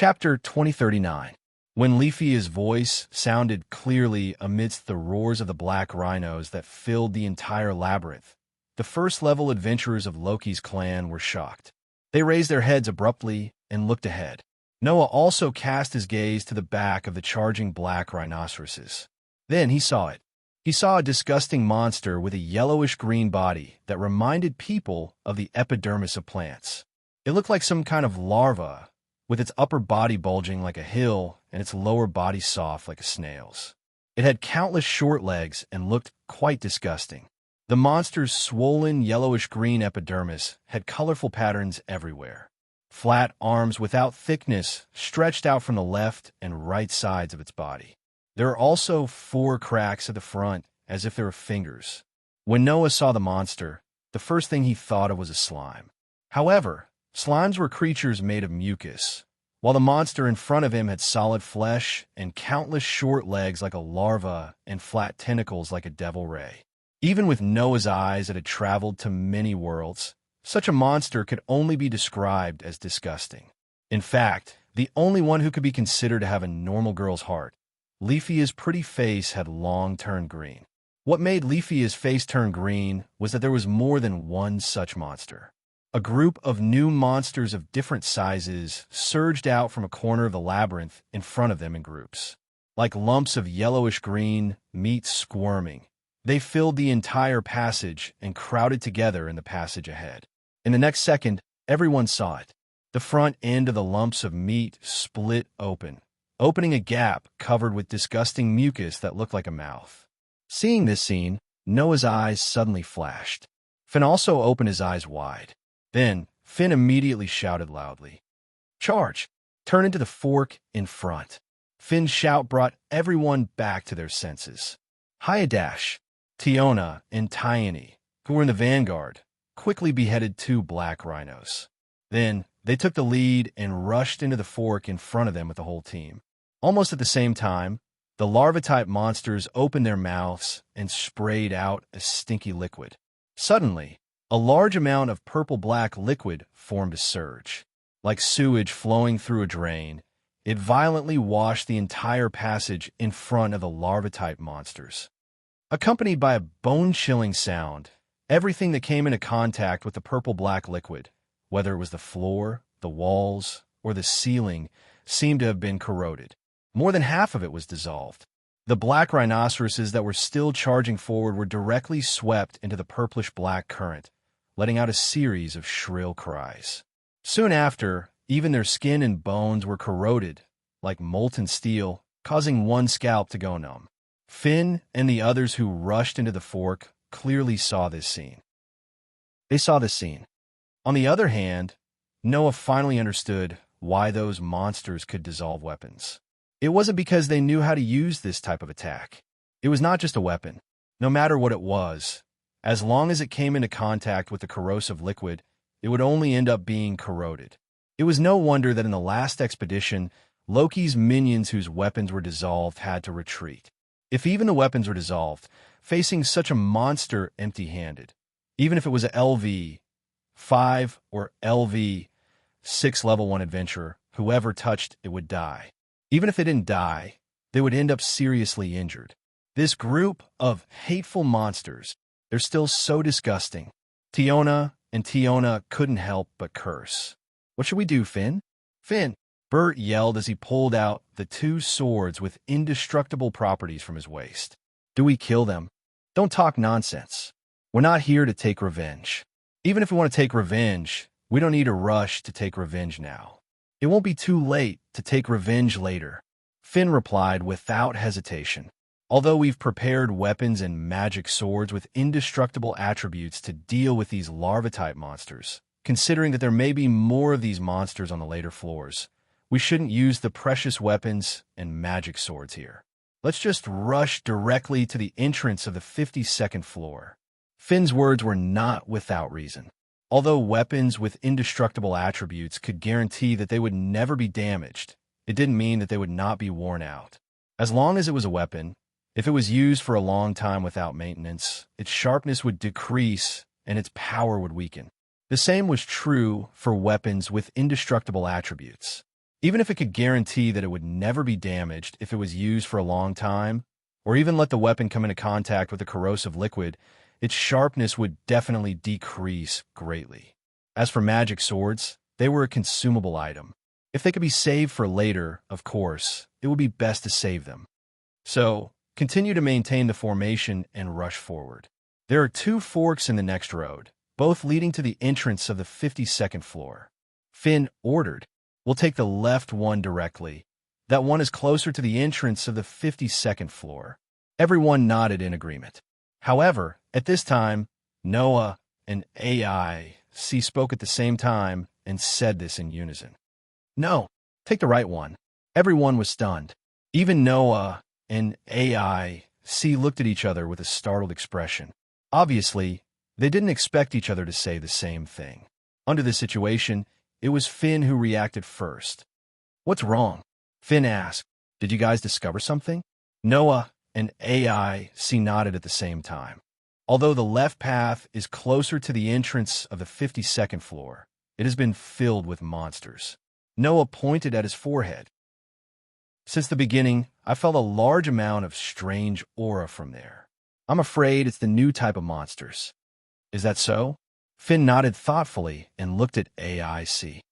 Chapter 2039. When Leafy's voice sounded clearly amidst the roars of the black rhinos that filled the entire labyrinth, the first-level adventurers of Loki's clan were shocked. They raised their heads abruptly and looked ahead. Noah also cast his gaze to the back of the charging black rhinoceroses. Then he saw it. He saw a disgusting monster with a yellowish-green body that reminded people of the epidermis of plants. It looked like some kind of larva, with its upper body bulging like a hill and its lower body soft like a snail's. It had countless short legs and looked quite disgusting. The monster's swollen yellowish-green epidermis had colorful patterns everywhere. Flat arms without thickness stretched out from the left and right sides of its body. There are also 4 cracks at the front, as if they were fingers. When Noah saw the monster, the first thing he thought of was a slime. However, slimes were creatures made of mucus, while the monster in front of him had solid flesh and countless short legs like a larva and flat tentacles like a devil ray. Even with Noah's eyes that had traveled to many worlds, such a monster could only be described as disgusting. In fact, the only one who could be considered to have a normal girl's heart. Leafy's pretty face had long turned green. What made Leafy's face turn green was that there was more than one such monster. A group of new monsters of different sizes surged out from a corner of the labyrinth in front of them in groups. Like lumps of yellowish-green meat squirming, they filled the entire passage and crowded together in the passage ahead. In the next second, everyone saw it. The front end of the lumps of meat split open, opening a gap covered with disgusting mucus that looked like a mouth. Seeing this scene, Noah's eyes suddenly flashed. Finn also opened his eyes wide. Then, Finn immediately shouted loudly, "Charge! Turn into the fork in front." Finn's shout brought everyone back to their senses. Hayadash, Tiona, and Tyene, who were in the vanguard, quickly beheaded 2 black rhinos. Then, they took the lead and rushed into the fork in front of them with the whole team. Almost at the same time, the larva-type monsters opened their mouths and sprayed out a stinky liquid. Suddenly, a large amount of purple-black liquid formed a surge. Like sewage flowing through a drain, it violently washed the entire passage in front of the larva-type monsters. Accompanied by a bone-chilling sound, everything that came into contact with the purple-black liquid, whether it was the floor, the walls, or the ceiling, seemed to have been corroded. More than half of it was dissolved. The black rhinoceroses that were still charging forward were directly swept into the purplish-black current, letting out a series of shrill cries. Soon after, even their skin and bones were corroded, like molten steel, causing one scalp to go numb. Finn and the others who rushed into the fork clearly saw this scene. On the other hand, Noah finally understood why those monsters could dissolve weapons. It wasn't because they knew how to use this type of attack. It was not just a weapon. No matter what it was, as long as it came into contact with the corrosive liquid, it would only end up being corroded. It was no wonder that in the last expedition, Loki's minions whose weapons were dissolved had to retreat. If even the weapons were dissolved, facing such a monster empty-handed, even if it was a LV-5 or LV-6 level 1 adventurer, whoever touched it would die. Even if they didn't die, they would end up seriously injured. This group of hateful monsters, they're still so disgusting. Tiona couldn't help but curse. "What should we do, Finn?" "Finn!" Bert yelled as he pulled out the 2 swords with indestructible properties from his waist. "Do we kill them?" "Don't talk nonsense. We're not here to take revenge. Even if we want to take revenge, we don't need to rush to take revenge now. It won't be too late to take revenge later," Finn replied without hesitation. "Although we've prepared weapons and magic swords with indestructible attributes to deal with these larva-type monsters, considering that there may be more of these monsters on the later floors, we shouldn't use the precious weapons and magic swords here. Let's just rush directly to the entrance of the 52nd floor." Finn's words were not without reason. Although weapons with indestructible attributes could guarantee that they would never be damaged, it didn't mean that they would not be worn out. As long as it was a weapon, if it was used for a long time without maintenance, its sharpness would decrease and its power would weaken. The same was true for weapons with indestructible attributes. Even if it could guarantee that it would never be damaged if it was used for a long time, or even let the weapon come into contact with a corrosive liquid, its sharpness would definitely decrease greatly. As for magic swords, they were a consumable item. If they could be saved for later, of course, it would be best to save them. So, continue to maintain the formation and rush forward. There are 2 forks in the next road, both leading to the entrance of the 52nd floor. Finn ordered, "We'll take the left one directly. That one is closer to the entrance of the 52nd floor." Everyone nodded in agreement. However, at this time, Noah and AIC spoke at the same time and said this in unison. "No, take the right one." Everyone was stunned. Even Noah and AIC looked at each other with a startled expression. Obviously, they didn't expect each other to say the same thing. Under this situation, it was Finn who reacted first. "What's wrong?" Finn asked. "Did you guys discover something?" Noah and AIC nodded at the same time. Although the left path is closer to the entrance of the 52nd floor, it has been filled with monsters. Noah pointed at his forehead. "Since the beginning, I felt a large amount of strange aura from there. I'm afraid it's the new type of monsters." "Is that so?" Finn nodded thoughtfully and looked at AIC.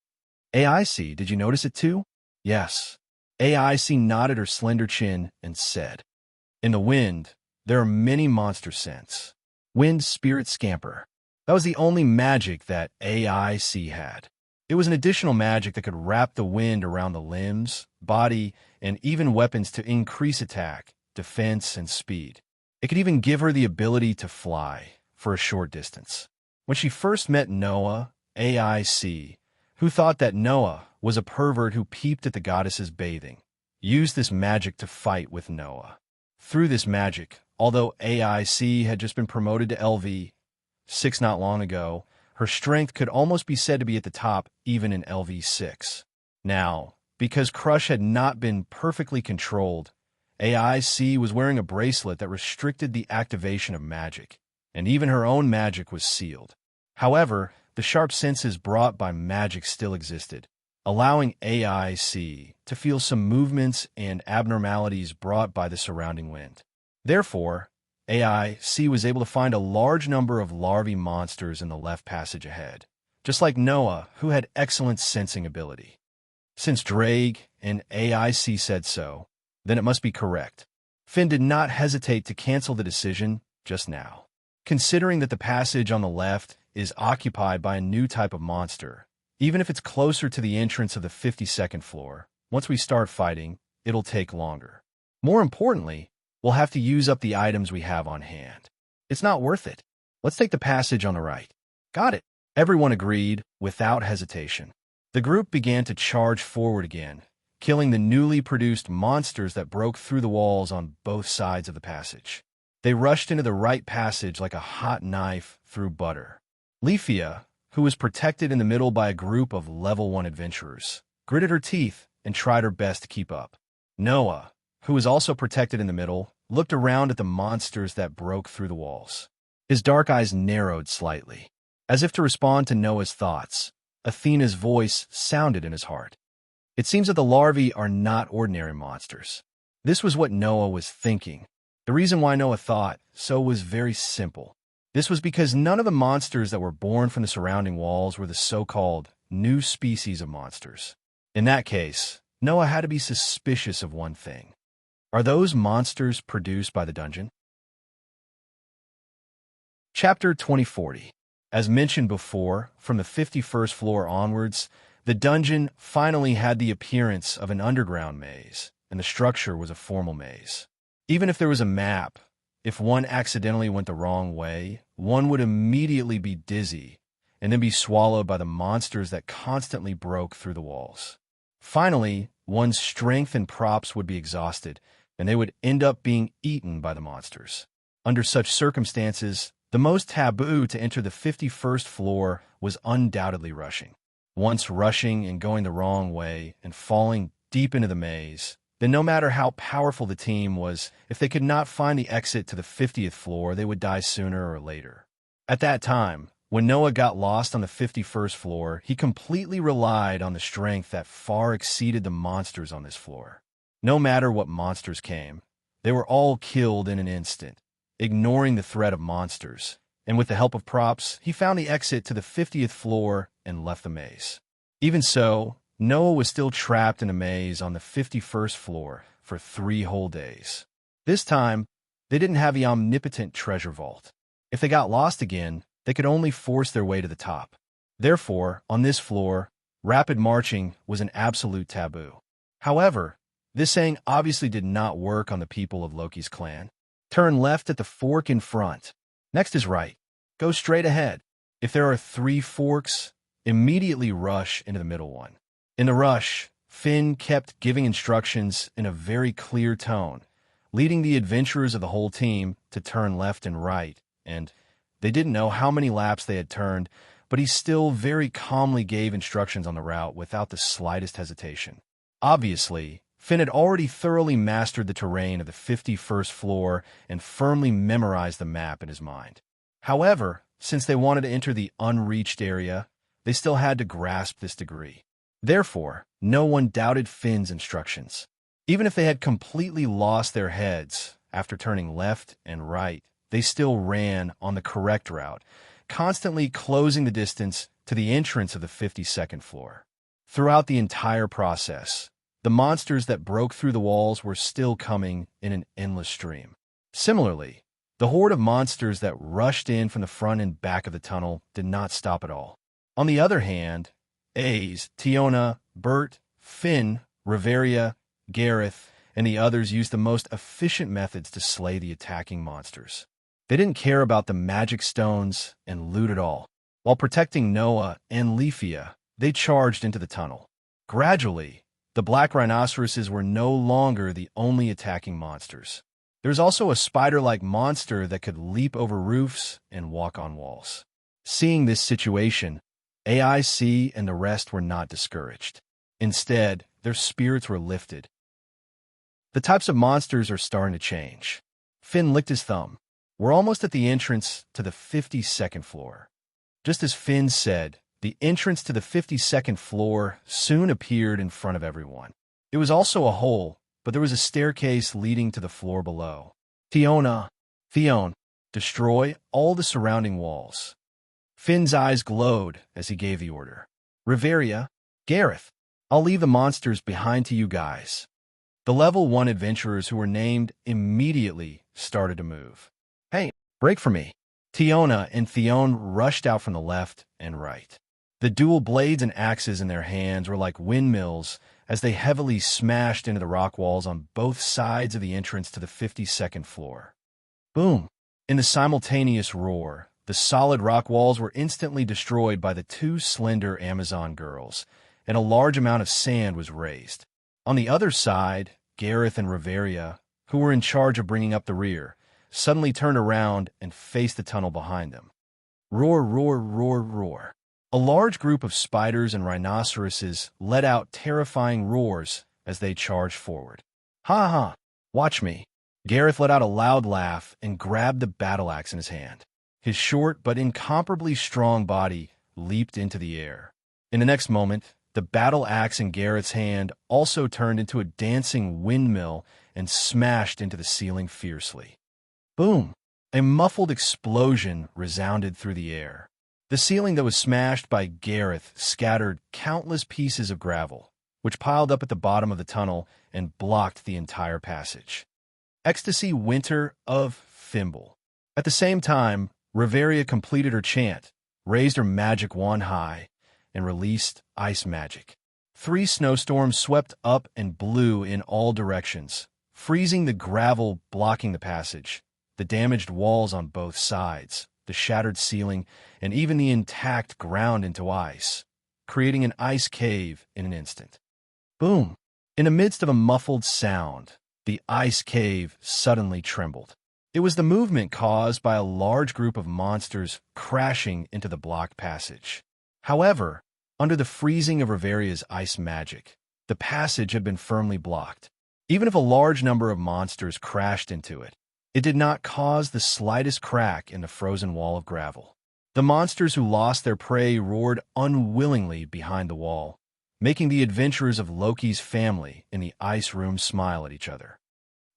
"AIC, did you notice it too?" "Yes." AIC nodded her slender chin and said, "In the wind, there are many monster scents. Wind Spirit Scamper. That was the only magic that AIC had. It was an additional magic that could wrap the wind around the limbs, body, and even weapons to increase attack, defense, and speed. It could even give her the ability to fly for a short distance." When she first met Noah, AIC, who thought that Noah was a pervert who peeped at the goddesses bathing, used this magic to fight with Noah. Through this magic, although AIC had just been promoted to LV6 not long ago, her strength could almost be said to be at the top even in LV6. Now, because Crush had not been perfectly controlled, AIC was wearing a bracelet that restricted the activation of magic, and even her own magic was sealed. However, the sharp senses brought by magic still existed, allowing AIC to feel some movements and abnormalities brought by the surrounding wind. Therefore, AIC was able to find a large number of larvae monsters in the left passage ahead, just like Noah, who had excellent sensing ability. Since Drake and AIC said so, then it must be correct. Finn did not hesitate to cancel the decision just now. Considering that the passage on the left is occupied by a new type of monster, even if it's closer to the entrance of the 52nd floor, once we start fighting, it'll take longer. More importantly, we'll have to use up the items we have on hand. It's not worth it. Let's take the passage on the right. Got it. Everyone agreed without hesitation. The group began to charge forward again, killing the newly produced monsters that broke through the walls on both sides of the passage. They rushed into the right passage like a hot knife through butter. Leafia, who was protected in the middle by a group of level 1 adventurers, gritted her teeth and tried her best to keep up. Noah, who was also protected in the middle, looked around at the monsters that broke through the walls. His dark eyes narrowed slightly. As if to respond to Noah's thoughts, Athena's voice sounded in his heart. "It seems that the larvae are not ordinary monsters." This was what Noah was thinking. The reason why Noah thought so was very simple. This was because none of the monsters that were born from the surrounding walls were the so-called new species of monsters. In that case, Noah had to be suspicious of one thing. Are those monsters produced by the dungeon? Chapter 2040. As mentioned before, from the 51st floor onwards, the dungeon finally had the appearance of an underground maze, and the structure was a formal maze. Even if there was a map, if one accidentally went the wrong way, one would immediately be dizzy and then be swallowed by the monsters that constantly broke through the walls. Finally, one's strength and props would be exhausted, and they would end up being eaten by the monsters. Under such circumstances, the most taboo to enter the 51st floor was undoubtedly rushing. Once rushing and going the wrong way and falling deep into the maze, then no matter how powerful the team was, if they could not find the exit to the 50th floor, they would die sooner or later. At that time, When Noah got lost on the 51st floor, he completely relied on the strength that far exceeded the monsters on this floor. No matter what monsters came, they were all killed in an instant, ignoring the threat of monsters. And with the help of props, he found the exit to the 50th floor and left the maze. Even so, Noah was still trapped in a maze on the 51st floor for 3 whole days. This time, they didn't have the omnipotent treasure vault. If they got lost again, they could only force their way to the top. Therefore, on this floor, rapid marching was an absolute taboo. However, this saying obviously did not work on the people of Loki's clan. Turn left at the fork in front. Next is right. Go straight ahead. If there are 3 forks, immediately rush into the middle one. In the rush, Finn kept giving instructions in a very clear tone, leading the adventurers of the whole team to turn left and right, and they didn't know how many laps they had turned, but he still very calmly gave instructions on the route without the slightest hesitation. Obviously, Finn had already thoroughly mastered the terrain of the 51st floor and firmly memorized the map in his mind. However, since they wanted to enter the unreached area, they still had to grasp this degree. Therefore, no one doubted Finn's instructions. Even if they had completely lost their heads after turning left and right, they still ran on the correct route, constantly closing the distance to the entrance of the 52nd floor. Throughout the entire process, the monsters that broke through the walls were still coming in an endless stream. Similarly, the horde of monsters that rushed in from the front and back of the tunnel did not stop at all. On the other hand, Ace, Tiona, Bert, Finn, Riveria, Gareth, and the others used the most efficient methods to slay the attacking monsters. They didn't care about the magic stones and loot at all. While protecting Noah and Leafia, they charged into the tunnel. Gradually, the black rhinoceroses were no longer the only attacking monsters. There was also a spider-like monster that could leap over roofs and walk on walls. Seeing this situation, AIC and the rest were not discouraged. Instead, their spirits were lifted. The types of monsters are starting to change. Finn licked his thumb. We're almost at the entrance to the 52nd floor. Just as Finn said, the entrance to the 52nd floor soon appeared in front of everyone. It was also a hole, but there was a staircase leading to the floor below. Theon, destroy all the surrounding walls. Finn's eyes glowed as he gave the order. Riveria, Gareth, I'll leave the monsters behind to you guys. The level 1 adventurers who were named immediately started to move. Hey, break for me. Tiona and Theon rushed out from the left and right. The dual blades and axes in their hands were like windmills as they heavily smashed into the rock walls on both sides of the entrance to the 52nd floor. Boom! In the simultaneous roar, the solid rock walls were instantly destroyed by the 2 slender Amazon girls, and a large amount of sand was raised. On the other side, Gareth and Riveria, who were in charge of bringing up the rear, suddenly turned around and faced the tunnel behind them. Roar, roar, roar, roar. A large group of spiders and rhinoceroses let out terrifying roars as they charged forward. Ha ha, watch me. Gareth let out a loud laugh and grabbed the battle axe in his hand. His short but incomparably strong body leaped into the air. In the next moment, the battle axe in Gareth's hand also turned into a dancing windmill and smashed into the ceiling fiercely. Boom! A muffled explosion resounded through the air. The ceiling that was smashed by Gareth scattered countless pieces of gravel, which piled up at the bottom of the tunnel and blocked the entire passage. Ecstasy Winter of Thimble. At the same time, Riveria completed her chant, raised her magic wand high, and released ice magic. 3 snowstorms swept up and blew in all directions, freezing the gravel blocking the passage, the damaged walls on both sides, the shattered ceiling, and even the intact ground into ice, creating an ice cave in an instant. Boom! In the midst of a muffled sound, the ice cave suddenly trembled. It was the movement caused by a large group of monsters crashing into the blocked passage. However, under the freezing of Riveria's ice magic, the passage had been firmly blocked. Even if a large number of monsters crashed into it, it did not cause the slightest crack in the frozen wall of gravel. The monsters who lost their prey roared unwillingly behind the wall, making the adventurers of Loki's family in the ice room smile at each other.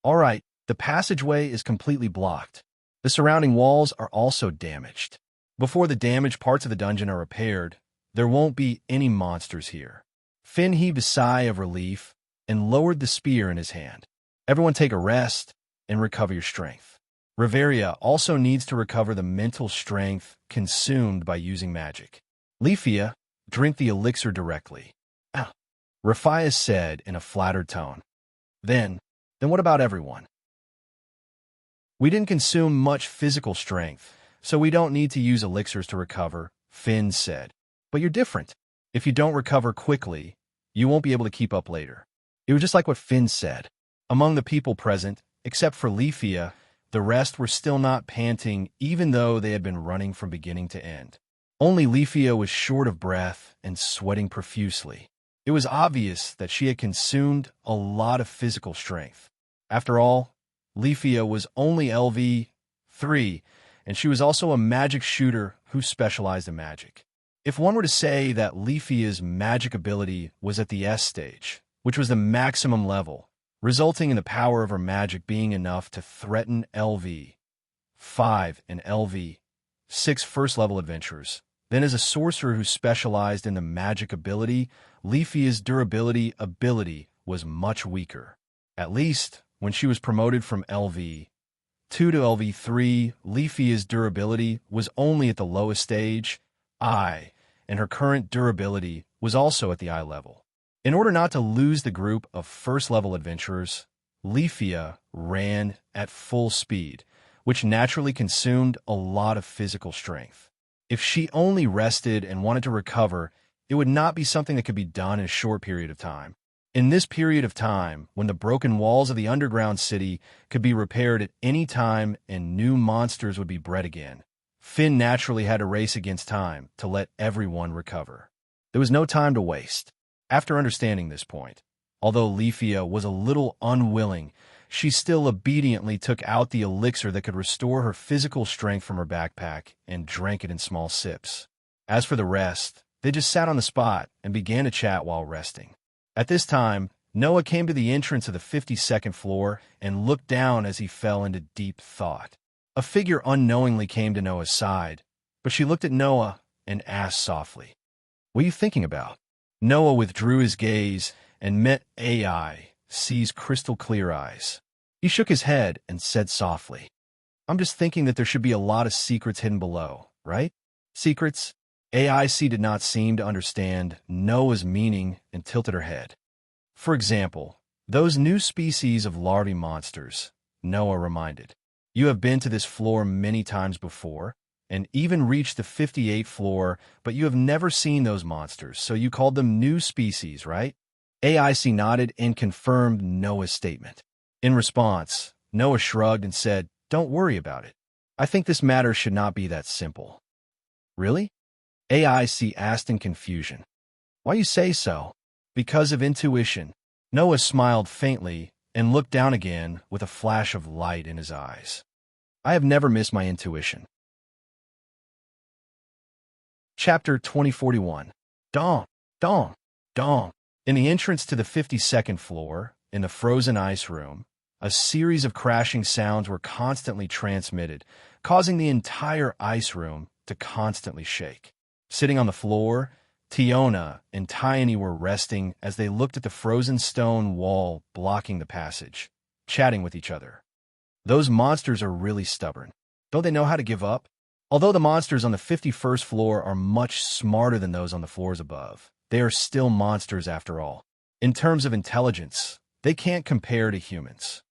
All right, the passageway is completely blocked. The surrounding walls are also damaged. Before the damaged parts of the dungeon are repaired, there won't be any monsters here. Finn heaved a sigh of relief and lowered the spear in his hand. Everyone take a rest and recover your strength. Riveria also needs to recover the mental strength consumed by using magic. Leafia, drink the elixir directly. Ah, Raphias said in a flattered tone. Then what about everyone? We didn't consume much physical strength, so we don't need to use elixirs to recover, Finn said. But you're different. If you don't recover quickly, you won't be able to keep up later. It was just like what Finn said. Among the people present, except for Leafia, the rest were still not panting even though they had been running from beginning to end. Only Leafia was short of breath and sweating profusely. It was obvious that she had consumed a lot of physical strength. After all, Leafia was only LV3, and she was also a magic shooter who specialized in magic. If one were to say that Leafia's magic ability was at the S stage, which was the maximum level, resulting in the power of her magic being enough to threaten LV5 and LV6 first-level adventurers, then as a sorcerer who specialized in the magic ability, Leafia's durability ability was much weaker. At least, when she was promoted from LV2 to LV3, Leafia's durability was only at the lowest stage, I, and her current durability was also at the I level. In order not to lose the group of first-level adventurers, Leafia ran at full speed, which naturally consumed a lot of physical strength. If she only rested and wanted to recover, it would not be something that could be done in a short period of time. In this period of time, when the broken walls of the underground city could be repaired at any time and new monsters would be bred again, Finn naturally had to race against time to let everyone recover. There was no time to waste. After understanding this point, although Leafia was a little unwilling, she still obediently took out the elixir that could restore her physical strength from her backpack and drank it in small sips. As for the rest, they just sat on the spot and began to chat while resting. At this time, Noah came to the entrance of the 52nd floor and looked down as he fell into deep thought. A figure unknowingly came to Noah's side, but she looked at Noah and asked softly, "What are you thinking about?" Noah withdrew his gaze and met AI's crystal-clear eyes. He shook his head and said softly, "I'm just thinking that there should be a lot of secrets hidden below, right?" Secrets? AIC did not seem to understand Noah's meaning and tilted her head. For example, those new species of larvae monsters, Noah reminded. You have been to this floor many times before, and even reached the 58th floor, but you have never seen those monsters, so you called them new species, right? AIC nodded and confirmed Noah's statement. In response, Noah shrugged and said, "Don't worry about it. I think this matter should not be that simple." "Really?" AIC asked in confusion. "Why you say so?" "Because of intuition." Noah smiled faintly and looked down again with a flash of light in his eyes. "I have never missed my intuition." Chapter 2041. Dong, dong, dong. In the entrance to the 52nd floor, in the frozen ice room, a series of crashing sounds were constantly transmitted, causing the entire ice room to constantly shake. Sitting on the floor, Tiona and Tiny were resting as they looked at the frozen stone wall blocking the passage, chatting with each other. Those monsters are really stubborn. Don't they know how to give up? Although the monsters on the 51st floor are much smarter than those on the floors above, they are still monsters after all. In terms of intelligence, they can't compare to humans.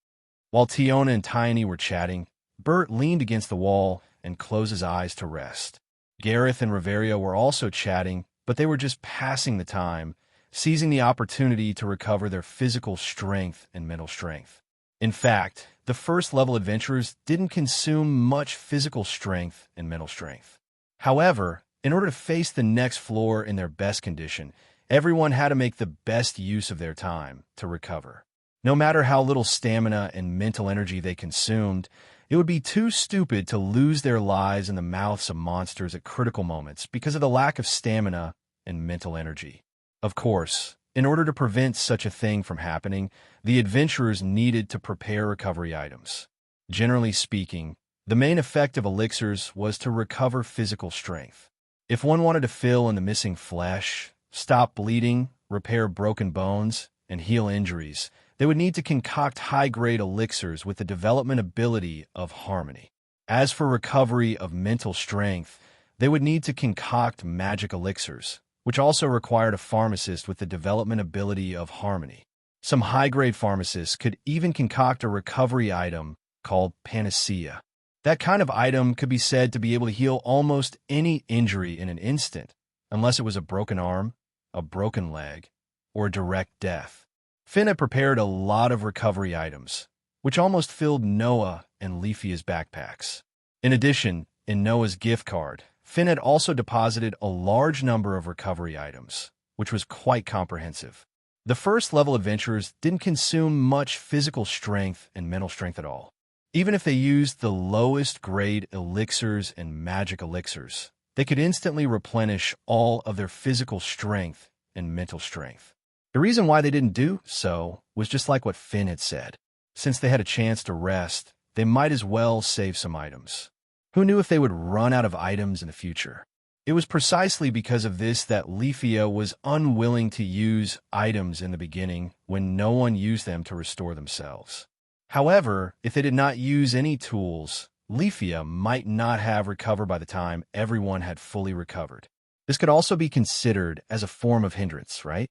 While Tiona and Tiny were chatting, Bert leaned against the wall and closed his eyes to rest. Gareth and Riveria were also chatting, but they were just passing the time, seizing the opportunity to recover their physical strength and mental strength. In fact, the first-level adventurers didn't consume much physical strength and mental strength. However, in order to face the next floor in their best condition, everyone had to make the best use of their time to recover. No matter how little stamina and mental energy they consumed, It would be too stupid to lose their lives in the mouths of monsters at critical moments because of the lack of stamina and mental energy. Of course, in order to prevent such a thing from happening, the adventurers needed to prepare recovery items. Generally speaking, the main effect of elixirs was to recover physical strength. If one wanted to fill in the missing flesh, stop bleeding, repair broken bones, and heal injuries, they would need to concoct high-grade elixirs with the development ability of harmony. As for recovery of mental strength, they would need to concoct magic elixirs, which also required a pharmacist with the development ability of harmony. Some high-grade pharmacists could even concoct a recovery item called panacea. That kind of item could be said to be able to heal almost any injury in an instant, unless it was a broken arm, a broken leg, or a direct death. Finn had prepared a lot of recovery items, which almost filled Noah and Leafia's backpacks. In addition, in Noah's gift card, Finn had also deposited a large number of recovery items, which was quite comprehensive. The first-level adventurers didn't consume much physical strength and mental strength at all. Even if they used the lowest-grade elixirs and magic elixirs, they could instantly replenish all of their physical strength and mental strength. The reason why they didn't do so was just like what Finn had said. Since they had a chance to rest, they might as well save some items. Who knew if they would run out of items in the future? It was precisely because of this that Leafia was unwilling to use items in the beginning when no one used them to restore themselves. However, if they did not use any tools, Leafia might not have recovered by the time everyone had fully recovered. This could also be considered as a form of hindrance, right?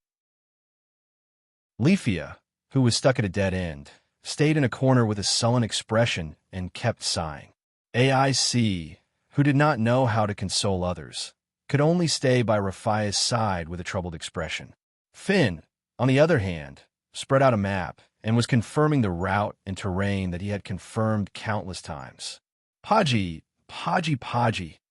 Leafia, who was stuck at a dead end, stayed in a corner with a sullen expression and kept sighing. AIC, who did not know how to console others, could only stay by Rafia's side with a troubled expression. Finn, on the other hand, spread out a map and was confirming the route and terrain that he had confirmed countless times. Podgy,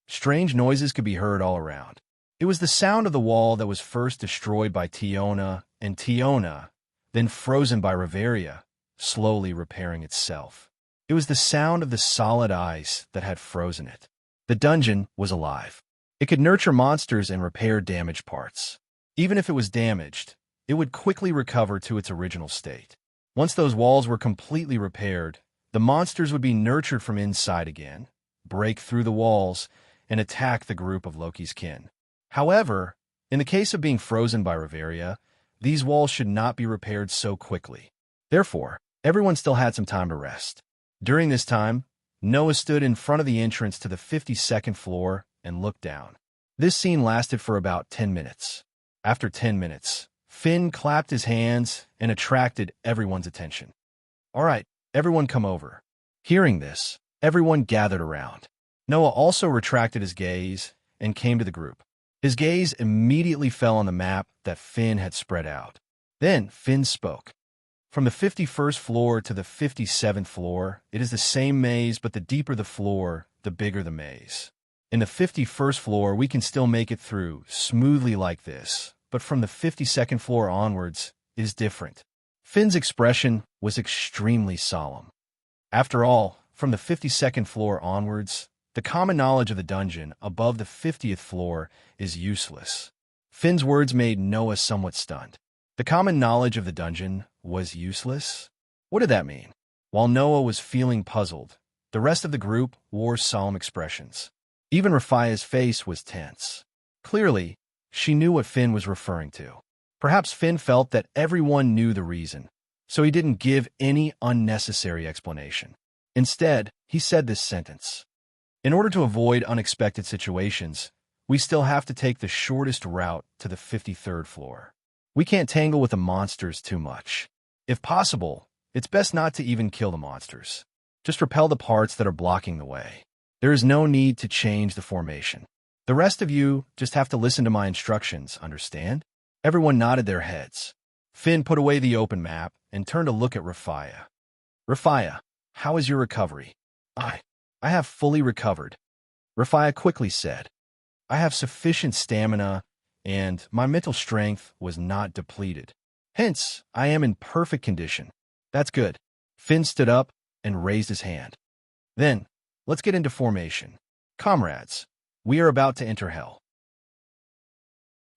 strange noises could be heard all around. It was the sound of the wall that was first destroyed by Tiona, and Tiona, then frozen by Riveria, slowly repairing itself. It was the sound of the solid ice that had frozen it. The dungeon was alive. It could nurture monsters and repair damaged parts. Even if it was damaged, it would quickly recover to its original state. Once those walls were completely repaired, the monsters would be nurtured from inside again, break through the walls, and attack the group of Loki's kin. However, in the case of being frozen by Riveria, these walls should not be repaired so quickly. Therefore, everyone still had some time to rest. During this time, Noah stood in front of the entrance to the 52nd floor and looked down. This scene lasted for about 10 minutes. After 10 minutes, Finn clapped his hands and attracted everyone's attention. "All right, everyone come over." Hearing this, everyone gathered around. Noah also retracted his gaze and came to the group. His gaze immediately fell on the map that Finn had spread out. Then Finn spoke. "From the 51st floor to the 57th floor, it is the same maze, but the deeper the floor, the bigger the maze. In the 51st floor, we can still make it through smoothly like this, but from the 52nd floor onwards, it is different." Finn's expression was extremely solemn. After all, from the 52nd floor onwards, the common knowledge of the dungeon above the 50th floor is useless. Finn's words made Noah somewhat stunned. The common knowledge of the dungeon was useless? What did that mean? While Noah was feeling puzzled, the rest of the group wore solemn expressions. Even Rafia's face was tense. Clearly, she knew what Finn was referring to. Perhaps Finn felt that everyone knew the reason, so he didn't give any unnecessary explanation. Instead, he said this sentence: "In order to avoid unexpected situations, we still have to take the shortest route to the 53rd floor. We can't tangle with the monsters too much. If possible, it's best not to even kill the monsters. Just repel the parts that are blocking the way. There is no need to change the formation. The rest of you just have to listen to my instructions, understand?" Everyone nodded their heads. Finn put away the open map and turned to look at Rafia. "Rafia, how is your recovery?" I have fully recovered," Rafia quickly said. "I have sufficient stamina, and my mental strength was not depleted. Hence, I am in perfect condition." "That's good." Finn stood up and raised his hand. Then, let's get into formation. Comrades, we are about to enter hell.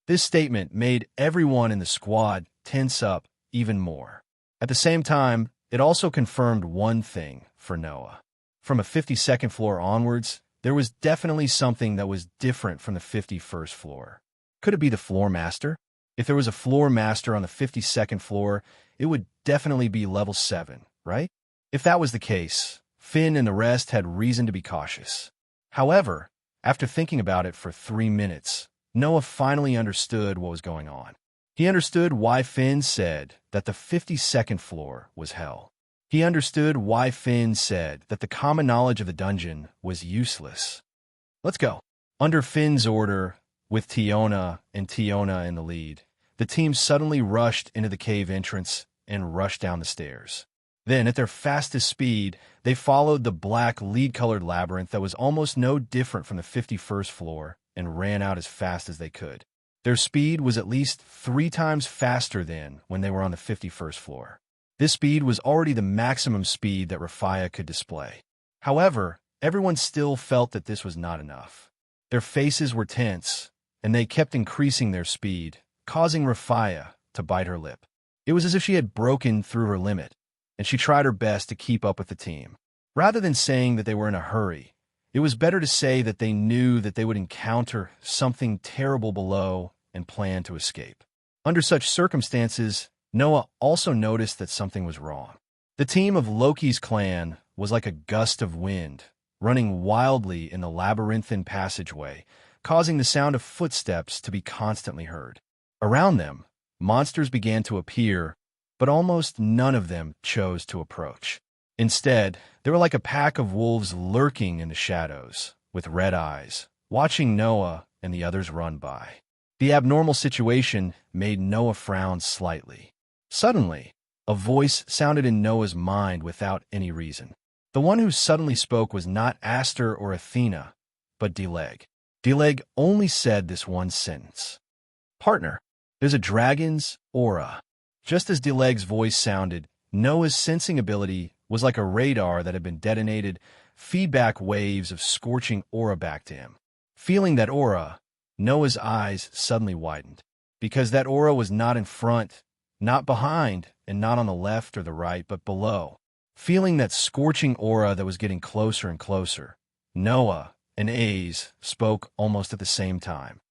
This statement made everyone in the squad tense up even more. At the same time, it also confirmed one thing for Noah. From a 52nd floor onwards, there was definitely something that was different from the 51st floor. Could it be the floor master? If there was a floor master on the 52nd floor, it would definitely be level 7, right? If that was the case, Finn and the rest had reason to be cautious. However, after thinking about it for 3 minutes, Noah finally understood what was going on. He understood why Finn said that the 52nd floor was hell. He understood why Finn said that the common knowledge of the dungeon was useless. Let's go. Under Finn's order, with Tiona in the lead, the team suddenly rushed into the cave entrance and rushed down the stairs. Then, at their fastest speed, they followed the black lead-colored labyrinth that was almost no different from the 51st floor and ran out as fast as they could. Their speed was at least 3 times faster than when they were on the 51st floor. This speed was already the maximum speed that Rafia could display. However, everyone still felt that this was not enough. Their faces were tense, and they kept increasing their speed, causing Rafia to bite her lip. It was as if she had broken through her limit, and she tried her best to keep up with the team. Rather than saying that they were in a hurry, it was better to say that they knew that they would encounter something terrible below and planned to escape. Under such circumstances, Noah also noticed that something was wrong. The team of Loki's clan was like a gust of wind, running wildly in the labyrinthine passageway, causing the sound of footsteps to be constantly heard. Around them, monsters began to appear, but almost none of them chose to approach. Instead, they were like a pack of wolves lurking in the shadows, with red eyes, watching Noah and the others run by. The abnormal situation made Noah frown slightly. Suddenly, a voice sounded in Noah's mind without any reason. The one who suddenly spoke was not Aster or Athena, but Deleg. Deleg only said this one sentence. "Partner, there's a dragon's aura." Just as Deleg's voice sounded, Noah's sensing ability was like a radar that had been detonated, feedback waves of scorching aura back to him. Feeling that aura, Noah's eyes suddenly widened, because that aura was not in front, not behind, and not on the left or the right, but below. Feeling that scorching aura that was getting closer and closer, Noah and Aze spoke almost at the same time.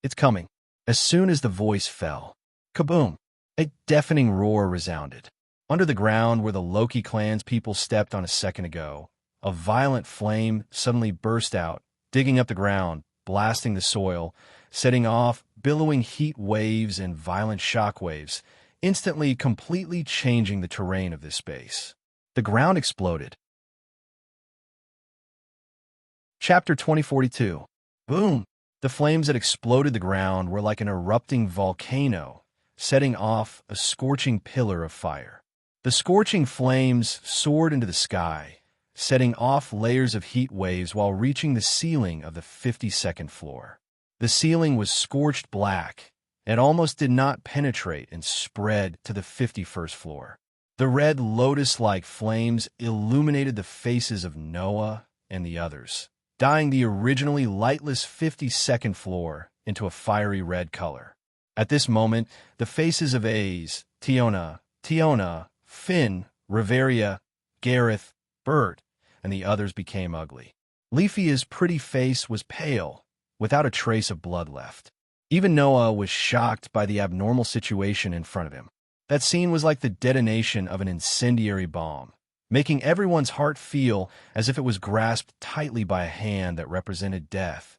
"It's coming." As soon as the voice fell, kaboom! A deafening roar resounded. Under the ground where the Loki clan's people stepped on a second ago, a violent flame suddenly burst out, digging up the ground, blasting the soil, setting off billowing heat waves and violent shock waves, instantly completely changing the terrain of this space. The ground exploded. Chapter 2042. Boom! The flames that exploded the ground were like an erupting volcano, setting off a scorching pillar of fire. The scorching flames soared into the sky, setting off layers of heat waves while reaching the ceiling of the 52nd floor. The ceiling was scorched black and almost did not penetrate and spread to the 51st floor. The red lotus-like flames illuminated the faces of Noah and the others, dyeing the originally lightless 52nd floor into a fiery red color. At this moment, the faces of Aze, Tiona, Finn, Riveria, Gareth, Bert, and the others became ugly. Leafia's pretty face was pale, without a trace of blood left. Even Noah was shocked by the abnormal situation in front of him. That scene was like the detonation of an incendiary bomb, making everyone's heart feel as if it was grasped tightly by a hand that represented death,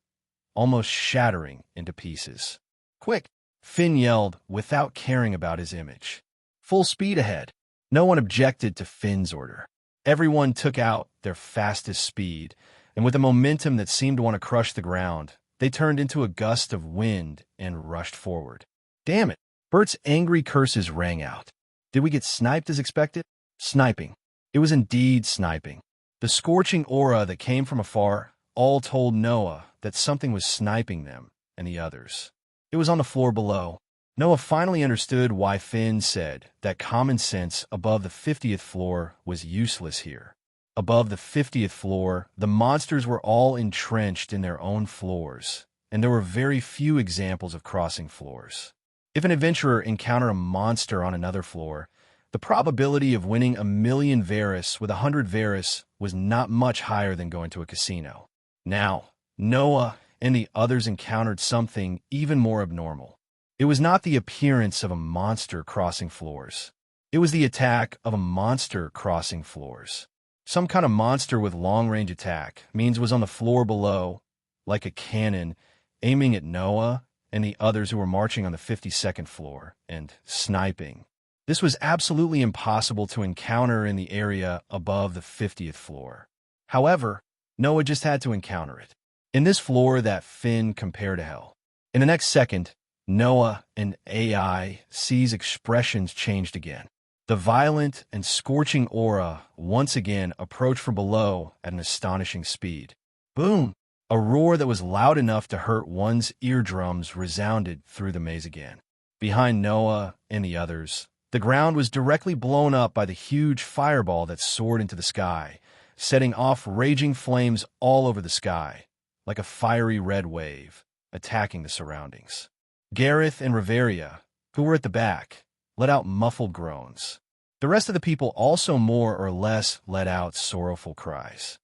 almost shattering into pieces. "Quick!" Finn yelled without caring about his image. "Full speed ahead." No one objected to Finn's order. Everyone took out their fastest speed, and with a momentum that seemed to want to crush the ground, they turned into a gust of wind and rushed forward. Damn it! Bert's angry curses rang out. Did we get sniped as expected? Sniping. It was indeed sniping. The scorching aura that came from afar all told Noah that something was sniping them and the others. It was on the floor below. Noah finally understood why Finn said that common sense above the 50th floor was useless here. Above the 50th floor, the monsters were all entrenched in their own floors, and there were very few examples of crossing floors. If an adventurer encountered a monster on another floor, the probability of winning 1,000,000 Varus with 100 Varus was not much higher than going to a casino. Now, Noah and the others encountered something even more abnormal. It was not the appearance of a monster crossing floors. It was the attack of a monster crossing floors. Some kind of monster with long-range attack means was on the floor below, like a cannon, aiming at Noah and the others who were marching on the 52nd floor, and sniping. This was absolutely impossible to encounter in the area above the 50th floor. However, Noah just had to encounter it. In this floor that Finn compared to hell. In the next second, Noah and AIC's expressions changed again. The violent and scorching aura once again approached from below at an astonishing speed. Boom! A roar that was loud enough to hurt one's eardrums resounded through the maze again. Behind Noah and the others, the ground was directly blown up by the huge fireball that soared into the sky, setting off raging flames all over the sky, like a fiery red wave, attacking the surroundings. Gareth and Riveria, who were at the back, let out muffled groans. The rest of the people also more or less let out sorrowful cries.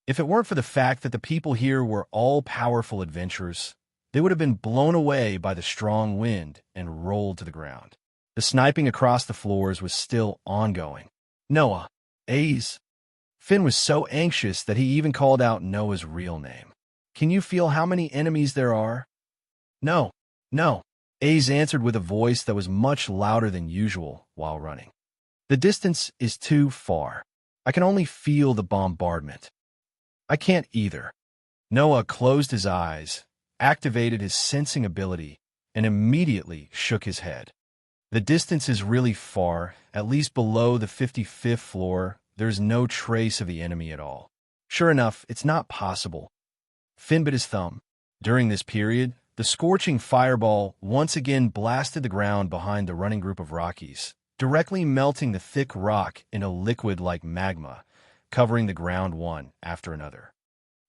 If it weren't for the fact that the people here were all-powerful adventurers, they would have been blown away by the strong wind and rolled to the ground. The sniping across the floors was still ongoing. Noah, A's. Finn was so anxious that he even called out Noah's real name. Can you feel how many enemies there are? No, no. A's answered with a voice that was much louder than usual while running. The distance is too far. I can only feel the bombardment. I can't either. Noah closed his eyes, activated his sensing ability, and immediately shook his head. The distance is really far, at least below the 55th floor. There's no trace of the enemy at all. Sure enough, it's not possible. Finn bit his thumb. During this period, the scorching fireball once again blasted the ground behind the running group of Rockies, directly melting the thick rock in a liquid like magma, covering the ground one after another.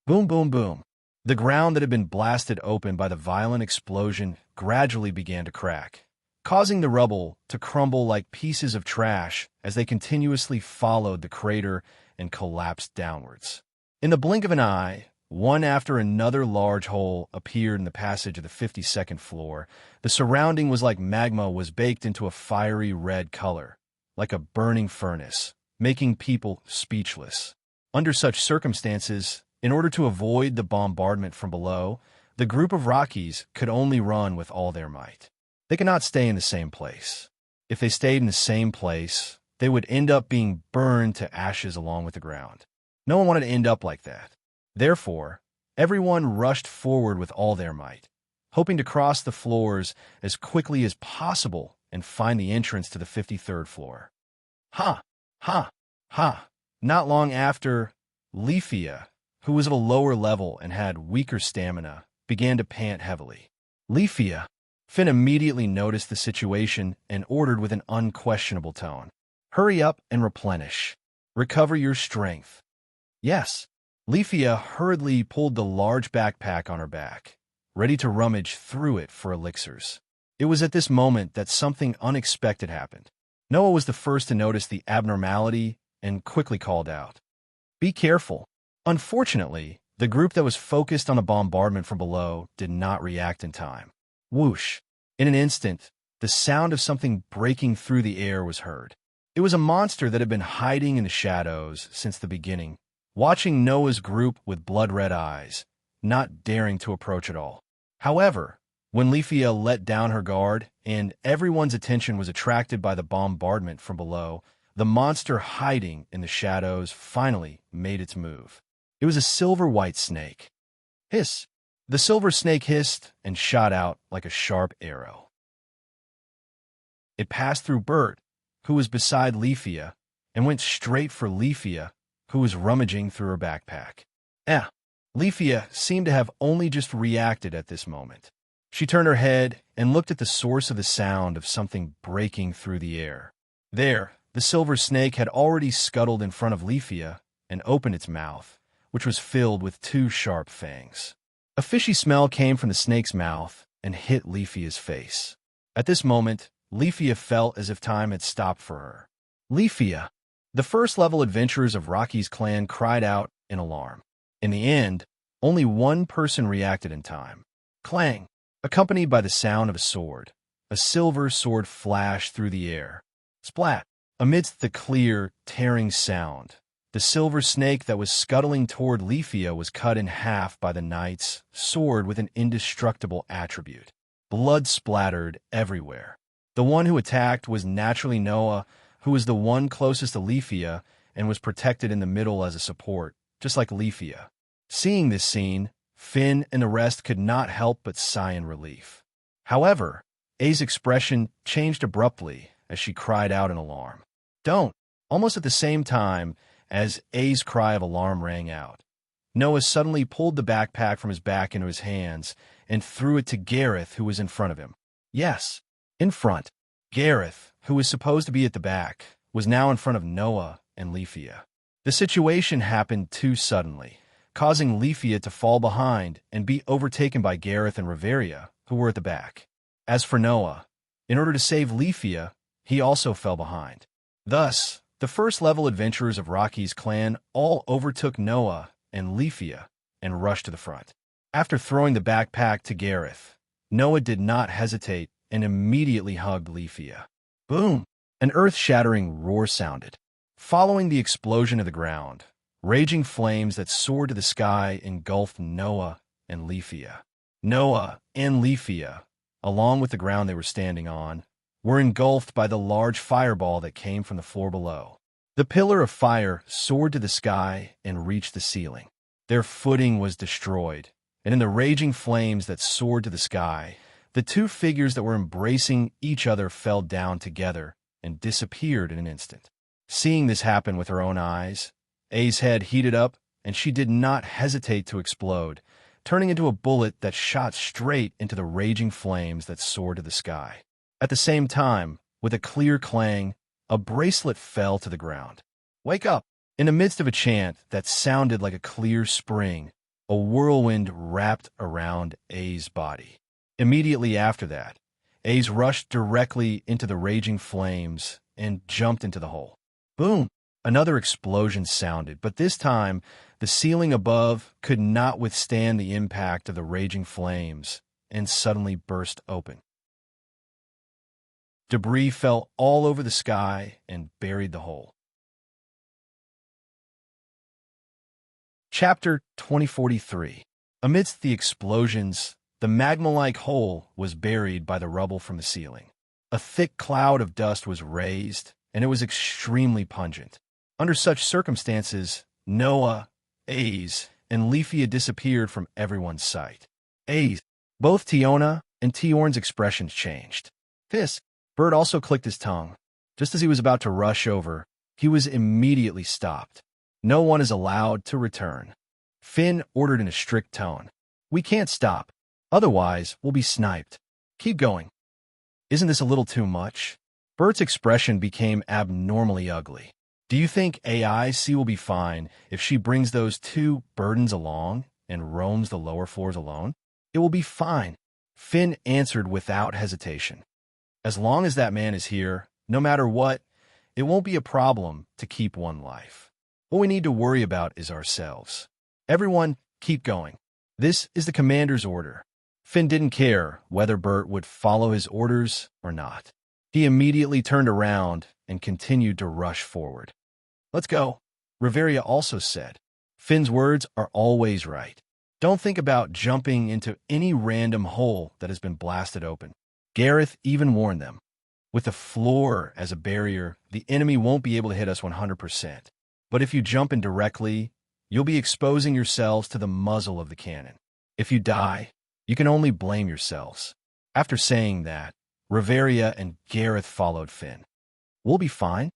Boom, boom, boom. The ground that had been blasted open by the violent explosion gradually began to crack, causing the rubble to crumble like pieces of trash as they continuously followed the crater and collapsed downwards. In the blink of an eye, one after another large hole appeared in the passage of the 52nd floor. The surrounding was like magma was baked into a fiery red color, like a burning furnace, making people speechless. Under such circumstances, in order to avoid the bombardment from below, the group of Rockies could only run with all their might. They could not stay in the same place. If they stayed in the same place, they would end up being burned to ashes along with the ground. No one wanted to end up like that. Therefore, everyone rushed forward with all their might, hoping to cross the floors as quickly as possible and find the entrance to the 53rd floor. Ha! Ha! Ha! Not long after, Leafia, who was of a lower level and had weaker stamina, began to pant heavily. Leafia! Finn immediately noticed the situation and ordered with an unquestionable tone. Hurry up and replenish. Recover your strength. Yes. Leafia hurriedly pulled the large backpack on her back, ready to rummage through it for elixirs. It was at this moment that something unexpected happened. Noah was the first to notice the abnormality and quickly called out, "Be careful." Unfortunately, the group that was focused on the bombardment from below did not react in time. Whoosh! In an instant, the sound of something breaking through the air was heard. It was a monster that had been hiding in the shadows since the beginning, watching Noah's group with blood-red eyes, not daring to approach at all. However, when Leafia let down her guard and everyone's attention was attracted by the bombardment from below, the monster hiding in the shadows finally made its move. It was a silver-white snake. Hiss! The silver snake hissed and shot out like a sharp arrow. It passed through Bert, who was beside Leafia, and went straight for Leafia, who was rummaging through her backpack. Leafia seemed to have only just reacted at this moment. She turned her head and looked at the source of the sound of something breaking through the air. There, the silver snake had already scuttled in front of Leafia and opened its mouth, which was filled with two sharp fangs. A fishy smell came from the snake's mouth and hit Leafia's face. At this moment, Leafia felt as if time had stopped for her. Leafia! The first-level adventurers of Rocky's clan cried out in alarm. In the end, only one person reacted in time. Clang! Accompanied by the sound of a sword. A silver sword flashed through the air. Splat! Amidst the clear, tearing sound, the silver snake that was scuttling toward Leafia was cut in half by the knight's sword with an indestructible attribute. Blood splattered everywhere. The one who attacked was naturally Noah, who was the one closest to Leafia and was protected in the middle as a support, just like Leafia. Seeing this scene, Finn and the rest could not help but sigh in relief. However, A's expression changed abruptly as she cried out in alarm. Don't! Almost at the same time as A's cry of alarm rang out, Noah suddenly pulled the backpack from his back into his hands and threw it to Gareth, who was in front of him. Yes, in front. Gareth, who was supposed to be at the back, was now in front of Noah and Leafia. The situation happened too suddenly, causing Leafia to fall behind and be overtaken by Gareth and Riveria, who were at the back. As for Noah, in order to save Leafia, he also fell behind. Thus, the first-level adventurers of Rocky's clan all overtook Noah and Leafia and rushed to the front. After throwing the backpack to Gareth, Noah did not hesitate and immediately hugged Leafia. Boom! An earth-shattering roar sounded. Following the explosion of the ground, raging flames that soared to the sky engulfed Noah and Leafia. Noah and Leafia, along with the ground they were standing on, were engulfed by the large fireball that came from the floor below. The pillar of fire soared to the sky and reached the ceiling. Their footing was destroyed, and in the raging flames that soared to the sky, the two figures that were embracing each other fell down together and disappeared in an instant. Seeing this happen with her own eyes, A's head heated up, and she did not hesitate to explode, turning into a bullet that shot straight into the raging flames that soared to the sky. At the same time, with a clear clang, a bracelet fell to the ground. Wake up! In the midst of a chant that sounded like a clear spring, a whirlwind wrapped around A's body. Immediately after that, A's rushed directly into the raging flames and jumped into the hole. Boom! Another explosion sounded, but this time, the ceiling above could not withstand the impact of the raging flames and suddenly burst open. Debris fell all over the sky and buried the hole. Chapter 2043. Amidst the explosions, the magma-like hole was buried by the rubble from the ceiling. A thick cloud of dust was raised, and it was extremely pungent. Under such circumstances, Noah, A's, and Leafia disappeared from everyone's sight. A's, both Tiona and Tiorn's expressions changed. Bert also clicked his tongue. Just as he was about to rush over, he was immediately stopped. No one is allowed to return. Finn ordered in a strict tone. We can't stop. Otherwise, we'll be sniped. Keep going. Isn't this a little too much? Bert's expression became abnormally ugly. Do you think AIC will be fine if she brings those two burdens along and roams the lower floors alone? It will be fine. Finn answered without hesitation. As long as that man is here, no matter what, it won't be a problem to keep one life. What we need to worry about is ourselves. Everyone, keep going. This is the commander's order. Finn didn't care whether Bert would follow his orders or not. He immediately turned around and continued to rush forward. Let's go, Riveria also said. Finn's words are always right. Don't think about jumping into any random hole that has been blasted open. Gareth even warned them. With the floor as a barrier, the enemy won't be able to hit us 100%. But if you jump in directly, you'll be exposing yourselves to the muzzle of the cannon. If you die, you can only blame yourselves. After saying that, Riveria and Gareth followed Finn. We'll be fine.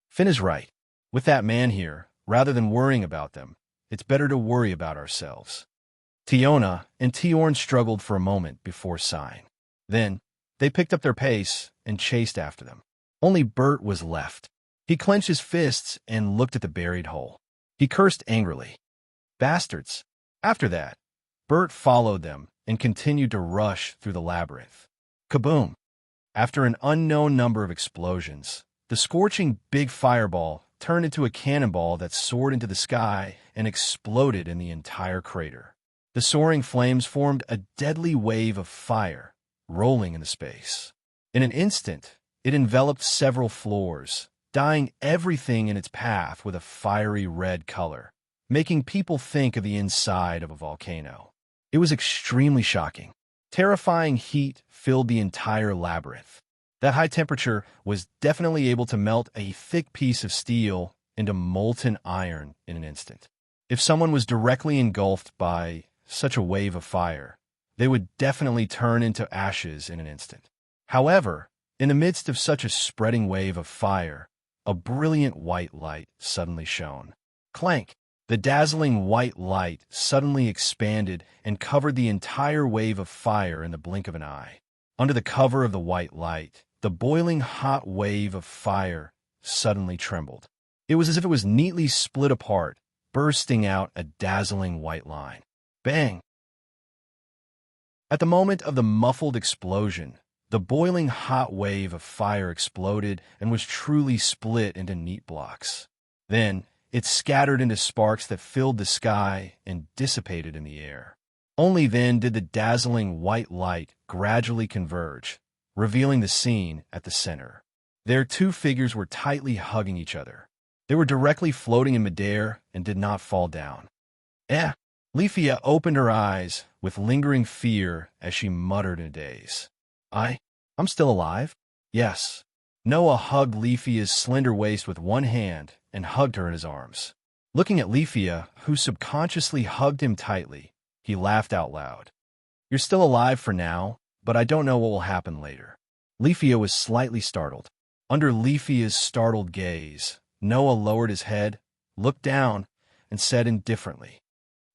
Finn is right. With that man here, rather than worrying about them, it's better to worry about ourselves. Tiona and Tiorn struggled for a moment before sighing. Then, they picked up their pace and chased after them. Only Bert was left. He clenched his fists and looked at the buried hole. He cursed angrily. Bastards! After that, Bert followed them and continued to rush through the labyrinth. Kaboom! After an unknown number of explosions, the scorching big fireball turned into a cannonball that soared into the sky and exploded in the entire crater. The soaring flames formed a deadly wave of fire, rolling into space. In an instant, it enveloped several floors, dyeing everything in its path with a fiery red color, making people think of the inside of a volcano. It was extremely shocking. Terrifying heat filled the entire labyrinth. That high temperature was definitely able to melt a thick piece of steel into molten iron in an instant. If someone was directly engulfed by such a wave of fire, they would definitely turn into ashes in an instant. However, in the midst of such a spreading wave of fire, a brilliant white light suddenly shone. Clank! The dazzling white light suddenly expanded and covered the entire wave of fire in the blink of an eye. Under the cover of the white light, the boiling hot wave of fire suddenly trembled. It was as if it was neatly split apart, bursting out a dazzling white line. Bang! At the moment of the muffled explosion, the boiling hot wave of fire exploded and was truly split into neat blocks. Then, it scattered into sparks that filled the sky and dissipated in the air. Only then did the dazzling white light gradually converge, revealing the scene at the center. Their two figures were tightly hugging each other. They were directly floating in midair and did not fall down. Leafia opened her eyes with lingering fear as she muttered in a daze. I'm still alive? Yes. Noah hugged Leafia's slender waist with one hand and hugged her in his arms. Looking at Leafia, who subconsciously hugged him tightly, he laughed out loud. You're still alive for now, but I don't know what will happen later. Leafia was slightly startled. Under Leafia's startled gaze, Noah lowered his head, looked down, and said indifferently,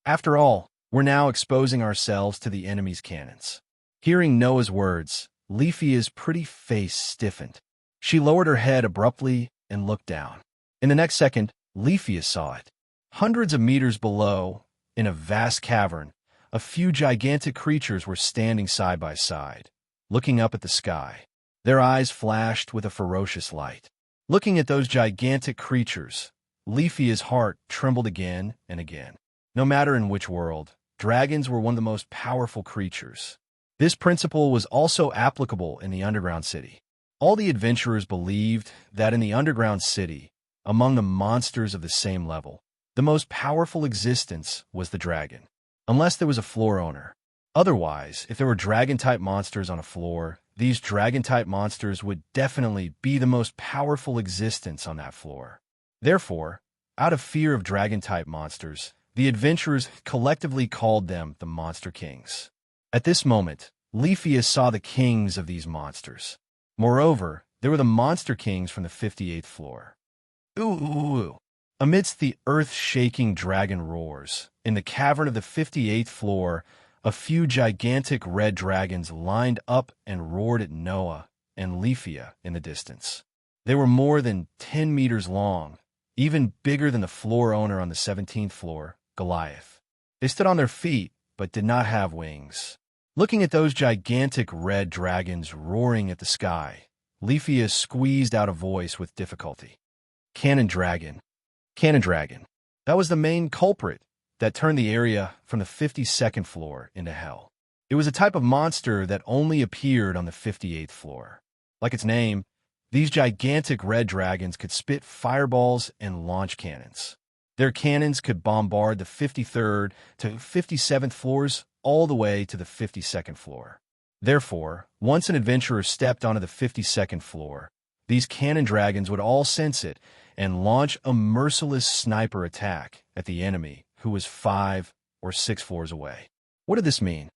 After all, we're now exposing ourselves to the enemy's cannons. Hearing Noah's words, Leafia's pretty face stiffened. She lowered her head abruptly and looked down. In the next second, Leafia saw it. Hundreds of meters below, in a vast cavern, a few gigantic creatures were standing side by side, looking up at the sky. Their eyes flashed with a ferocious light. Looking at those gigantic creatures, Leafia's heart trembled again and again. No matter in which world, dragons were one of the most powerful creatures. This principle was also applicable in the underground city. All the adventurers believed that in the underground city, among the monsters of the same level, the most powerful existence was the dragon, unless there was a floor owner. Otherwise, if there were dragon-type monsters on a floor, these dragon-type monsters would definitely be the most powerful existence on that floor. Therefore, out of fear of dragon-type monsters, the adventurers collectively called them the Monster Kings. At this moment, Leafia saw the kings of these monsters. Moreover, there were the Monster Kings from the 58th floor. Ooh. Amidst the earth-shaking dragon roars, in the cavern of the 58th floor, a few gigantic red dragons lined up and roared at Noah and Leafia in the distance. They were more than 10 meters long, even bigger than the floor owner on the 17th floor, Goliath. They stood on their feet, but did not have wings. Looking at those gigantic red dragons roaring at the sky, Leafia squeezed out a voice with difficulty. Cannon dragon. Cannon dragon. That was the main culprit that turned the area from the 52nd floor into hell. It was a type of monster that only appeared on the 58th floor. Like its name, these gigantic red dragons could spit fireballs and launch cannons. Their cannons could bombard the 53rd to 57th floors all the way to the 52nd floor. Therefore, once an adventurer stepped onto the 52nd floor, these cannon dragons would all sense it and launch a merciless sniper attack at the enemy who was 5 or 6 floors away. What did this mean?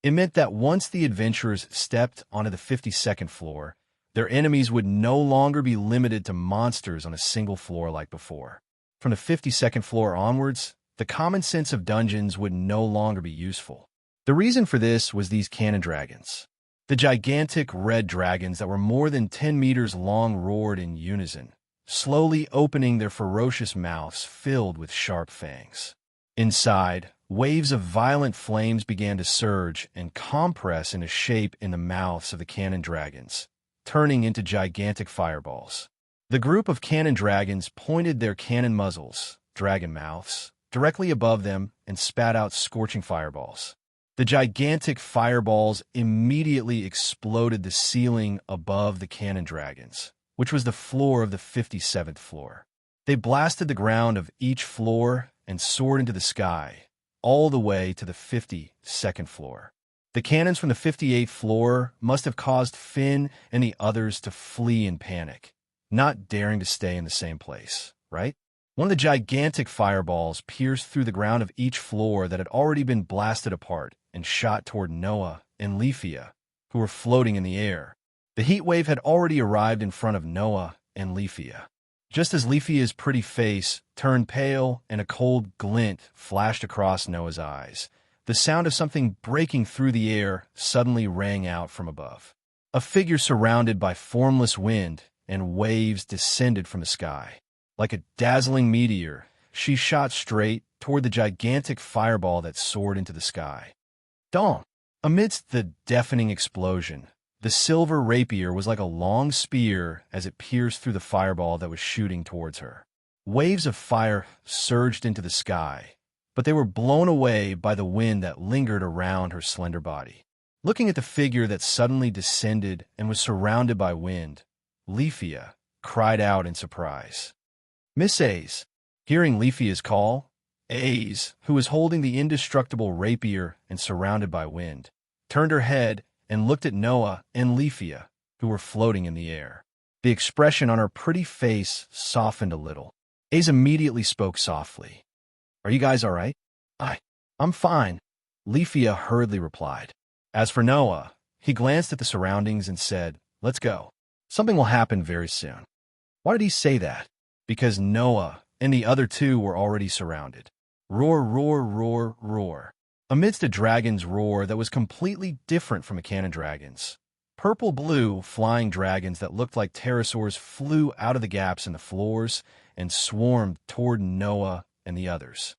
It meant that once the adventurers stepped onto the 52nd floor, their enemies would no longer be limited to monsters on a single floor like before. From the 52nd floor onwards, the common sense of dungeons would no longer be useful. The reason for this was these cannon dragons. The gigantic red dragons that were more than 10 meters long roared in unison, slowly opening their ferocious mouths filled with sharp fangs. Inside, waves of violent flames began to surge and compress into shape in the mouths of the cannon dragons, turning into gigantic fireballs. The group of cannon dragons pointed their cannon muzzles, dragon mouths, directly above them and spat out scorching fireballs. The gigantic fireballs immediately exploded the ceiling above the cannon dragons, which was the floor of the 57th floor. They blasted the ground of each floor and soared into the sky, all the way to the 52nd floor. The cannons from the 58th floor must have caused Finn and the others to flee in panic, not daring to stay in the same place, right? One of the gigantic fireballs pierced through the ground of each floor that had already been blasted apart and shot toward Noah and Leafia, who were floating in the air. The heat wave had already arrived in front of Noah and Leafia. Just as Leafia's pretty face turned pale and a cold glint flashed across Noah's eyes, the sound of something breaking through the air suddenly rang out from above. A figure surrounded by formless wind and waves descended from the sky. Like a dazzling meteor, she shot straight toward the gigantic fireball that soared into the sky. Dong! Amidst the deafening explosion, the silver rapier was like a long spear as it pierced through the fireball that was shooting towards her. Waves of fire surged into the sky, but they were blown away by the wind that lingered around her slender body. Looking at the figure that suddenly descended and was surrounded by wind, Leafia cried out in surprise. "Miss Ace!" Hearing Leafia's call, Ace, who was holding the indestructible rapier and surrounded by wind, turned her head and looked at Noah and Leafia, who were floating in the air. The expression on her pretty face softened a little. Ace immediately spoke softly. "Are you guys all right?" I'm fine," Leafia hurriedly replied. As for Noah, he glanced at the surroundings and said, "Let's go. Something will happen very soon." Why did he say that? Because Noah and the other two were already surrounded. Roar, roar, roar, roar. Amidst a dragon's roar that was completely different from a cannon dragon's, purple-blue flying dragons that looked like pterosaurs flew out of the gaps in the floors and swarmed toward Noah and the others.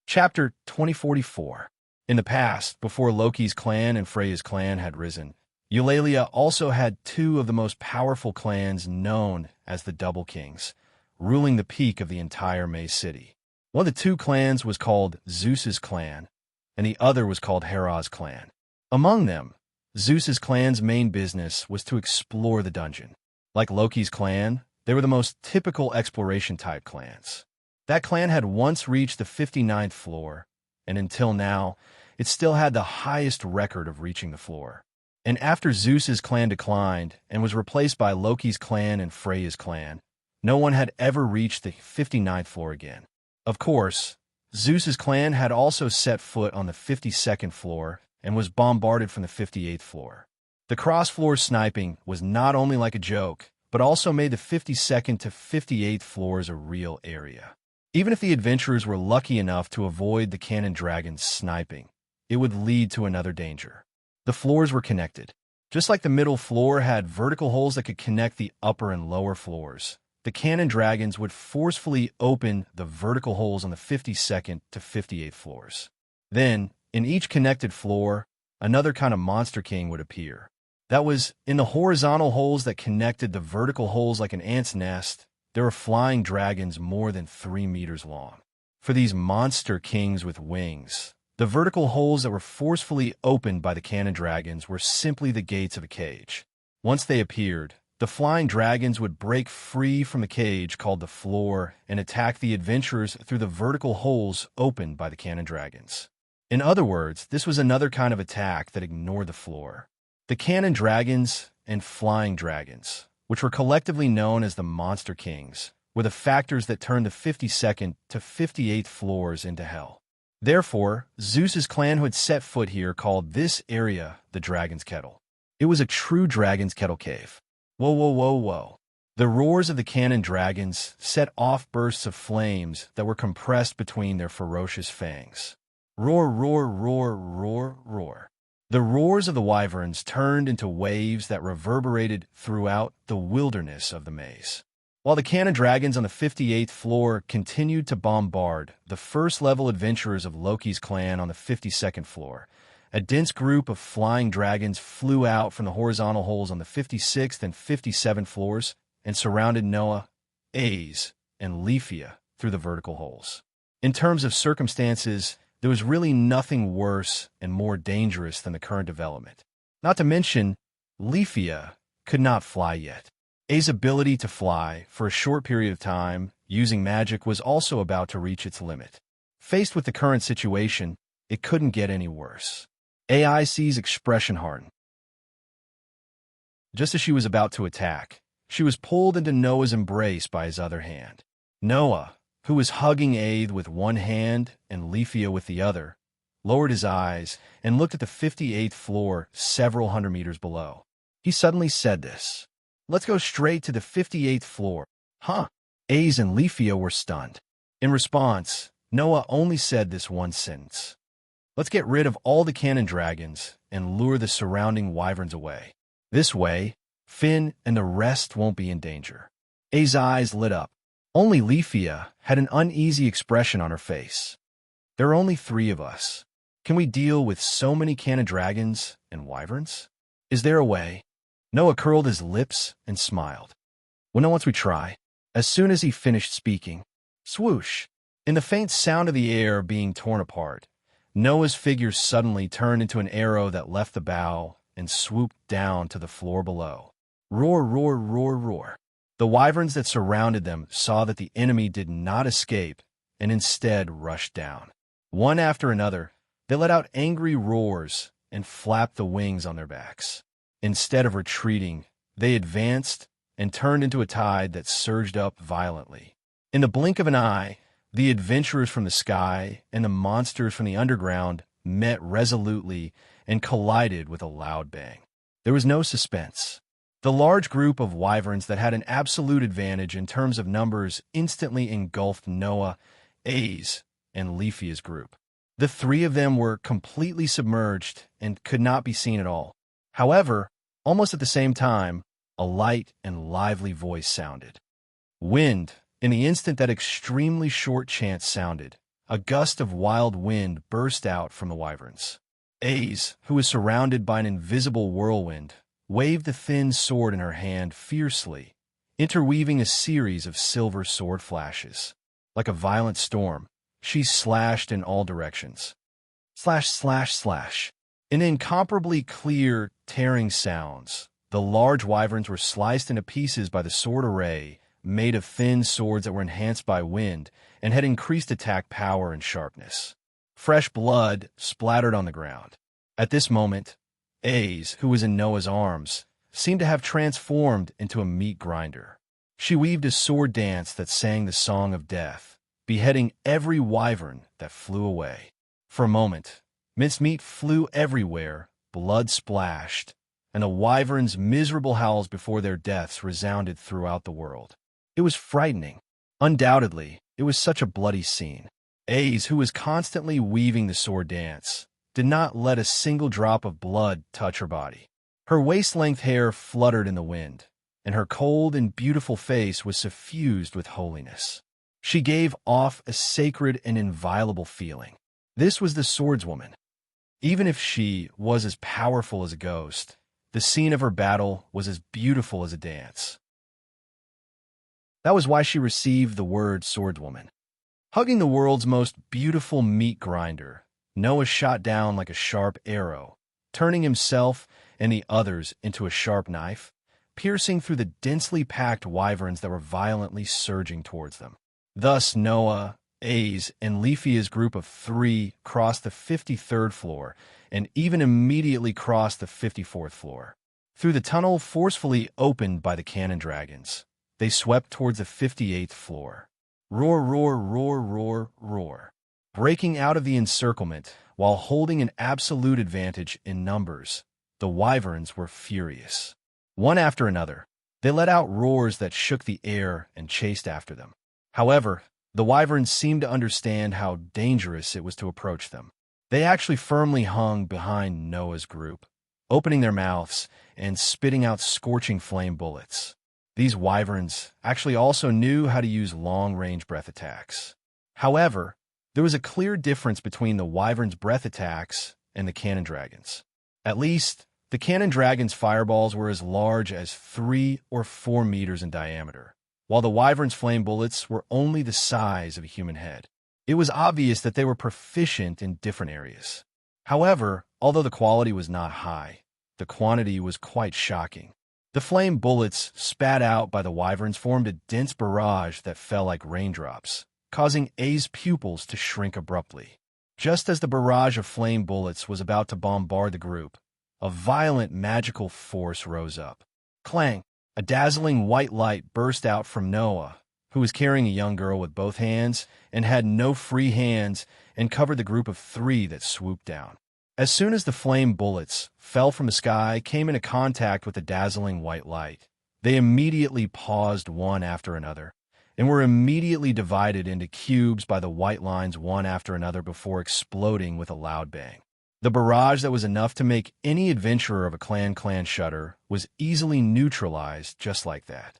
Chapter 2044. In the past, before Loki's clan and Freya's clan had risen, Eulalia also had two of the most powerful clans known as the Double Kings, ruling the peak of the entire May City. One of the two clans was called Zeus's clan, and the other was called Hera's clan. Among them, Zeus's clan's main business was to explore the dungeon. Like Loki's clan, they were the most typical exploration-type clans. That clan had once reached the 59th floor, and until now, it still had the highest record of reaching the floor. And after Zeus's clan declined and was replaced by Loki's clan and Freya's clan, no one had ever reached the 59th floor again. Of course, Zeus's clan had also set foot on the 52nd floor and was bombarded from the 58th floor. The cross-floor sniping was not only like a joke, but also made the 52nd to 58th floors a real area. Even if the adventurers were lucky enough to avoid the cannon dragon's sniping, it would lead to another danger. The floors were connected. Just like the middle floor had vertical holes that could connect the upper and lower floors, the cannon dragons would forcefully open the vertical holes on the 52nd to 58th floors. Then, in each connected floor, another kind of monster king would appear. That was, in the horizontal holes that connected the vertical holes like an ant's nest, there were flying dragons more than 3 meters long. For these monster kings with wings, the vertical holes that were forcefully opened by the cannon dragons were simply the gates of a cage. Once they appeared, the flying dragons would break free from the cage called the floor and attack the adventurers through the vertical holes opened by the cannon dragons. In other words, this was another kind of attack that ignored the floor. The cannon dragons and flying dragons, which were collectively known as the Monster Kings, were the factors that turned the 52nd to 58th floors into hell. Therefore, Zeus's clan who had set foot here called this area the Dragon's Kettle. It was a true Dragon's Kettle cave. Whoa, whoa, whoa, whoa. The roars of the cannon dragons set off bursts of flames that were compressed between their ferocious fangs. Roar, roar, roar, roar, roar. The roars of the wyverns turned into waves that reverberated throughout the wilderness of the maze. While the cannon dragons on the 58th floor continued to bombard the first-level adventurers of Loki's clan on the 52nd floor, a dense group of flying dragons flew out from the horizontal holes on the 56th and 57th floors and surrounded Noah, Aze, and Leafia through the vertical holes. In terms of circumstances, there was really nothing worse and more dangerous than the current development. Not to mention, Leafia could not fly yet. A's ability to fly for a short period of time using magic was also about to reach its limit. Faced with the current situation, it couldn't get any worse. AIC's expression hardened. Just as she was about to attack, she was pulled into Noah's embrace by his other hand. Noah, who was hugging Aid with one hand and Leafia with the other, lowered his eyes and looked at the 58th floor several hundred meters below. He suddenly said this. "Let's go straight to the 58th floor." Huh? Aze and Leafia were stunned. In response, Noah only said this one sentence. "Let's get rid of all the cannon dragons and lure the surrounding wyverns away. This way, Finn and the rest won't be in danger." A's eyes lit up. Only Leafia had an uneasy expression on her face. "There are only 3 of us. Can we deal with so many cannon dragons and wyverns? Is there a way?" Noah curled his lips and smiled. "Well, no, once we try." As soon as he finished speaking, swoosh! In the faint sound of the air being torn apart, Noah's figure suddenly turned into an arrow that left the bow and swooped down to the floor below. Roar, roar, roar, roar. The wyverns that surrounded them saw that the enemy did not escape and instead rushed down. One after another, they let out angry roars and flapped the wings on their backs. Instead of retreating, they advanced and turned into a tide that surged up violently. In the blink of an eye, the adventurers from the sky and the monsters from the underground met resolutely and collided with a loud bang. There was no suspense. The large group of wyverns that had an absolute advantage in terms of numbers instantly engulfed Noah, A's, and Leafia's group. The 3 of them were completely submerged and could not be seen at all. However, almost at the same time, a light and lively voice sounded. Wind. In the instant that extremely short chant sounded, a gust of wild wind burst out from the wyverns. Aze, who was surrounded by an invisible whirlwind, waved the thin sword in her hand fiercely, interweaving a series of silver sword flashes. Like a violent storm, she slashed in all directions. Slash, slash, slash. In incomparably clear, tearing sounds, the large wyverns were sliced into pieces by the sword array, made of thin swords that were enhanced by wind and had increased attack power and sharpness. Fresh blood splattered on the ground. At this moment, Aze, who was in Noah's arms, seemed to have transformed into a meat grinder. She weaved a sword dance that sang the song of death, beheading every wyvern that flew away. For a moment, mincemeat flew everywhere, blood splashed, and the wyverns' miserable howls before their deaths resounded throughout the world. It was frightening. Undoubtedly, it was such a bloody scene. Aze, who was constantly weaving the sword dance, did not let a single drop of blood touch her body. Her waist-length hair fluttered in the wind, and her cold and beautiful face was suffused with holiness. She gave off a sacred and inviolable feeling. This was the swordswoman. Even if she was as powerful as a ghost, the scene of her battle was as beautiful as a dance. That was why she received the word swordswoman. Hugging the world's most beautiful meat grinder, Noah shot down like a sharp arrow, turning himself and the others into a sharp knife, piercing through the densely packed wyverns that were violently surging towards them. Thus Noah, A's, and Leafia's group of 3 crossed the 53rd floor and even immediately crossed the 54th floor. Through the tunnel forcefully opened by the cannon dragons, they swept towards the 58th floor. Roar, roar, roar, roar, roar. Breaking out of the encirclement while holding an absolute advantage in numbers, the wyverns were furious. One after another, they let out roars that shook the air and chased after them. However, the wyverns seemed to understand how dangerous it was to approach them. They actually firmly hung behind Noah's group, opening their mouths and spitting out scorching flame bullets. These wyverns actually also knew how to use long-range breath attacks. However, there was a clear difference between the wyverns' breath attacks and the cannon dragons. At least, the cannon dragon's fireballs were as large as 3 or 4 meters in diameter, while the wyvern's flame bullets were only the size of a human head. It was obvious that they were proficient in different areas. However, although the quality was not high, the quantity was quite shocking. The flame bullets spat out by the wyverns formed a dense barrage that fell like raindrops, causing A's pupils to shrink abruptly. Just as the barrage of flame bullets was about to bombard the group, a violent magical force rose up. Clang! A dazzling white light burst out from Noah, who was carrying a young girl with both hands and had no free hands, and covered the group of 3 that swooped down. As soon as the flame bullets fell from the sky came into contact with the dazzling white light, they immediately paused one after another, and were immediately divided into cubes by the white lines one after another before exploding with a loud bang. The barrage that was enough to make any adventurer of a clan shudder was easily neutralized just like that.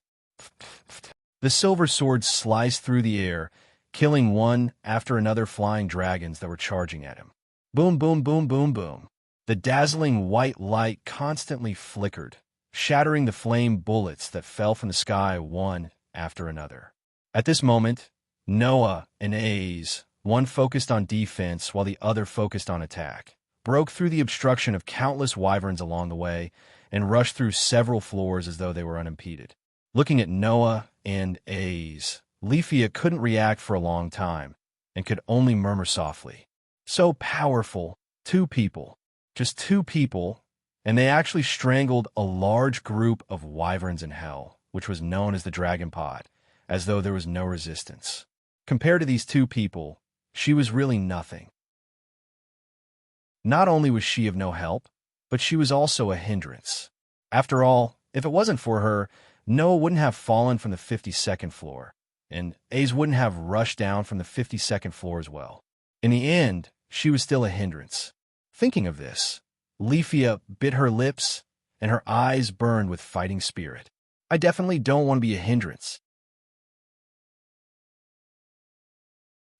The silver swords sliced through the air, killing one after another flying dragons that were charging at him. Boom, boom, boom, boom, boom. The dazzling white light constantly flickered, shattering the flame bullets that fell from the sky one after another. At this moment, Noah and A's, one focused on defense while the other focused on attack, broke through the obstruction of countless wyverns along the way and rushed through several floors as though they were unimpeded. Looking at Noah and A's, Leafia couldn't react for a long time and could only murmur softly. So powerful, 2 people, just 2 people, and they actually strangled a large group of wyverns in hell, which was known as the Dragon Pod, as though there was no resistance. Compared to these 2 people, she was really nothing. Not only was she of no help, but she was also a hindrance. After all, if it wasn't for her, Noah wouldn't have fallen from the 52nd floor, and A's wouldn't have rushed down from the 52nd floor as well. In the end, she was still a hindrance. Thinking of this, Leafia bit her lips, and her eyes burned with fighting spirit. I definitely don't want to be a hindrance.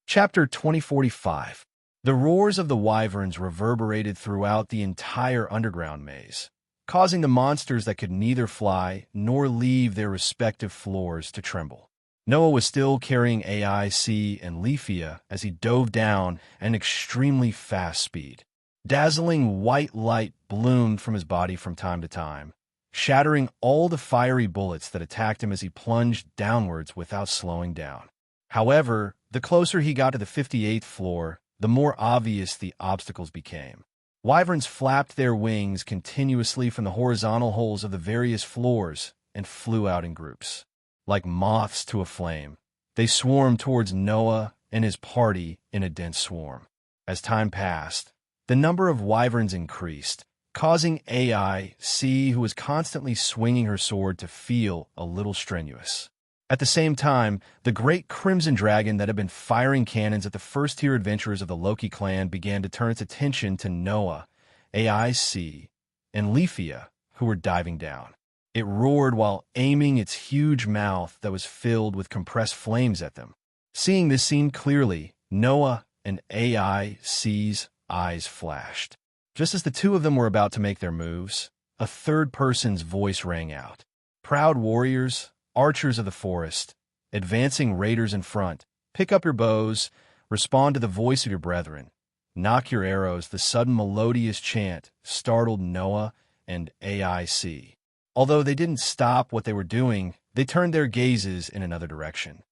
Chapter 2045. The roars of the wyverns reverberated throughout the entire underground maze, causing the monsters that could neither fly nor leave their respective floors to tremble. Noah was still carrying AIC and Leafia as he dove down at an extremely fast speed. Dazzling white light bloomed from his body from time to time, shattering all the fiery bullets that attacked him as he plunged downwards without slowing down. However, the closer he got to the 58th floor, the more obvious the obstacles became. Wyverns flapped their wings continuously from the horizontal holes of the various floors and flew out in groups. Like moths to a flame, they swarmed towards Noah and his party in a dense swarm. As time passed, the number of wyverns increased, causing AIC, who was constantly swinging her sword, to feel a little strenuous. At the same time, the great crimson dragon that had been firing cannons at the first-tier adventurers of the Loki clan began to turn its attention to Noah, AIC, and Leafia, who were diving down. It roared while aiming its huge mouth that was filled with compressed flames at them. Seeing this scene clearly, Noah and AIC's eyes flashed. Just as the 2 of them were about to make their moves, a third person's voice rang out. Proud warriors, archers of the forest, advancing raiders in front, pick up your bows, respond to the voice of your brethren. Knock your arrows. The sudden melodious chant startled Noah and AIC. Although they didn't stop what they were doing, they turned their gazes in another direction.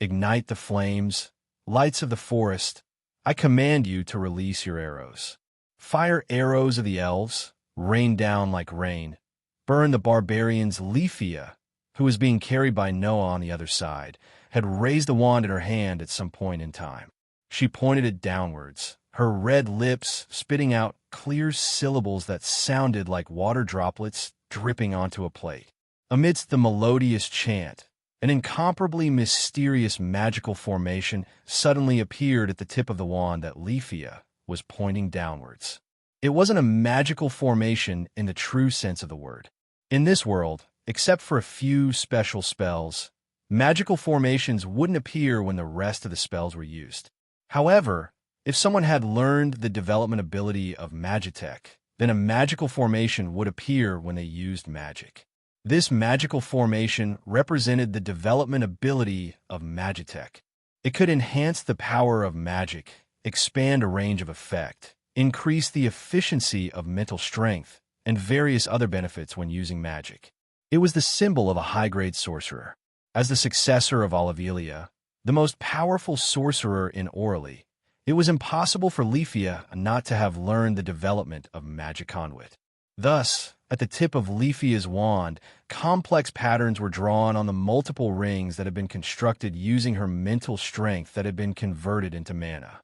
Ignite the flames, lights of the forest. I command you to release your arrows. Fire arrows of the elves, rain down like rain. Burn the barbarians. Leafia, who was being carried by Noah on the other side, had raised the wand in her hand at some point in time. She pointed it downwards, her red lips spitting out clear syllables that sounded like water droplets dripping onto a plate. Amidst the melodious chant, an incomparably mysterious magical formation suddenly appeared at the tip of the wand that Leafia was pointing downwards. It wasn't a magical formation in the true sense of the word. In this world, except for a few special spells, magical formations wouldn't appear when the rest of the spells were used. However, if someone had learned the development ability of Magitech, then a magical formation would appear when they used magic. This magical formation represented the development ability of Magitech. It could enhance the power of magic, expand a range of effect, increase the efficiency of mental strength, and various other benefits when using magic. It was the symbol of a high-grade sorcerer. As the successor of Olivelia, the most powerful sorcerer in Orally, it was impossible for Leafia not to have learned the development of magic conduit. Thus, at the tip of Leafia's wand, complex patterns were drawn on the multiple rings that had been constructed using her mental strength that had been converted into mana.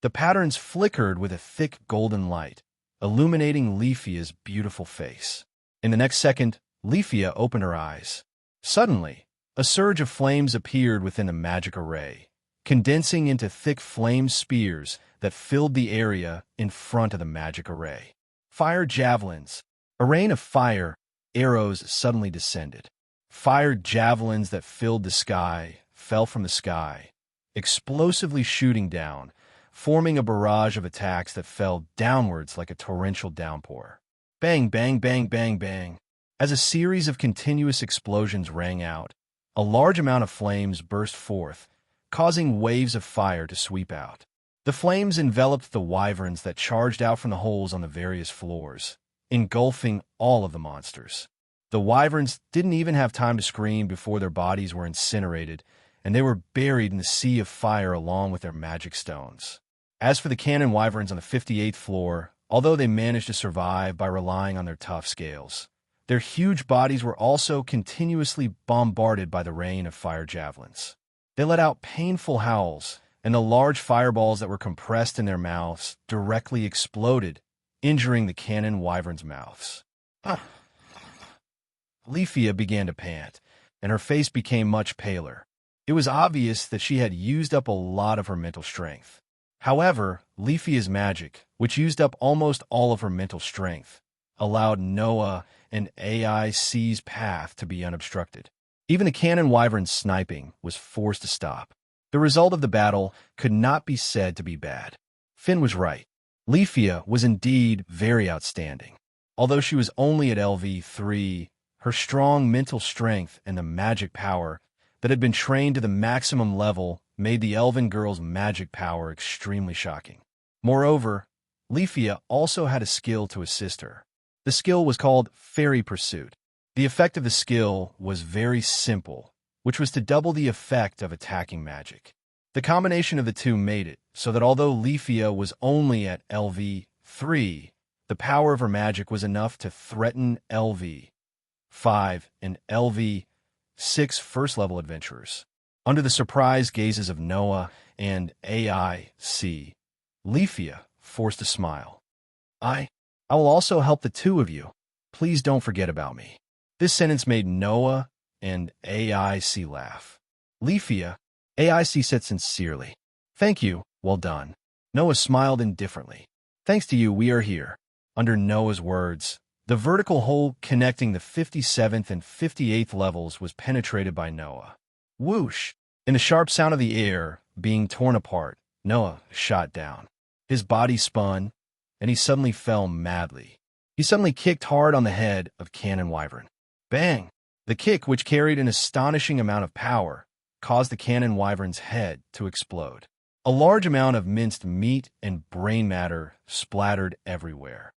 The patterns flickered with a thick golden light, illuminating Leafia's beautiful face. In the next second, Leafia opened her eyes. Suddenly, a surge of flames appeared within the magic array, condensing into thick flame spears that filled the area in front of the magic array. Fire javelins. A rain of fire arrows suddenly descended. Fire javelins that filled the sky fell from the sky, explosively shooting down, forming a barrage of attacks that fell downwards like a torrential downpour. Bang, bang, bang, bang, bang. As a series of continuous explosions rang out, a large amount of flames burst forth, causing waves of fire to sweep out. The flames enveloped the wyverns that charged out from the holes on the various floors, engulfing all of the monsters. The wyverns didn't even have time to scream before their bodies were incinerated, and they were buried in the sea of fire along with their magic stones. As for the cannon wyverns on the 58th floor, although they managed to survive by relying on their tough scales, their huge bodies were also continuously bombarded by the rain of fire javelins. They let out painful howls, and the large fireballs that were compressed in their mouths directly exploded, injuring the cannon wyverns' mouths. Leafia began to pant, and her face became much paler. It was obvious that she had used up a lot of her mental strength. However, Leafia's magic, which used up almost all of her mental strength, allowed Noah and AIC's path to be unobstructed. Even the cannon wyvern's sniping was forced to stop. The result of the battle could not be said to be bad. Finn was right. Leafia was indeed very outstanding. Although she was only at LV3, her strong mental strength and the magic power that had been trained to the maximum level made the elven girl's magic power extremely shocking. Moreover, Leafia also had a skill to assist her. The skill was called Fairy Pursuit. The effect of the skill was very simple, which was to double the effect of attacking magic. The combination of the two made it so that although Leafia was only at LV3, the power of her magic was enough to threaten LV5 and LV6 first-level adventurers. Under the surprised gazes of Noah and AIC, Leafia forced a smile. I will also help the two of you. Please don't forget about me. This sentence made Noah and AIC laugh. Leafia, AIC said sincerely. Thank you, well done. Noah smiled indifferently. Thanks to you, we are here. Under Noah's words, the vertical hole connecting the 57th and 58th levels was penetrated by Noah. Whoosh! In the sharp sound of the air being torn apart, Noah shot down. His body spun, and he suddenly fell madly. He suddenly kicked hard on the head of Cannon Wyvern. Bang! The kick, which carried an astonishing amount of power, caused the Cannon Wyvern's head to explode. A large amount of minced meat and brain matter splattered everywhere.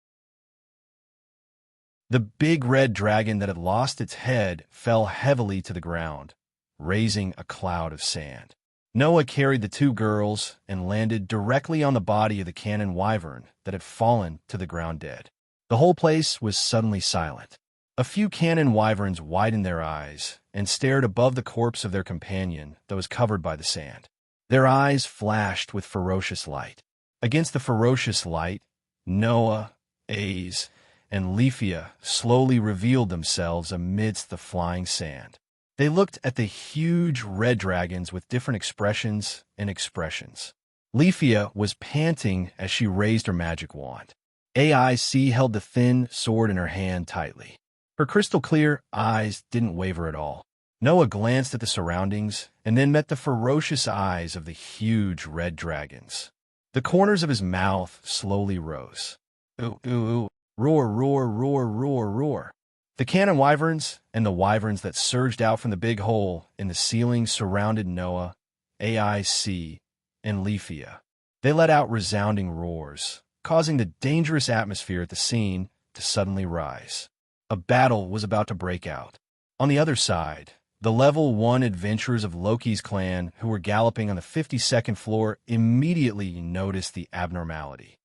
The big red dragon that had lost its head fell heavily to the ground, raising a cloud of sand. Noah carried the two girls and landed directly on the body of the Cannon Wyvern that had fallen to the ground dead. The whole place was suddenly silent. A few Cannon Wyverns widened their eyes and stared above the corpse of their companion that was covered by the sand. Their eyes flashed with ferocious light. Against the ferocious light, Noah, Aze, and Leafia slowly revealed themselves amidst the flying sand. They looked at the huge red dragons with different expressions and expressions. Leafia was panting as she raised her magic wand. AIC held the thin sword in her hand tightly. Her crystal-clear eyes didn't waver at all. Noah glanced at the surroundings and then met the ferocious eyes of the huge red dragons. The corners of his mouth slowly rose. Ooh, ooh, ooh. Roar, roar, roar, roar, roar. The cannon wyverns and the wyverns that surged out from the big hole in the ceiling surrounded Noah, AIC, and Leafia. They let out resounding roars, causing the dangerous atmosphere at the scene to suddenly rise. A battle was about to break out. On the other side, the Level 1 adventurers of Loki's clan who were galloping on the 52nd floor immediately noticed the abnormality.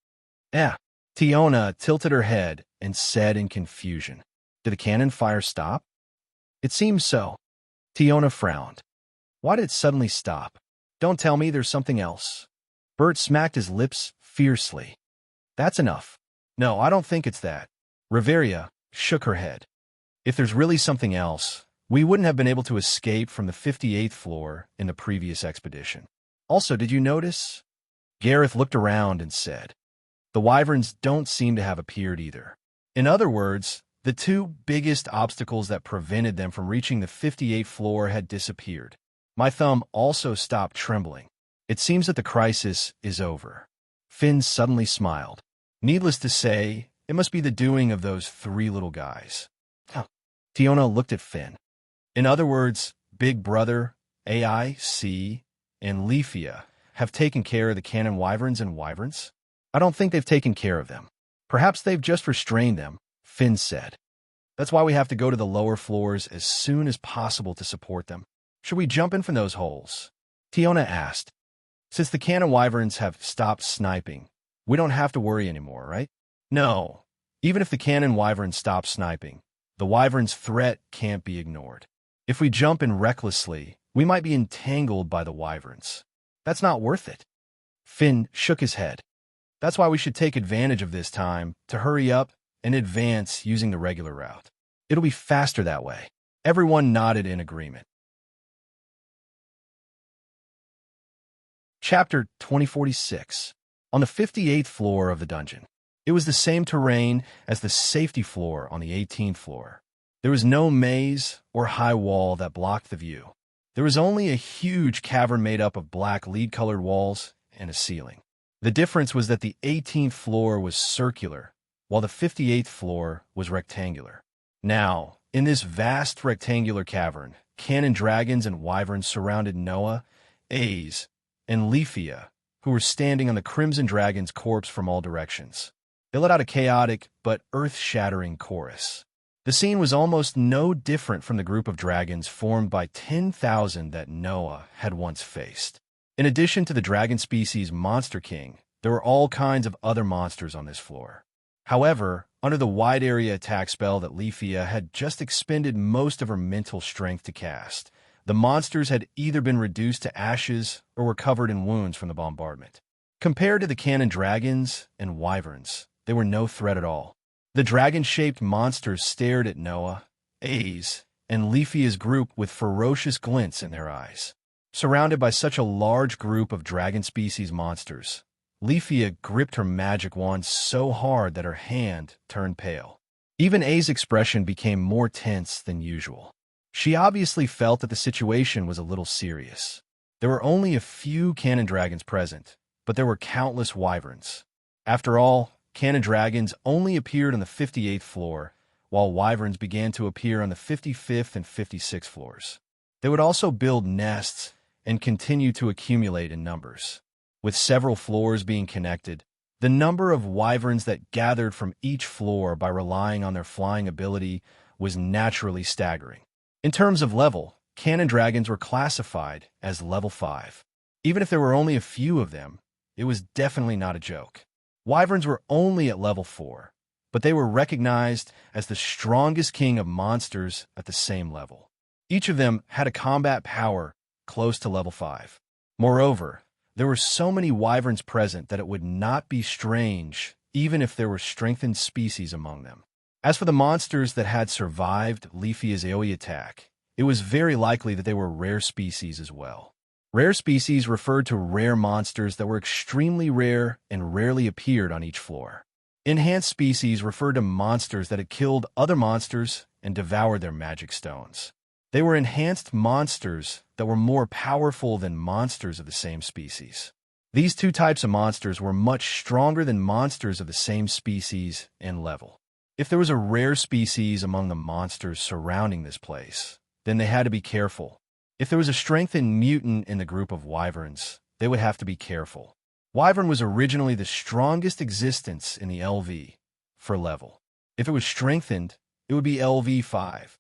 Tiona tilted her head and said in confusion, "Did the cannon fire stop?" "It seems so." Tiona frowned. "Why did it suddenly stop? Don't tell me there's something else." Bert smacked his lips fiercely. "That's enough." "No, I don't think it's that." Riveria shook her head. "If there's really something else, we wouldn't have been able to escape from the 58th floor in the previous expedition. Also, did you notice?" Gareth looked around and said, "The wyverns don't seem to have appeared either." In other words, the two biggest obstacles that prevented them from reaching the 58th floor had disappeared. My thumb also stopped trembling. It seems that the crisis is over. Finn suddenly smiled. Needless to say, it must be the doing of those three little guys. Tiona looked at Finn. In other words, Big Brother, AIC, and Leafia have taken care of the cannon wyverns and wyverns? I don't think they've taken care of them. Perhaps they've just restrained them, Finn said. That's why we have to go to the lower floors as soon as possible to support them. Should we jump in from those holes? Tiona asked. Since the cannon wyverns have stopped sniping, we don't have to worry anymore, right? No. Even if the cannon wyverns stop sniping, the wyverns' threat can't be ignored. If we jump in recklessly, we might be entangled by the wyverns. That's not worth it. Finn shook his head. That's why we should take advantage of this time to hurry up and advance using the regular route. It'll be faster that way. Everyone nodded in agreement. Chapter 2046. On the 58th floor of the dungeon. It was the same terrain as the safety floor on the 18th floor. There was no maze or high wall that blocked the view. There was only a huge cavern made up of black lead-colored walls and a ceiling. The difference was that the 18th floor was circular, while the 58th floor was rectangular. Now, in this vast rectangular cavern, cannon dragons and wyverns surrounded Noah, Aze, and Leafia, who were standing on the Crimson Dragon's corpse from all directions. They let out a chaotic but earth-shattering chorus. The scene was almost no different from the group of dragons formed by 10,000 that Noah had once faced. In addition to the dragon species Monster King, there were all kinds of other monsters on this floor. However, under the wide area attack spell that Leafia had just expended most of her mental strength to cast, the monsters had either been reduced to ashes or were covered in wounds from the bombardment. Compared to the cannon dragons and wyverns, they were no threat at all. The dragon-shaped monsters stared at Noah, Aze, and Leafia's group with ferocious glints in their eyes. Surrounded by such a large group of dragon species monsters, Leafia gripped her magic wand so hard that her hand turned pale. Even Aze's expression became more tense than usual. She obviously felt that the situation was a little serious. There were only a few cannon dragons present, but there were countless wyverns. After all, cannon dragons only appeared on the 58th floor, while wyverns began to appear on the 55th and 56th floors. They would also build nests and continue to accumulate in numbers. With several floors being connected, the number of wyverns that gathered from each floor by relying on their flying ability was naturally staggering. In terms of level, cannon dragons were classified as level 5. Even if there were only a few of them, it was definitely not a joke. Wyverns were only at level 4, but they were recognized as the strongest king of monsters at the same level. Each of them had a combat power close to level 5. Moreover, there were so many wyverns present that it would not be strange even if there were strengthened species among them. As for the monsters that had survived Leafia's AoE attack, it was very likely that they were rare species as well. Rare species referred to rare monsters that were extremely rare and rarely appeared on each floor. Enhanced species referred to monsters that had killed other monsters and devoured their magic stones. They were enhanced monsters that were more powerful than monsters of the same species. These two types of monsters were much stronger than monsters of the same species and level. If there was a rare species among the monsters surrounding this place, then they had to be careful. If there was a strengthened mutant in the group of wyverns, they would have to be careful. Wyvern was originally the strongest existence in the LV for level. If it was strengthened, it would be LV5.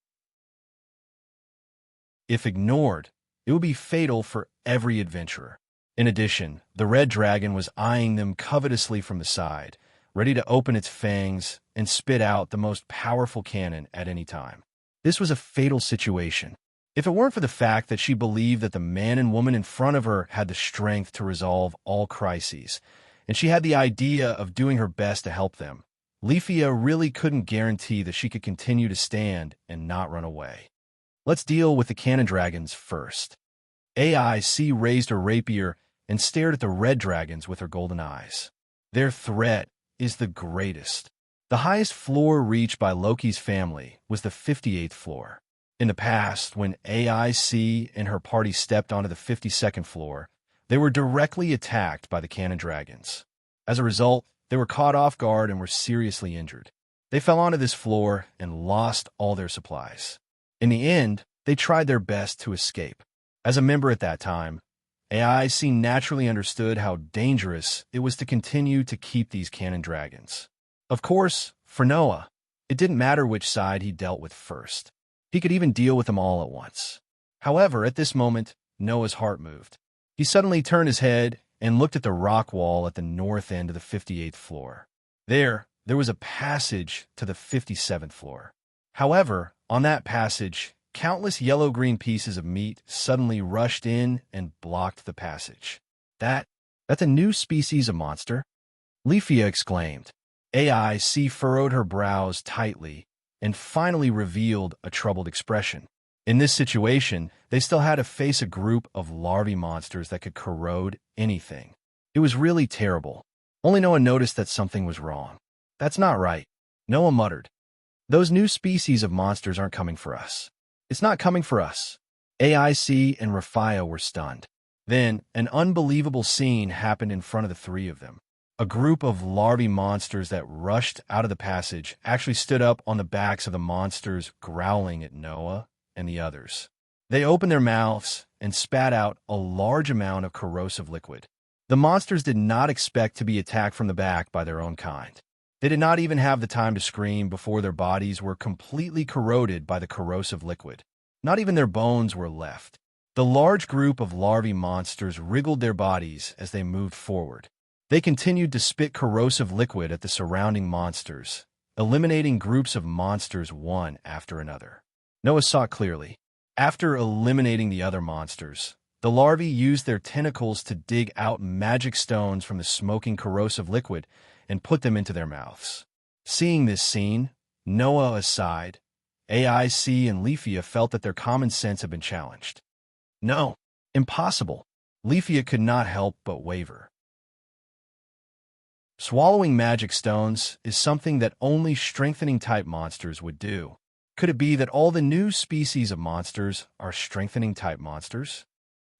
If ignored, it would be fatal for every adventurer. In addition, the red dragon was eyeing them covetously from the side, ready to open its fangs and spit out the most powerful cannon at any time. This was a fatal situation. If it weren't for the fact that she believed that the man and woman in front of her had the strength to resolve all crises, and she had the idea of doing her best to help them, Leafia really couldn't guarantee that she could continue to stand and not run away. Let's deal with the cannon dragons first. AIC raised her rapier and stared at the red dragons with her golden eyes. Their threat is the greatest. The highest floor reached by Loki's family was the 58th floor. In the past, when AIC and her party stepped onto the 52nd floor, they were directly attacked by the cannon dragons. As a result, they were caught off guard and were seriously injured. They fell onto this floor and lost all their supplies. In the end, they tried their best to escape. As a member at that time, AIC naturally understood how dangerous it was to continue to keep these cannon dragons. Of course, for Noah, it didn't matter which side he dealt with first. He could even deal with them all at once. However, at this moment, Noah's heart moved. He suddenly turned his head and looked at the rock wall at the north end of the 58th floor. There was a passage to the 57th floor. However, on that passage, countless yellow-green pieces of meat suddenly rushed in and blocked the passage. That's a new species of monster? Leafia exclaimed. AIC furrowed her brows tightly and finally revealed a troubled expression. In this situation, they still had to face a group of larvae monsters that could corrode anything. It was really terrible. Only Noah noticed that something was wrong. That's not right, Noah muttered. Those new species of monsters aren't coming for us. It's not coming for us. AIC and Rafia were stunned. Then, an unbelievable scene happened in front of the three of them. A group of larvae monsters that rushed out of the passage actually stood up on the backs of the monsters, growling at Noah and the others. They opened their mouths and spat out a large amount of corrosive liquid. The monsters did not expect to be attacked from the back by their own kind. They did not even have the time to scream before their bodies were completely corroded by the corrosive liquid. Not even their bones were left. The large group of larvae monsters wriggled their bodies as they moved forward. They continued to spit corrosive liquid at the surrounding monsters, eliminating groups of monsters one after another. Noah saw clearly. After eliminating the other monsters, the larvae used their tentacles to dig out magic stones from the smoking corrosive liquid and put them into their mouths. Seeing this scene, Noah aside, AIC and Leafia felt that their common sense had been challenged. No, impossible. Leafia could not help but waver. Swallowing magic stones is something that only strengthening-type monsters would do. Could it be that all the new species of monsters are strengthening-type monsters?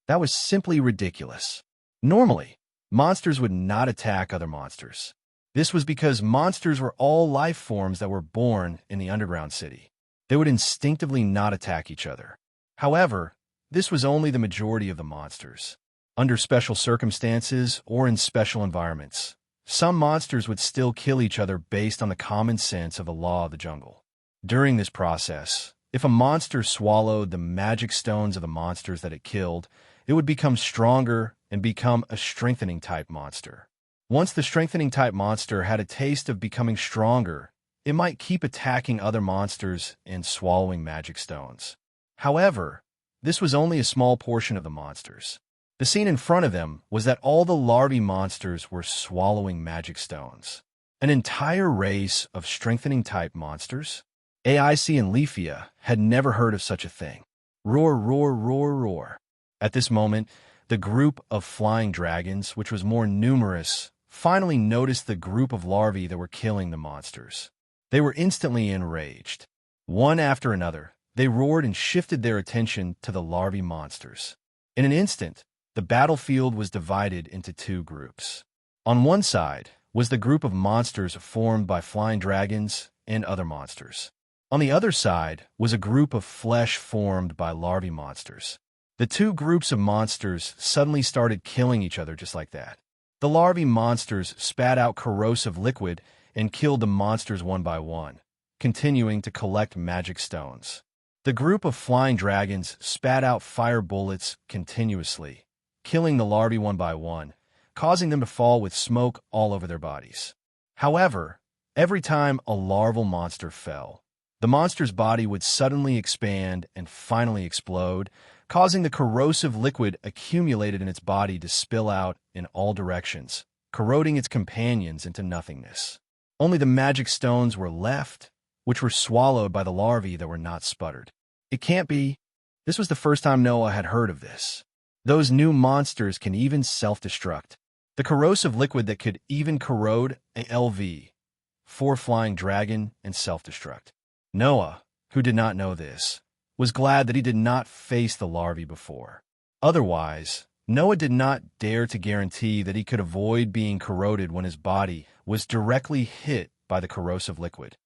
That was simply ridiculous. Normally, monsters would not attack other monsters. This was because monsters were all life forms that were born in the underground city. They would instinctively not attack each other. However, this was only the majority of the monsters. Under special circumstances or in special environments, some monsters would still kill each other based on the common sense of the law of the jungle. During this process, if a monster swallowed the magic stones of the monsters that it killed, it would become stronger and become a strengthening-type monster. Once the strengthening-type monster had a taste of becoming stronger, it might keep attacking other monsters and swallowing magic stones. However, this was only a small portion of the monsters. The scene in front of them was that all the larvae monsters were swallowing magic stones. An entire race of strengthening-type monsters? AIC and Leafia had never heard of such a thing. Roar, roar, roar, roar. At this moment, The group of flying dragons, which was more numerous, finally noticed the group of larvae that were killing the monsters. They were instantly enraged. One after another, they roared and shifted their attention to the larvae monsters. In an instant, the battlefield was divided into two groups. On one side was the group of monsters formed by flying dragons and other monsters. On the other side was a group of flesh formed by larvae monsters. The two groups of monsters suddenly started killing each other just like that. The larvae monsters spat out corrosive liquid and killed the monsters one by one, continuing to collect magic stones. The group of flying dragons spat out fire bullets continuously, killing the larvae one by one, causing them to fall with smoke all over their bodies. However, every time a larval monster fell, the monster's body would suddenly expand and finally explode, causing the corrosive liquid accumulated in its body to spill out in all directions, corroding its companions into nothingness. Only the magic stones were left, which were swallowed by the larvae that were not sputtered. It can't be. This was the first time Noah had heard of this. Those new monsters can even self-destruct. The corrosive liquid that could even corrode a LV-4 flying dragon and self-destruct. Noah, who did not know this, was glad that he did not face the larvae before. Otherwise, Noah did not dare to guarantee that he could avoid being corroded when his body was directly hit by the corrosive liquid.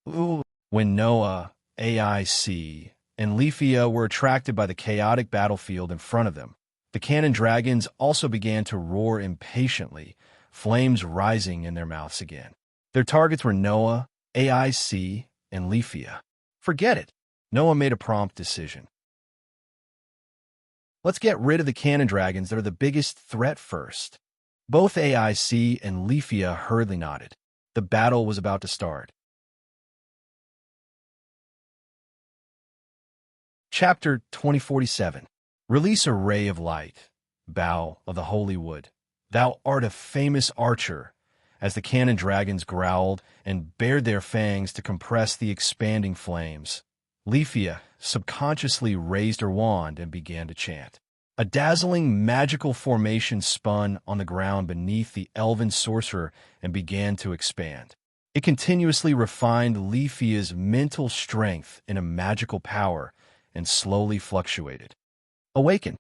When Noah, AIC, and Leafia were attracted by the chaotic battlefield in front of them, the cannon dragons also began to roar impatiently, flames rising in their mouths again. Their targets were Noah, AIC, and Leafia. Forget it. Noah made a prompt decision. Let's get rid of the cannon dragons that are the biggest threat first. Both AIC and Leafia hurriedly nodded. The battle was about to start. Chapter 2047. Release a ray of light, bough of the holy wood. Thou art a famous archer, as the cannon dragons growled and bared their fangs to compress the expanding flames. Leafia subconsciously raised her wand and began to chant. A dazzling magical formation spun on the ground beneath the elven sorcerer and began to expand. It continuously refined Leafia's mental strength in a magical power and slowly fluctuated. Awaken.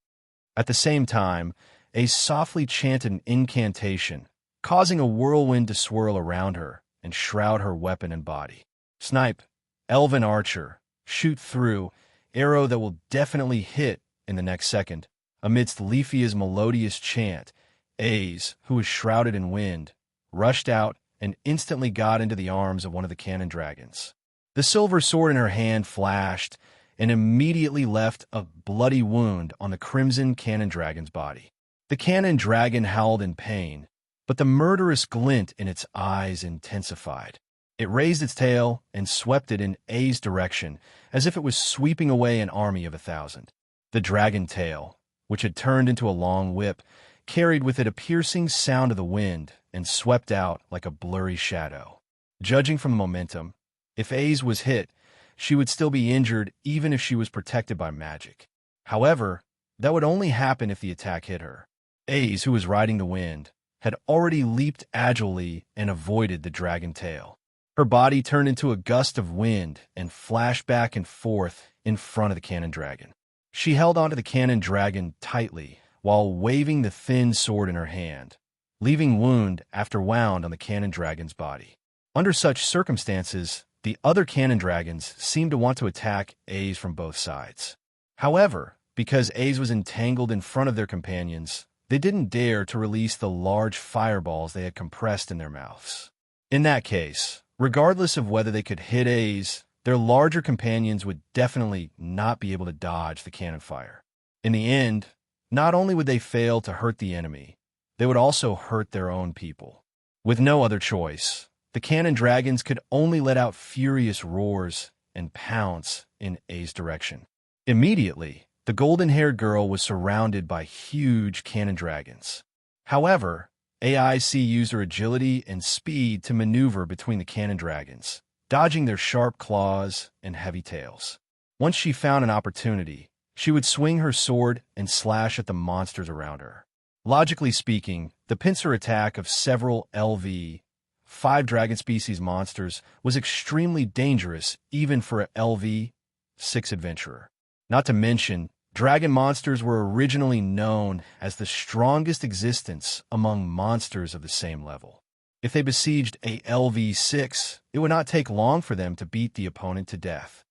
At the same time, a softly chanted an incantation, causing a whirlwind to swirl around her and shroud her weapon and body. Snipe, elven archer, shoot through, arrow that will definitely hit in the next second. Amidst Leafia's melodious chant, Aze, who was shrouded in wind, rushed out and instantly got into the arms of one of the cannon dragons. The silver sword in her hand flashed and immediately left a bloody wound on the crimson cannon dragon's body. The cannon dragon howled in pain, but the murderous glint in its eyes intensified. It raised its tail and swept it in A's direction, as if it was sweeping away an army of 1,000. The dragon tail, which had turned into a long whip, carried with it a piercing sound of the wind and swept out like a blurry shadow. Judging from the momentum, if A's was hit, she would still be injured even if she was protected by magic. However, that would only happen if the attack hit her. A's, who was riding the wind, had already leaped agilely and avoided the dragon tail. Her body turned into a gust of wind and flashed back and forth in front of the cannon dragon. She held onto the cannon dragon tightly while waving the thin sword in her hand, leaving wound after wound on the cannon dragon's body. Under such circumstances, the other cannon dragons seemed to want to attack A's from both sides. However, because A's was entangled in front of their companions, they didn't dare to release the large fireballs they had compressed in their mouths. In that case, regardless of whether they could hit A's, their larger companions would definitely not be able to dodge the cannon fire. In the end, not only would they fail to hurt the enemy, they would also hurt their own people. With no other choice, the cannon dragons could only let out furious roars and pounce in A's direction. Immediately, the golden-haired girl was surrounded by huge cannon dragons. However, AIC used her agility and speed to maneuver between the cannon dragons, dodging their sharp claws and heavy tails. Once she found an opportunity, She would swing her sword and slash at the monsters around her. Logically speaking, the pincer attack of several LV-5 dragon species monsters was extremely dangerous even for a LV-6 adventurer. Not to mention, dragon monsters were originally known as the strongest existence among monsters of the same level. If they besieged a LV-6, it would not take long for them to beat the opponent to death.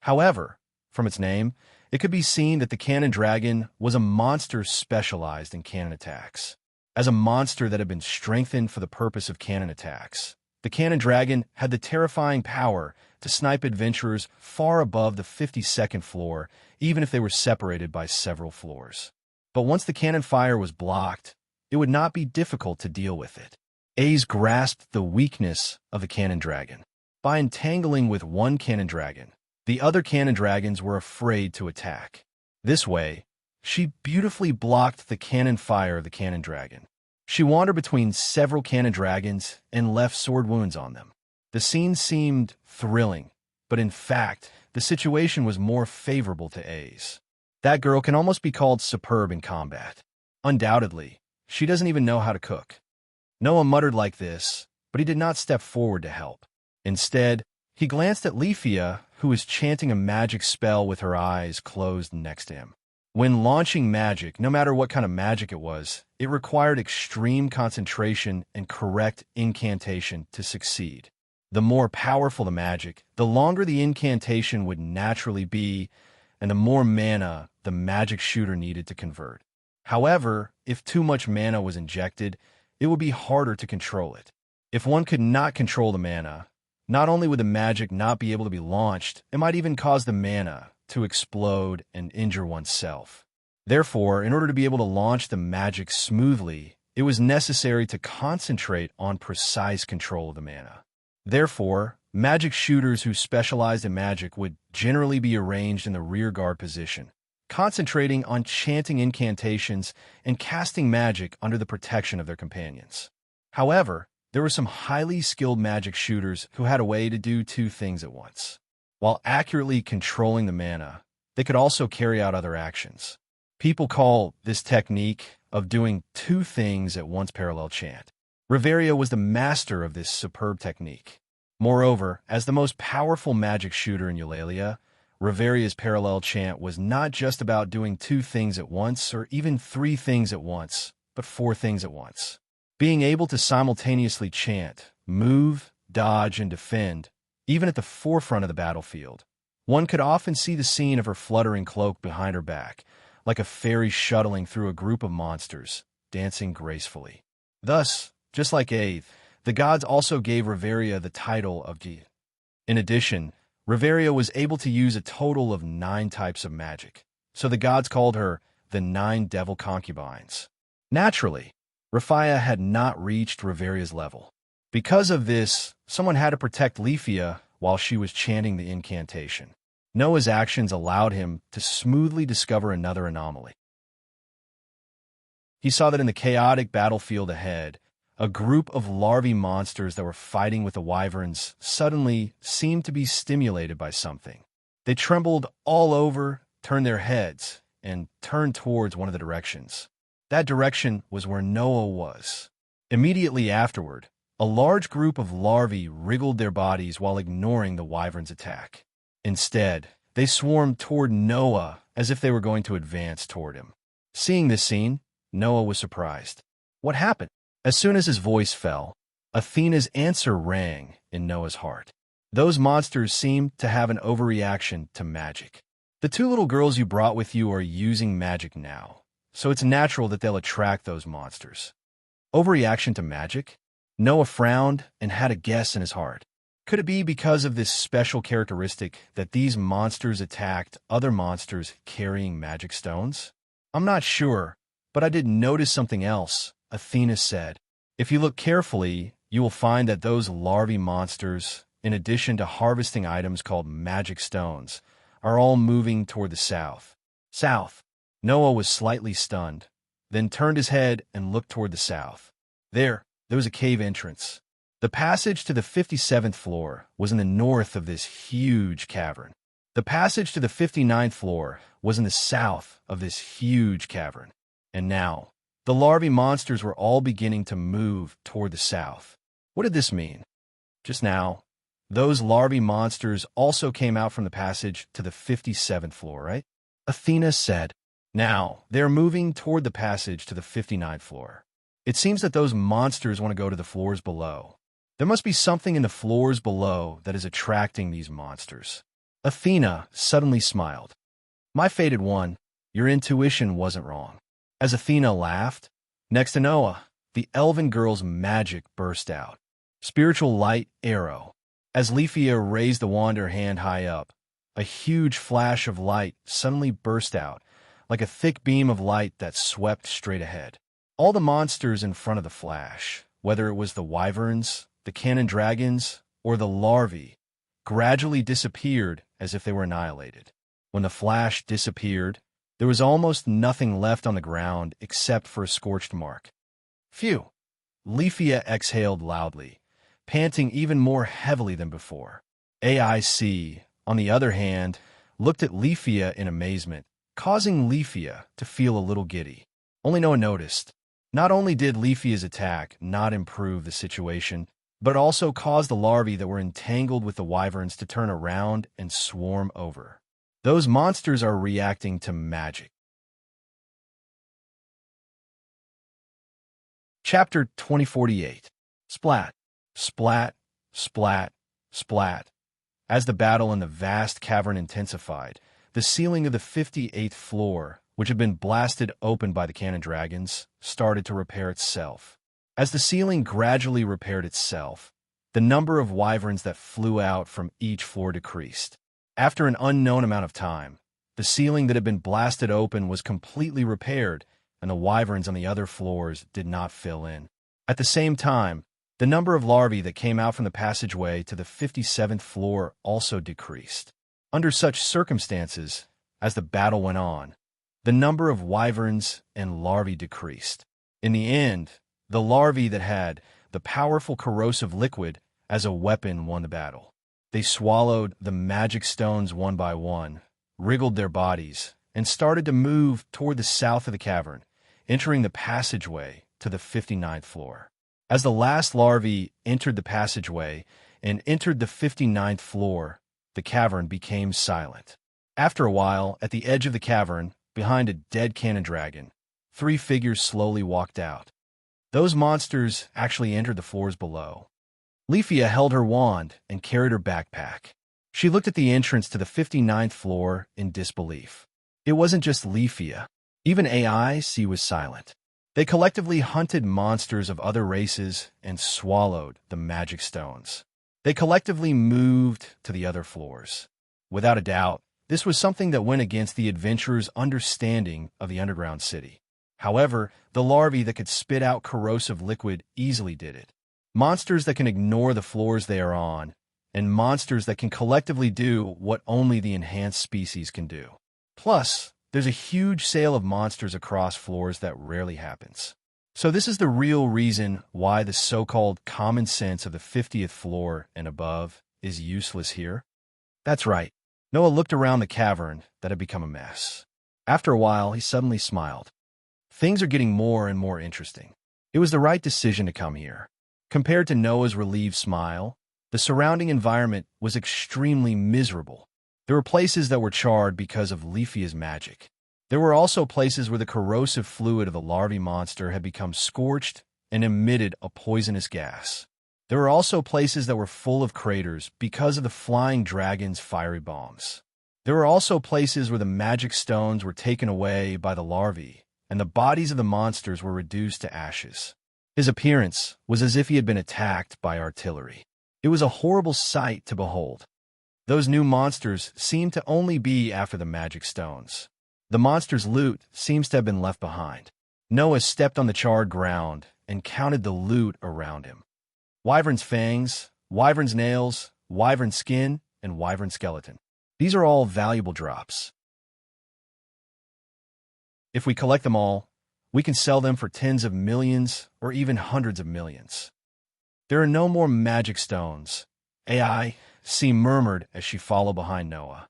However, from its name, it could be seen that the cannon dragon was a monster specialized in cannon attacks. As a monster that had been strengthened for the purpose of cannon attacks, the cannon dragon had the terrifying power to snipe adventurers far above the 52nd floor, even if they were separated by several floors. But once the cannon fire was blocked, it would not be difficult to deal with it. Ace grasped the weakness of the cannon dragon. By entangling with one cannon dragon, the other cannon dragons were afraid to attack. This way, she beautifully blocked the cannon fire of the cannon dragon. She wandered between several cannon dragons and left sword wounds on them. The scene seemed thrilling, but in fact, the situation was more favorable to Ace. That girl can almost be called superb in combat. Undoubtedly, she doesn't even know how to cook. Noah muttered like this, but he did not step forward to help. Instead, he glanced at Leafia, who was chanting a magic spell with her eyes closed next to him. When launching magic, no matter what kind of magic it was, it required extreme concentration and correct incantation to succeed. The more powerful the magic, the longer the incantation would naturally be, and the more mana the magic shooter needed to convert. However, if too much mana was injected, it would be harder to control it. If one could not control the mana, not only would the magic not be able to be launched, it might even cause the mana to explode and injure oneself. Therefore, in order to be able to launch the magic smoothly, it was necessary to concentrate on precise control of the mana. Therefore, magic shooters who specialized in magic would generally be arranged in the rearguard position, concentrating on chanting incantations and casting magic under the protection of their companions. However, there were some highly skilled magic shooters who had a way to do two things at once. While accurately controlling the mana, they could also carry out other actions. People call this technique of doing two things at once parallel chant. Reveria was the master of this superb technique. Moreover, as the most powerful magic shooter in Eulalia, Reveria's parallel chant was not just about doing two things at once or even three things at once, but four things at once. Being able to simultaneously chant, move, dodge, and defend, even at the forefront of the battlefield. One could often see the scene of her fluttering cloak behind her back, like a fairy shuttling through a group of monsters, dancing gracefully. Thus, just like Aethe, the gods also gave Reveria the title of G. In addition, Reveria was able to use a total of 9 types of magic, so the gods called her the 9 devil concubines. Naturally, Raphia had not reached Reveria's level. Because of this, someone had to protect Leafia while she was chanting the incantation. Noah's actions allowed him to smoothly discover another anomaly. He saw that in the chaotic battlefield ahead, a group of larvae monsters that were fighting with the wyverns suddenly seemed to be stimulated by something. They trembled all over, turned their heads, and turned towards one of the directions. That direction was where Noah was. Immediately afterward, a large group of larvae wriggled their bodies while ignoring the wyvern's attack. Instead, they swarmed toward Noah as if they were going to advance toward him. Seeing this scene, Noah was surprised. What happened? As soon as his voice fell, Athena's answer rang in Noah's heart. Those monsters seemed to have an overreaction to magic. The 2 little girls you brought with you are using magic now, so it's natural that they'll attract those monsters. Overreaction to magic? Noah frowned and had a guess in his heart. Could it be because of this special characteristic that these monsters attacked other monsters carrying magic stones? I'm not sure, but I did notice something else, Athena said. If you look carefully, you will find that those larvae monsters, in addition to harvesting items called magic stones, are all moving toward the south. South. Noah was slightly stunned, then turned his head and looked toward the south. There was a cave entrance. The passage to the 57th floor was in the north of this huge cavern. The passage to the 59th floor was in the south of this huge cavern, and now the larvae monsters were all beginning to move toward the south. What did this mean? Just now, those larvae monsters also came out from the passage to the 57th floor, right? Athena said. Now, they're moving toward the passage to the 59th floor. It seems that those monsters want to go to the floors below. There must be something in the floors below that is attracting these monsters. Athena suddenly smiled. My fated one, your intuition wasn't wrong. As Athena laughed, next to Noah, the elven girl's magic burst out. Spiritual light arrow. As Leafia raised the wand her hand high up, a huge flash of light suddenly burst out, like a thick beam of light that swept straight ahead. All the monsters in front of the flash, whether it was the wyverns, the cannon dragons, or the larvae, gradually disappeared as if they were annihilated. When the flash disappeared, there was almost nothing left on the ground except for a scorched mark. Phew! Leafia exhaled loudly, panting even more heavily than before. AIC, on the other hand, looked at Leafia in amazement, causing Leafia to feel a little giddy. Only Noah noticed. Not only did Leafia's attack not improve the situation, but also caused the larvae that were entangled with the wyverns to turn around and swarm over. Those monsters are reacting to magic. Chapter 2048. Splat, splat, splat, splat. As the battle in the vast cavern intensified, the ceiling of the 58th floor, which had been blasted open by the cannon dragons, started to repair itself. As the ceiling gradually repaired itself, the number of wyverns that flew out from each floor decreased. After an unknown amount of time, the ceiling that had been blasted open was completely repaired, and the wyverns on the other floors did not fill in. At the same time, the number of larvae that came out from the passageway to the 57th floor also decreased. Under such circumstances, as the battle went on, the number of wyverns and larvae decreased. In the end, the larvae that had the powerful corrosive liquid as a weapon won the battle. They swallowed the magic stones one by one, wriggled their bodies, and started to move toward the south of the cavern, entering the passageway to the 59th floor. As the last larvae entered the passageway and entered the 59th floor, the cavern became silent. After a while, at the edge of the cavern, behind a dead cannon dragon, 3 figures slowly walked out. Those monsters actually entered the floors below. Leafia held her wand and carried her backpack. She looked at the entrance to the 59th floor in disbelief. It wasn't just Leafia. Even AIC was silent. They collectively hunted monsters of other races and swallowed the magic stones. They collectively moved to the other floors. Without a doubt, this was something that went against the adventurers' understanding of the underground city. However, the larvae that could spit out corrosive liquid easily did it. Monsters that can ignore the floors they are on, and monsters that can collectively do what only the enhanced species can do. Plus, there's a huge sale of monsters across floors that rarely happens. So this is the real reason why the so-called common sense of the 50th floor and above is useless here. That's right. Noah looked around the cavern that had become a mess. After a while, he suddenly smiled. Things are getting more and more interesting. It was the right decision to come here. Compared to Noah's relieved smile, the surrounding environment was extremely miserable. There were places that were charred because of Leafia's magic. There were also places where the corrosive fluid of the larvae monster had become scorched and emitted a poisonous gas. There were also places that were full of craters because of the flying dragon's fiery bombs. There were also places where the magic stones were taken away by the larvae, and the bodies of the monsters were reduced to ashes. His appearance was as if he had been attacked by artillery. It was a horrible sight to behold. Those new monsters seemed to only be after the magic stones. The monster's loot seems to have been left behind. Noah stepped on the charred ground and counted the loot around him. Wyvern's fangs, wyvern's nails, wyvern skin, and wyvern skeleton. These are all valuable drops. If we collect them all, we can sell them for tens of millions or even hundreds of millions. There are no more magic stones. AIC murmured as she followed behind Noah.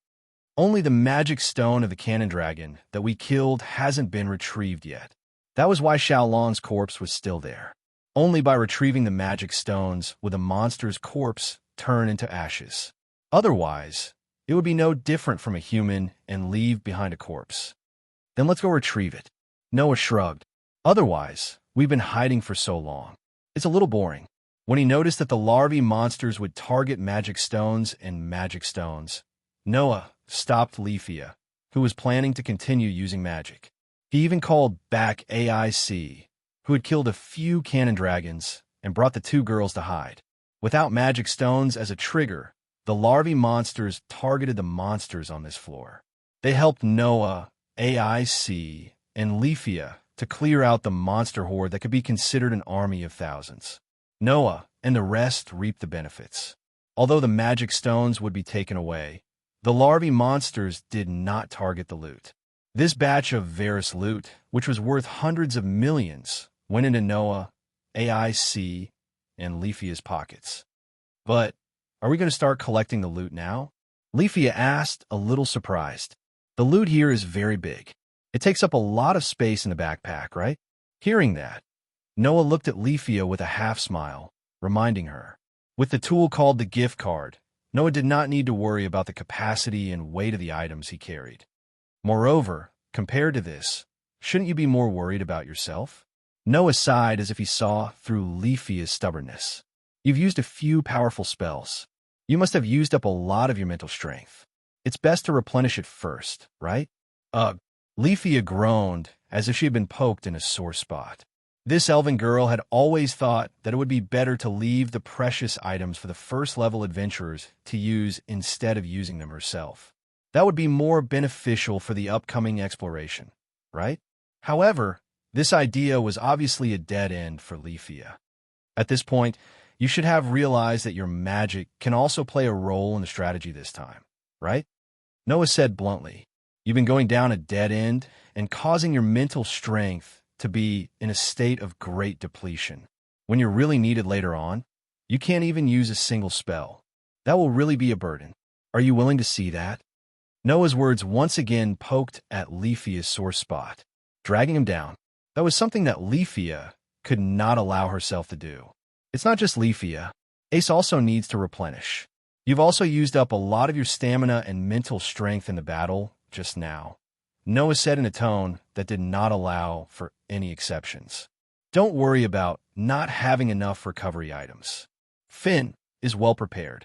Only the magic stone of the cannon dragon that we killed hasn't been retrieved yet. That was why Xiaolong's corpse was still there. Only by retrieving the magic stones would the monster's corpse turn into ashes. Otherwise, it would be no different from a human and leave behind a corpse. Then let's go retrieve it. Noah shrugged. Otherwise, we've been hiding for so long. It's a little boring. When he noticed that the larvae monsters would target magic stones and magic stones, Noah stopped Leafia, who was planning to continue using magic. He even called back AIC, who had killed a few cannon dragons and brought the two girls to hide. Without magic stones as a trigger, the larvae monsters targeted the monsters on this floor. They helped Noah, AIC, and Leafia to clear out the monster horde that could be considered an army of thousands. Noah and the rest reaped the benefits. Although the magic stones would be taken away, the larvae monsters did not target the loot. This batch of Varus loot, which was worth hundreds of millions, went into Noah, AIC, and Leafia's pockets. But are we going to start collecting the loot now? Leafia asked, a little surprised. The loot here is very big. It takes up a lot of space in the backpack, right? Hearing that, Noah looked at Leafia with a half-smile, reminding her. With the tool called the gift card, Noah did not need to worry about the capacity and weight of the items he carried. Moreover, compared to this, shouldn't you be more worried about yourself? Noah sighed as if he saw through Leafia's stubbornness. You've used a few powerful spells. You must have used up a lot of your mental strength. It's best to replenish it first, right? Leafia groaned as if she had been poked in a sore spot. This elven girl had always thought that it would be better to leave the precious items for the first-level adventurers to use instead of using them herself. That would be more beneficial for the upcoming exploration, right? However, this idea was obviously a dead end for Leafia. At this point, you should have realized that your magic can also play a role in the strategy this time, right? Noah said bluntly, you've been going down a dead end and causing your mental strength to be in a state of great depletion. When you're really needed later on, you can't even use a single spell. That will really be a burden. Are you willing to see that? Noah's words once again poked at Leafia's sore spot, dragging him down. That was something that Leafia could not allow herself to do. It's not just Leafia. Ace also needs to replenish. You've also used up a lot of your stamina and mental strength in the battle just now. Noah said in a tone that did not allow for any exceptions. Don't worry about not having enough recovery items. Finn is well prepared.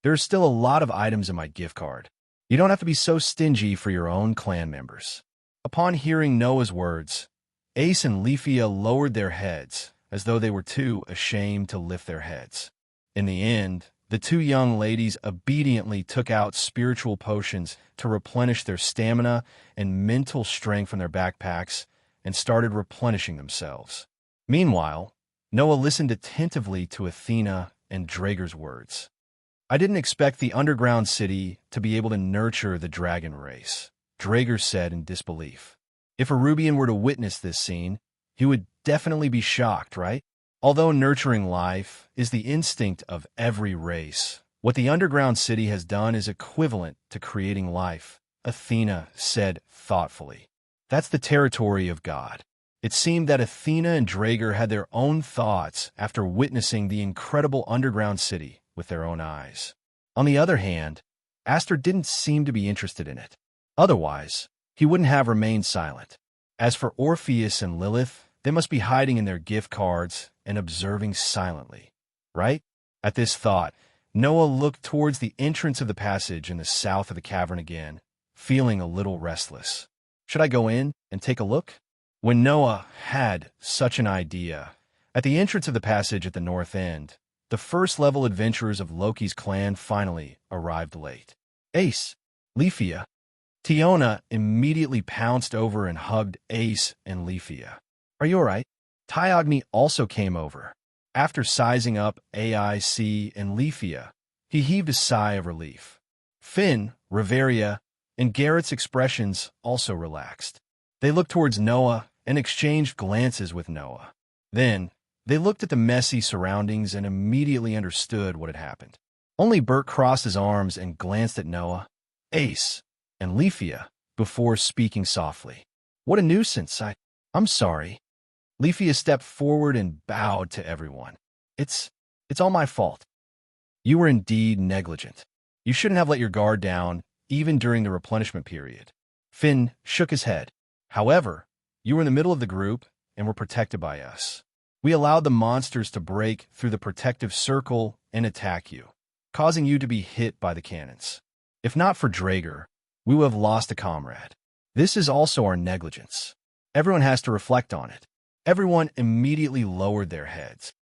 There are still a lot of items in my gift card. You don't have to be so stingy for your own clan members. Upon hearing Noah's words, Ace and Leafia lowered their heads as though they were too ashamed to lift their heads. In the end, the two young ladies obediently took out spiritual potions to replenish their stamina and mental strength from their backpacks and started replenishing themselves. Meanwhile, Noah listened attentively to Athena and Draeger's words. I didn't expect the underground city to be able to nurture the dragon race, Draeger said in disbelief. If Arubian were to witness this scene, he would definitely be shocked, right? Although nurturing life is the instinct of every race, what the underground city has done is equivalent to creating life, Athena said thoughtfully. That's the territory of God. It seemed that Athena and Draeger had their own thoughts after witnessing the incredible underground city with their own eyes. On the other hand, Aster didn't seem to be interested in it. Otherwise, he wouldn't have remained silent. As for Orpheus and Lilith, they must be hiding in their gift cards and observing silently, right? At this thought, Noah looked towards the entrance of the passage in the south of the cavern again, feeling a little restless. Should I go in and take a look? When Noah had such an idea, at the entrance of the passage at the north end, the first-level adventurers of Loki's clan finally arrived late. Ace, Leafia. Tiona immediately pounced over and hugged Ace and Leafia. Are you all right? Tyogny also came over. After sizing up AIC and Leafia, he heaved a sigh of relief. Finn, Riveria, and Garrett's expressions also relaxed. They looked towards Noah and exchanged glances with Noah. Then, they looked at the messy surroundings and immediately understood what had happened. Only Bert crossed his arms and glanced at Noah, Ace, and Leafia before speaking softly. What a nuisance. I'm sorry. Leafia stepped forward and bowed to everyone. It's all my fault. You were indeed negligent. You shouldn't have let your guard down, even during the replenishment period. Finn shook his head. However, you were in the middle of the group and were protected by us. We allowed the monsters to break through the protective circle and attack you, causing you to be hit by the cannons. If not for Draeger, we would have lost a comrade. This is also our negligence. Everyone has to reflect on it. Everyone immediately lowered their heads.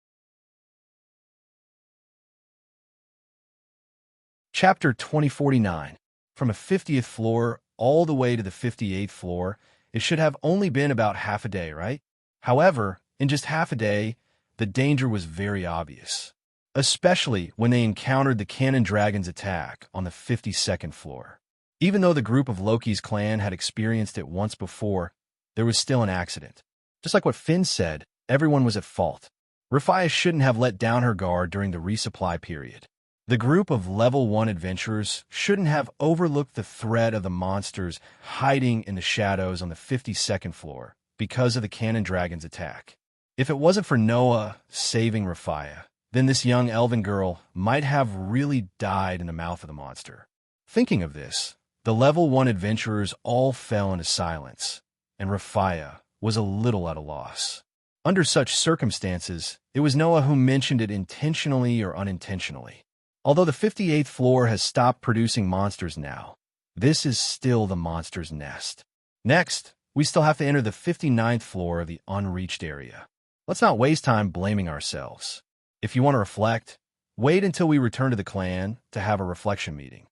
Chapter 2049. From a 50th floor all the way to the 58th floor, it should have only been about half a day, right? However, in just half a day, the danger was very obvious, especially when they encountered the cannon dragon's attack on the 52nd floor. Even though the group of Loki's clan had experienced it once before, there was still an accident. Just like what Finn said, everyone was at fault. Rafia shouldn't have let down her guard during the resupply period. The group of Level 1 adventurers shouldn't have overlooked the threat of the monsters hiding in the shadows on the 52nd floor because of the cannon dragon's attack. If it wasn't for Noah saving Rafia, then this young elven girl might have really died in the mouth of the monster. Thinking of this, the Level 1 adventurers all fell into silence, and Rafia was a little at a loss. Under such circumstances, it was Noah who mentioned it intentionally or unintentionally. Although the 58th floor has stopped producing monsters now, this is still the monster's nest. Next, we still have to enter the 59th floor of the unreached area. Let's not waste time blaming ourselves. If you want to reflect, wait until we return to the clan to have a reflection meeting.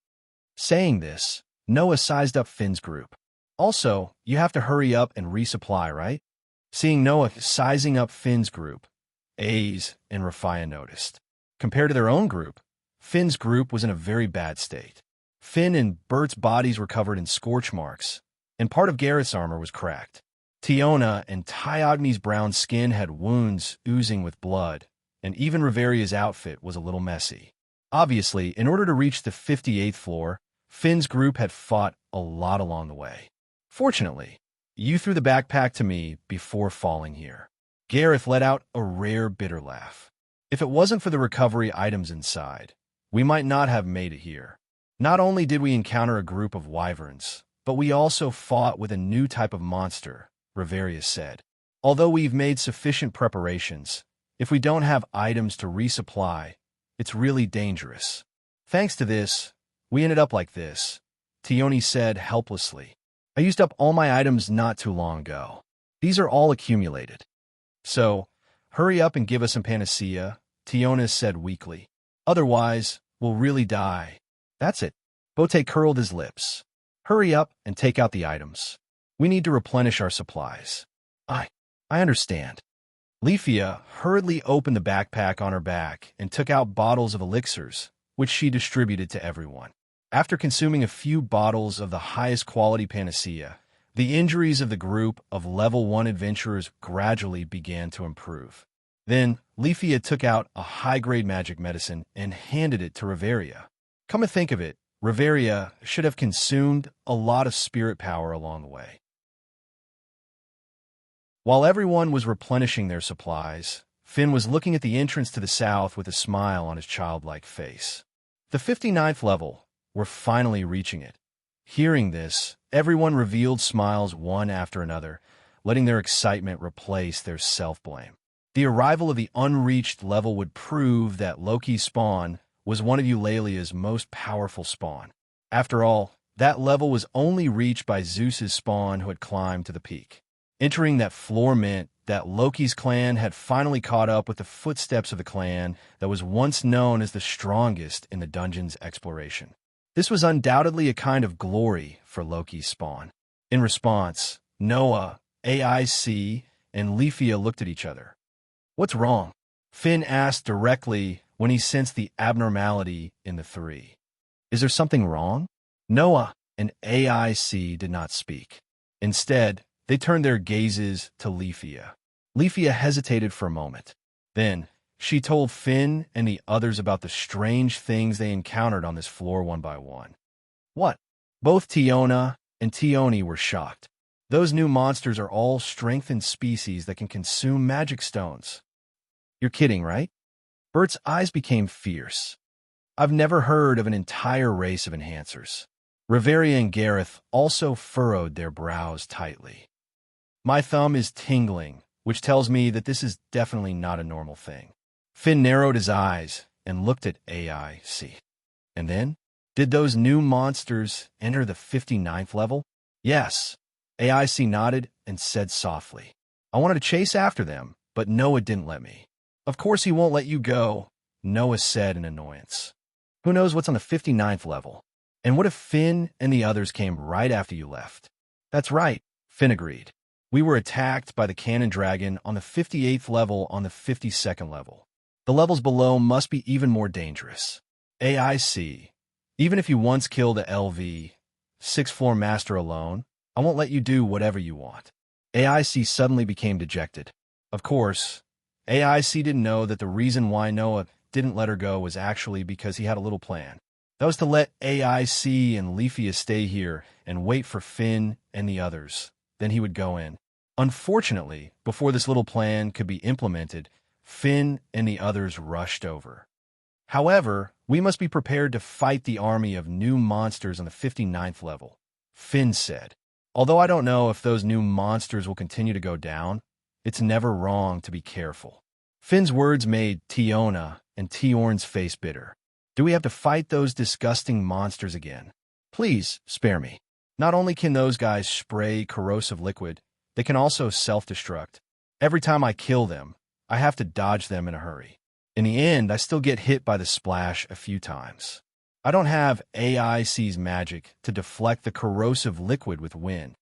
Saying this, Noah sized up Finn's group. Also, you have to hurry up and resupply, right? Seeing Noah sizing up Finn's group, A's and Rafia noticed. Compared to their own group, Finn's group was in a very bad state. Finn and Bert's bodies were covered in scorch marks, and part of Garrett's armor was cracked. Tiona and Tyogni's brown skin had wounds oozing with blood, and even Riveria's outfit was a little messy. Obviously, in order to reach the 58th floor, Finn's group had fought a lot along the way. Fortunately, you threw the backpack to me before falling here. Gareth let out a rare bitter laugh. If it wasn't for the recovery items inside, we might not have made it here. Not only did we encounter a group of wyverns, but we also fought with a new type of monster, Riveria said. Although we've made sufficient preparations, if we don't have items to resupply, it's really dangerous. Thanks to this, we ended up like this, Tioni said helplessly. I used up all my items not too long ago. These are all accumulated. So, hurry up and give us some panacea, Tiona said weakly. Otherwise, we'll really die. That's it. Bote curled his lips. Hurry up and take out the items. We need to replenish our supplies. I understand. Leafia hurriedly opened the backpack on her back and took out bottles of elixirs, which she distributed to everyone. After consuming a few bottles of the highest quality panacea, the injuries of the group of Level 1 adventurers gradually began to improve. Then, Leafia took out a high-grade magic medicine and handed it to Riveria. Come to think of it, Riveria should have consumed a lot of spirit power along the way. While everyone was replenishing their supplies, Finn was looking at the entrance to the south with a smile on his childlike face. The 59th level, we're finally reaching it. Hearing this, everyone revealed smiles one after another, letting their excitement replace their self-blame. The arrival of the unreached level would prove that Loki's spawn was one of Eulalia's most powerful spawn. After all, that level was only reached by Zeus's spawn who had climbed to the peak. Entering that floor meant that Loki's clan had finally caught up with the footsteps of the clan that was once known as the strongest in the dungeon's exploration. This was undoubtedly a kind of glory for Loki's spawn. In response, Noah, AIC, and Leafia looked at each other. What's wrong? Finn asked directly when he sensed the abnormality in the three. Is there something wrong? Noah and AIC did not speak. Instead, they turned their gazes to Leafia. Leafia hesitated for a moment. Then, She told Finn and the others about the strange things they encountered on this floor one by one. What? Both Tiona and Tioni were shocked. Those new monsters are all strengthened species that can consume magic stones. You're kidding, right? Bert's eyes became fierce. I've never heard of an entire race of enhancers. Riveria and Gareth also furrowed their brows tightly. My thumb is tingling, which tells me that this is definitely not a normal thing. Finn narrowed his eyes and looked at AIC. And then? Did those new monsters enter the 59th level? Yes. AIC nodded and said softly. I wanted to chase after them, but Noah didn't let me. Of course he won't let you go, Noah said in annoyance. Who knows what's on the 59th level? And what if Finn and the others came right after you left? That's right, Finn agreed. We were attacked by the cannon dragon on the 58th level on the 52nd level. The levels below must be even more dangerous. AIC. Even if you once killed a LV, 6th floor master alone, I won't let you do whatever you want. AIC suddenly became dejected. Of course, AIC didn't know that the reason why Noah didn't let her go was actually because he had a little plan. That was to let AIC and Leafia stay here and wait for Finn and the others. Then he would go in. Unfortunately, before this little plan could be implemented, Finn and the others rushed over. However, we must be prepared to fight the army of new monsters on the 59th level, Finn said. Although I don't know if those new monsters will continue to go down, it's never wrong to be careful. Finn's words made Tiona and Tiorn's face bitter. Do we have to fight those disgusting monsters again? Please, spare me. Not only can those guys spray corrosive liquid, they can also self-destruct. Every time I kill them, I have to dodge them in a hurry. In the end, I still get hit by the splash a few times. I don't have AIC's magic to deflect the corrosive liquid with wind.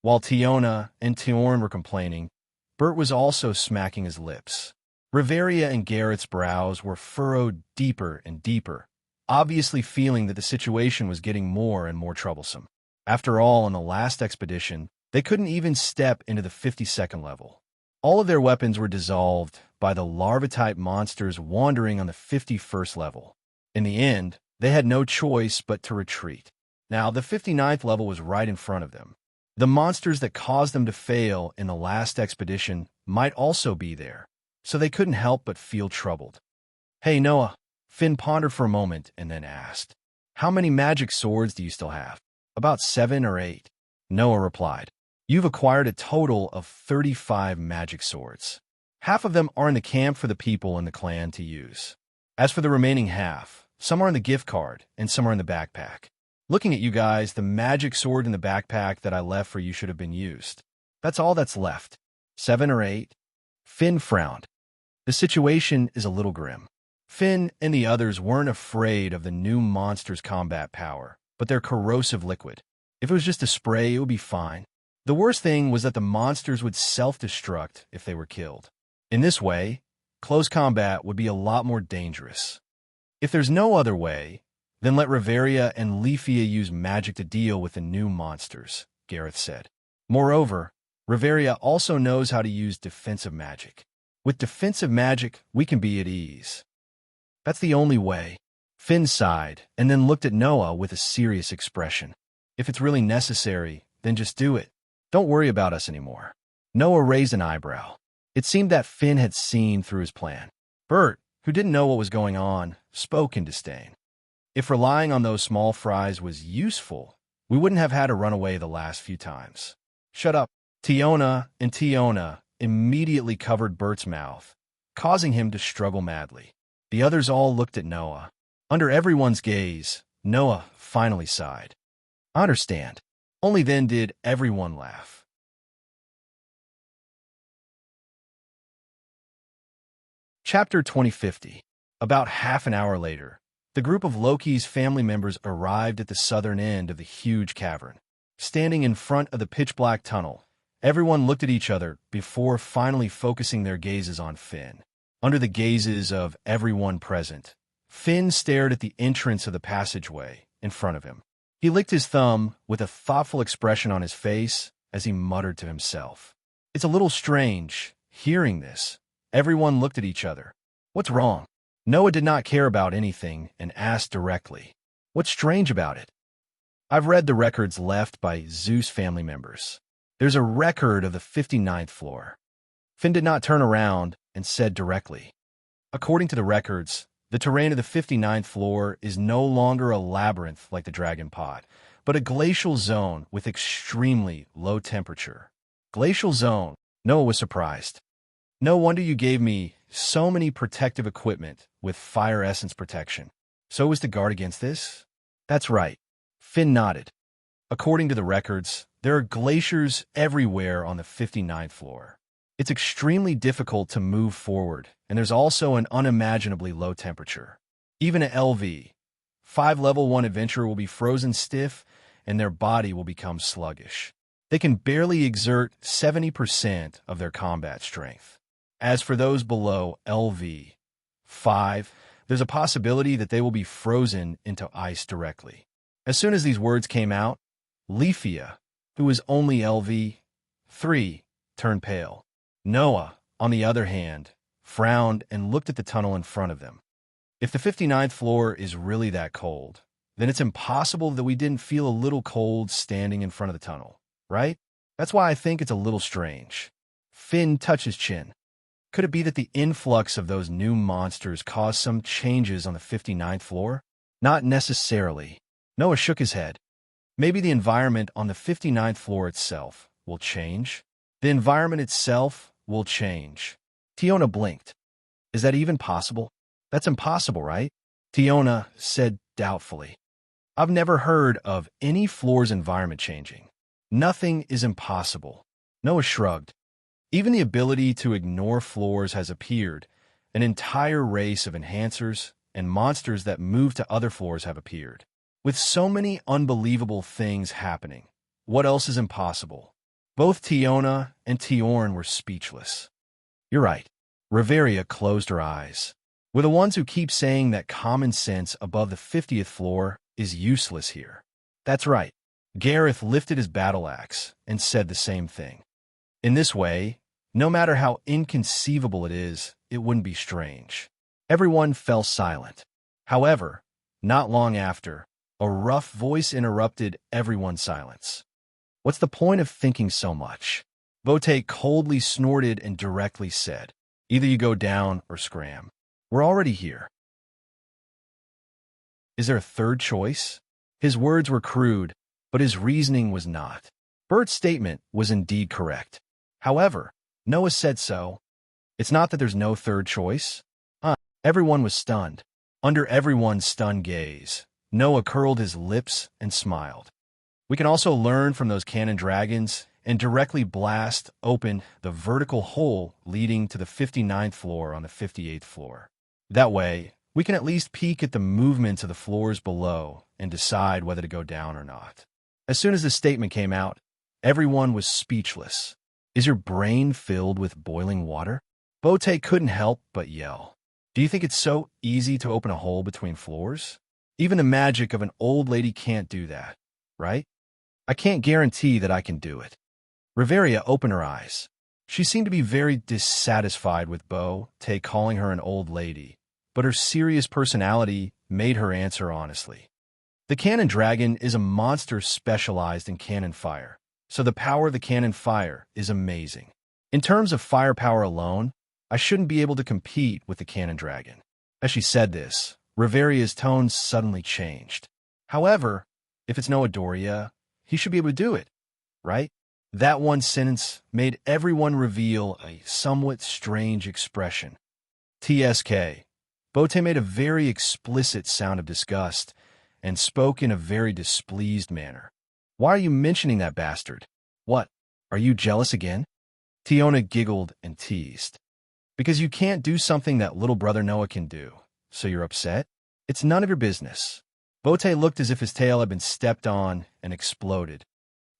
While Tiona and Tiorn were complaining, Bert was also smacking his lips. Riveria and Garrett's brows were furrowed deeper and deeper, obviously feeling that the situation was getting more and more troublesome. After all, on the last expedition, they couldn't even step into the 52nd level. All of their weapons were dissolved by the larva-type monsters wandering on the 51st level. In the end, they had no choice but to retreat. Now, the 59th level was right in front of them. The monsters that caused them to fail in the last expedition might also be there, so they couldn't help but feel troubled. Hey, Noah, Finn pondered for a moment and then asked, how many magic swords do you still have? About 7 or 8, Noah replied. You've acquired a total of 35 magic swords. Half of them are in the camp for the people in the clan to use. As for the remaining half, some are in the gift card and some are in the backpack. Looking at you guys, the magic sword in the backpack that I left for you should have been used. That's all that's left. 7 or 8. Finn frowned. The situation is a little grim. Finn and the others weren't afraid of the new monster's combat power, but their corrosive liquid. If it was just a spray, it would be fine. The worst thing was that the monsters would self-destruct if they were killed. In this way, close combat would be a lot more dangerous. If there's no other way, then let Riveria and Leafia use magic to deal with the new monsters, Gareth said. Moreover, Riveria also knows how to use defensive magic. With defensive magic, we can be at ease. That's the only way. Finn sighed and then looked at Noah with a serious expression. If it's really necessary, then just do it. Don't worry about us anymore. Noah raised an eyebrow. It seemed that Finn had seen through his plan. Bert, who didn't know what was going on, spoke in disdain. If relying on those small fries was useful, we wouldn't have had to run away the last few times. Shut up. Tiona and Tiona immediately covered Bert's mouth, causing him to struggle madly. The others all looked at Noah. Under everyone's gaze, Noah finally sighed. I understand. Only then did everyone laugh. Chapter 2050. About half an hour later, the group of Loki's family members arrived at the southern end of the huge cavern. Standing in front of the pitch-black tunnel, everyone looked at each other before finally focusing their gazes on Finn. Under the gazes of everyone present, Finn stared at the entrance of the passageway in front of him. He licked his thumb with a thoughtful expression on his face as he muttered to himself. It's a little strange, Hearing this, everyone looked at each other. What's wrong? Noah did not care about anything and asked directly. What's strange about it? I've read the records left by Zeus family members. There's a record of the 59th floor. Finn did not turn around and said directly. According to the records, the terrain of the 59th floor is no longer a labyrinth like the Dragon Pod, but a glacial zone with extremely low temperature. Glacial zone. Noah was surprised. No wonder you gave me so many protective equipment with fire essence protection. So was to guard against this? That's right. Finn nodded. According to the records, there are glaciers everywhere on the 59th floor. It's extremely difficult to move forward, and there's also an unimaginably low temperature. Even at LV, 5 level 1 adventurer will be frozen stiff, and their body will become sluggish. They can barely exert 70% of their combat strength. As for those below LV 5, there's a possibility that they will be frozen into ice directly. As soon as these words came out, Leafia, who was only LV 3, turned pale. Noah, on the other hand, frowned and looked at the tunnel in front of them. If the 59th floor is really that cold, then it's impossible that we didn't feel a little cold standing in front of the tunnel, right? That's why I think it's a little strange. Finn touched his chin. Could it be that the influx of those new monsters caused some changes on the 59th floor? Not necessarily. Noah shook his head. Maybe the environment on the 59th floor itself will change. The environment itself will change. Tiona blinked. Is that even possible? That's impossible, right? Tiona said doubtfully. I've never heard of any floor's environment changing. Nothing is impossible. Noah shrugged. Even the ability to ignore floors has appeared. An entire race of enhancers and monsters that move to other floors have appeared. With so many unbelievable things happening, what else is impossible? Both Tiona and Tiorn were speechless. You're right. Riveria closed her eyes. We're the ones who keep saying that common sense above the 50th floor is useless here. That's right. Gareth lifted his battle axe and said the same thing. In this way, no matter how inconceivable it is, it wouldn't be strange. Everyone fell silent. However, not long after, a rough voice interrupted everyone's silence. What's the point of thinking so much? Bote coldly snorted and directly said, either you go down or scram. We're already here. Is there a third choice? His words were crude, but his reasoning was not. Bert's statement was indeed correct. However, Noah said so. It's not that there's no third choice. Everyone was stunned. Under everyone's stunned gaze, Noah curled his lips and smiled. We can also learn from those cannon dragons and directly blast open the vertical hole leading to the 59th floor on the 58th floor. That way, we can at least peek at the movements of the floors below and decide whether to go down or not. As soon as the statement came out, everyone was speechless. Is your brain filled with boiling water? Bote couldn't help but yell. Do you think it's so easy to open a hole between floors? Even the magic of an old lady can't do that, right? I can't guarantee that I can do it. Riveria opened her eyes. She seemed to be very dissatisfied with Bote calling her an old lady, but her serious personality made her answer honestly. The cannon dragon is a monster specialized in cannon fire, so the power of the cannon fire is amazing. In terms of firepower alone, I shouldn't be able to compete with the cannon dragon. As she said this, Riveria's tone suddenly changed. However, if it's Noah Doria, he should be able to do it, right? That one sentence made everyone reveal a somewhat strange expression. TSK. Bote made a very explicit sound of disgust and spoke in a very displeased manner. Why are you mentioning that bastard? What? Are you jealous again? Tiona giggled and teased. Because you can't do something that little brother Noah can do, so you're upset? It's none of your business. Bote looked as if his tail had been stepped on and exploded.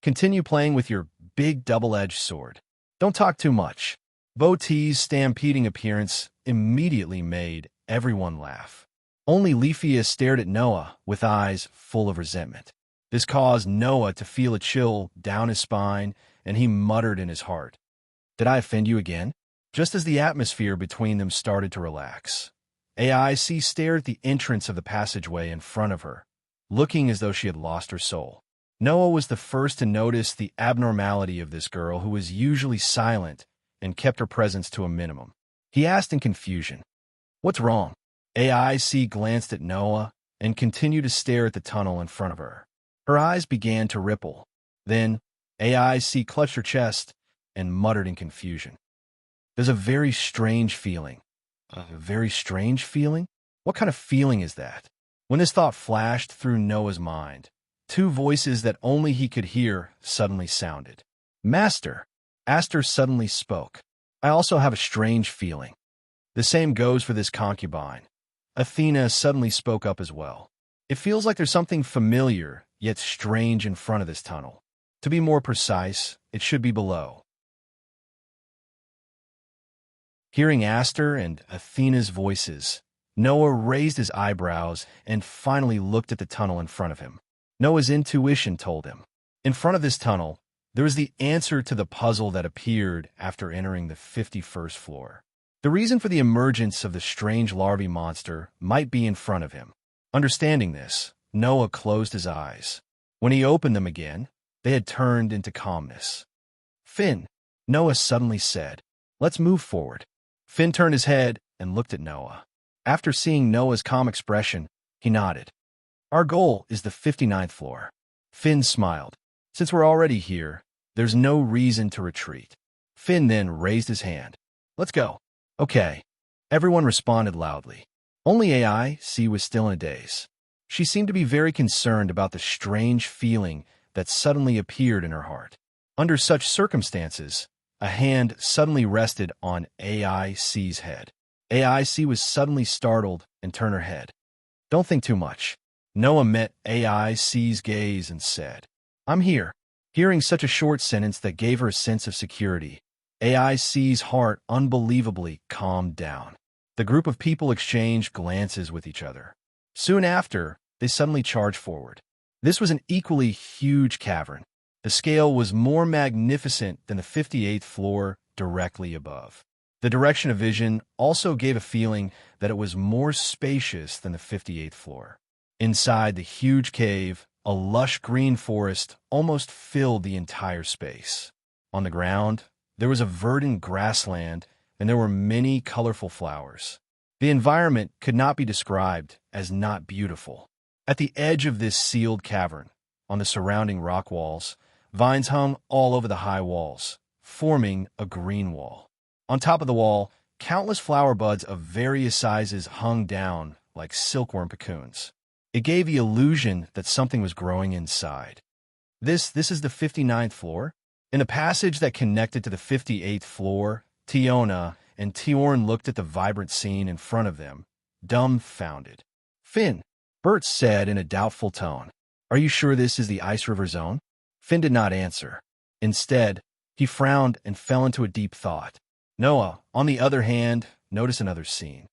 Continue playing with your big double-edged sword. Don't talk too much. Bote's stampeding appearance immediately made everyone laugh. Only Leafia stared at Noah with eyes full of resentment. This caused Noah to feel a chill down his spine, and he muttered in his heart, Did I offend you again? Just as the atmosphere between them started to relax, AIC stared at the entrance of the passageway in front of her, looking as though she had lost her soul. Noah was the first to notice the abnormality of this girl who was usually silent and kept her presence to a minimum. He asked in confusion, "What's wrong?" AIC glanced at Noah and continued to stare at the tunnel in front of her. Her eyes began to ripple. Then, AIC clutched her chest and muttered in confusion, "There's a very strange feeling." A very strange feeling? What kind of feeling is that? When this thought flashed through Noah's mind, two voices that only he could hear suddenly sounded. "Master," Aster suddenly spoke, "I also have a strange feeling." The same goes for this concubine. Athena suddenly spoke up as well. "It feels like there's something familiar, yet strange in front of this tunnel. To be more precise, it should be below." Hearing Aster and Athena's voices, Noah raised his eyebrows and finally looked at the tunnel in front of him. Noah's intuition told him. In front of this tunnel, there was the answer to the puzzle that appeared after entering the 51st floor. The reason for the emergence of the strange larvae monster might be in front of him. Understanding this, Noah closed his eyes. When he opened them again, they had turned into calmness. "Finn," Noah suddenly said, "let's move forward." Finn turned his head and looked at Noah. After seeing Noah's calm expression, he nodded. "Our goal is the 59th floor." Finn smiled. "Since we're already here, there's no reason to retreat." Finn then raised his hand. "Let's go." "Okay." Everyone responded loudly. Only AIC was still in a daze. She seemed to be very concerned about the strange feeling that suddenly appeared in her heart. Under such circumstances, a hand suddenly rested on AIC's head. AIC was suddenly startled and turned her head. "Don't think too much." Noah met AIC's gaze and said, "I'm here." Hearing such a short sentence that gave her a sense of security, AIC's heart unbelievably calmed down. The group of people exchanged glances with each other. Soon after, they suddenly charged forward. This was an equally huge cavern. The scale was more magnificent than the 58th floor directly above. The direction of vision also gave a feeling that it was more spacious than the 58th floor. Inside the huge cave, a lush green forest almost filled the entire space. On the ground, there was a verdant grassland, and there were many colorful flowers. The environment could not be described as not beautiful. At the edge of this sealed cavern, on the surrounding rock walls, vines hung all over the high walls, forming a green wall. On top of the wall, countless flower buds of various sizes hung down like silkworm cocoons. It gave the illusion that something was growing inside. This is the 59th floor? In the passage that connected to the 58th floor, Tiona and Tiorn looked at the vibrant scene in front of them, dumbfounded. "Finn," Bert said in a doubtful tone, "are you sure this is the Ice River Zone?" Finn did not answer. Instead, he frowned and fell into a deep thought. Noah, on the other hand, noticed another scene.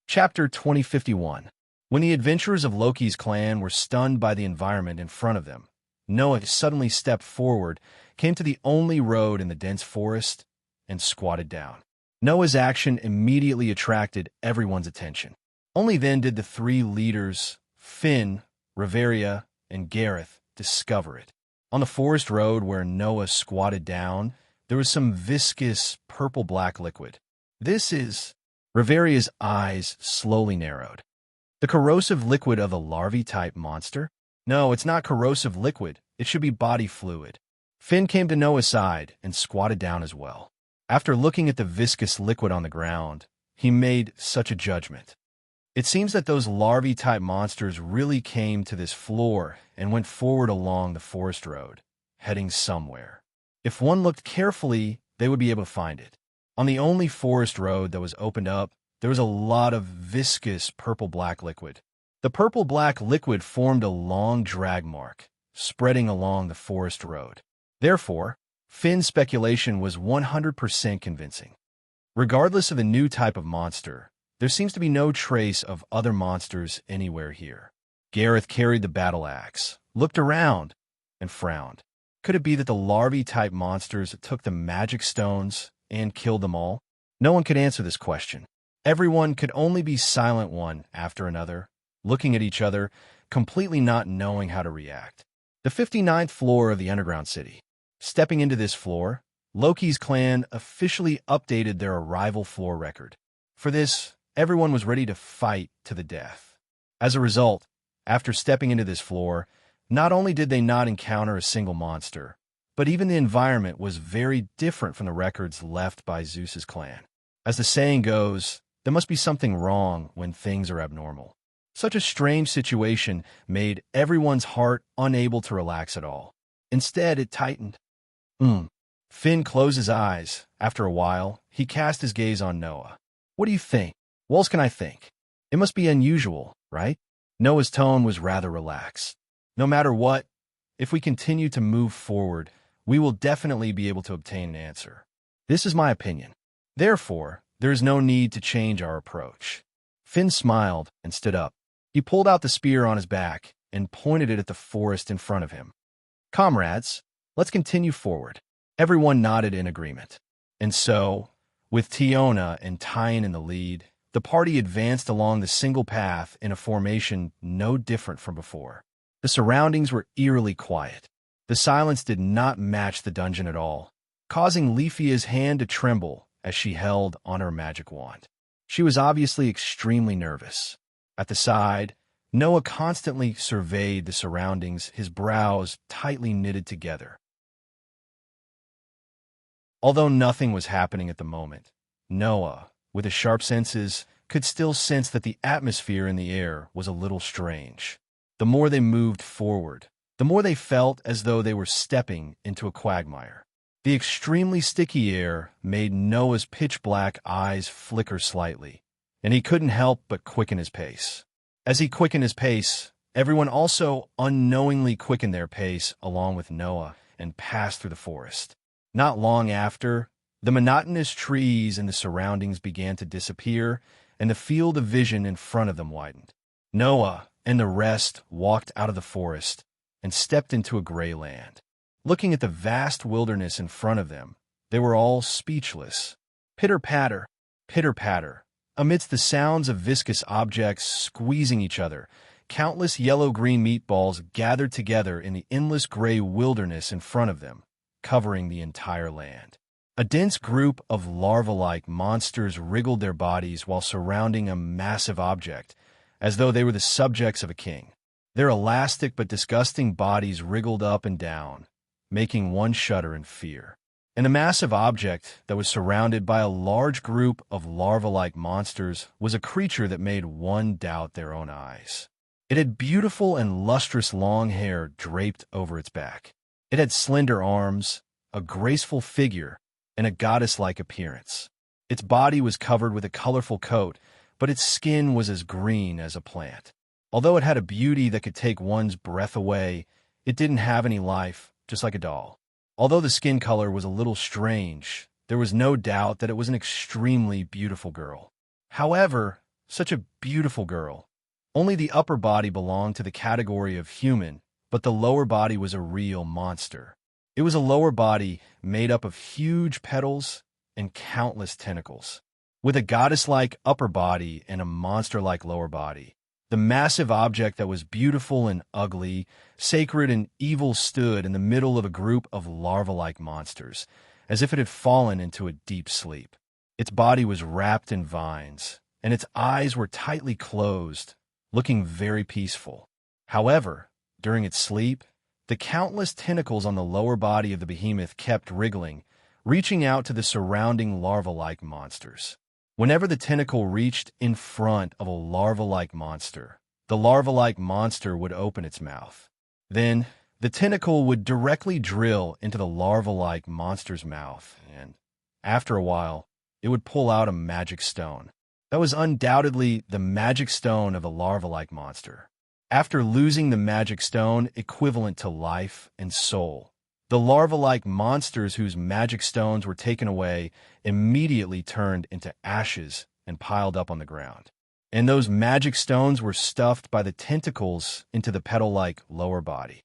Chapter 2051. When the adventurers of Loki's clan were stunned by the environment in front of them, Noah suddenly stepped forward, came to the only road in the dense forest, and squatted down. Noah's action immediately attracted everyone's attention. Only then did the three leaders, Finn, Riveria, and Gareth, discover it. On the forest road where Noah squatted down, there was some viscous purple-black liquid. "This is—" Riveria's eyes slowly narrowed. "The corrosive liquid of the larvae-type monster?" "No, it's not corrosive liquid. It should be body fluid." Finn came to Noah's side and squatted down as well. After looking at the viscous liquid on the ground, he made such a judgment. It seems that those larvae-type monsters really came to this floor and went forward along the forest road, heading somewhere. If one looked carefully, they would be able to find it. On the only forest road that was opened up, there was a lot of viscous purple-black liquid. The purple-black liquid formed a long drag mark, spreading along the forest road. Therefore, Finn's speculation was 100% convincing. Regardless of the new type of monster, there seems to be no trace of other monsters anywhere here. Gareth carried the battle axe, looked around, and frowned. Could it be that the larvae-type monsters took the magic stones and killed them all? No one could answer this question. Everyone could only be silent one after another, looking at each other, completely not knowing how to react. The 59th floor of the underground city. Stepping into this floor, Loki's clan officially updated their arrival floor record. For this, everyone was ready to fight to the death. As a result, after stepping into this floor, not only did they not encounter a single monster, but even the environment was very different from the records left by Zeus's clan. As the saying goes, there must be something wrong when things are abnormal. Such a strange situation made everyone's heart unable to relax at all. Instead, it tightened. Finn closed his eyes. After a while, he cast his gaze on Noah. What do you think? What else can I think? It must be unusual, right? Noah's tone was rather relaxed. No matter what, if we continue to move forward, we will definitely be able to obtain an answer. This is my opinion. Therefore, there is no need to change our approach. Finn smiled and stood up. He pulled out the spear on his back and pointed it at the forest in front of him. Comrades, let's continue forward. Everyone nodded in agreement. And so, with Tiona and Tyan in the lead, the party advanced along the single path in a formation no different from before. The surroundings were eerily quiet. The silence did not match the dungeon at all, causing Leafia's hand to tremble as she held on her magic wand. She was obviously extremely nervous. At the side, Noah constantly surveyed the surroundings, his brows tightly knitted together. Although nothing was happening at the moment, Noah, with his sharp senses, could still sense that the atmosphere in the air was a little strange. The more they moved forward, the more they felt as though they were stepping into a quagmire. The extremely sticky air made Noah's pitch-black eyes flicker slightly, and he couldn't help but quicken his pace. As he quickened his pace, everyone also unknowingly quickened their pace along with Noah and passed through the forest. Not long after, the monotonous trees and the surroundings began to disappear, and the field of vision in front of them widened. Noah and the rest walked out of the forest and stepped into a gray land. Looking at the vast wilderness in front of them, they were all speechless. Pitter-patter, pitter-patter. Amidst the sounds of viscous objects squeezing each other, countless yellow-green meatballs gathered together in the endless gray wilderness in front of them, covering the entire land. A dense group of larva-like monsters wriggled their bodies while surrounding a massive object, as though they were the subjects of a king. Their elastic but disgusting bodies wriggled up and down, making one shudder in fear. And the massive object that was surrounded by a large group of larva-like monsters was a creature that made one doubt their own eyes. It had beautiful and lustrous long hair draped over its back. It had slender arms, a graceful figure, and a goddess-like appearance. Its body was covered with a colorful coat, but its skin was as green as a plant. Although it had a beauty that could take one's breath away, it didn't have any life, just like a doll. Although the skin color was a little strange, there was no doubt that it was an extremely beautiful girl. However, such a beautiful girl. Only the upper body belonged to the category of human, but the lower body was a real monster. It was a lower body made up of huge petals and countless tentacles. With a goddess-like upper body and a monster-like lower body, the massive object that was beautiful and ugly, sacred and evil stood in the middle of a group of larva-like monsters, as if it had fallen into a deep sleep. Its body was wrapped in vines, and its eyes were tightly closed, looking very peaceful. However, during its sleep, the countless tentacles on the lower body of the behemoth kept wriggling, reaching out to the surrounding larva-like monsters. Whenever the tentacle reached in front of a larva-like monster, the larva-like monster would open its mouth. Then, the tentacle would directly drill into the larva-like monster's mouth, and, after a while, it would pull out a magic stone. That was undoubtedly the magic stone of the larva-like monster. After losing the magic stone equivalent to life and soul, the larva-like monsters whose magic stones were taken away immediately turned into ashes and piled up on the ground. And those magic stones were stuffed by the tentacles into the petal-like lower body.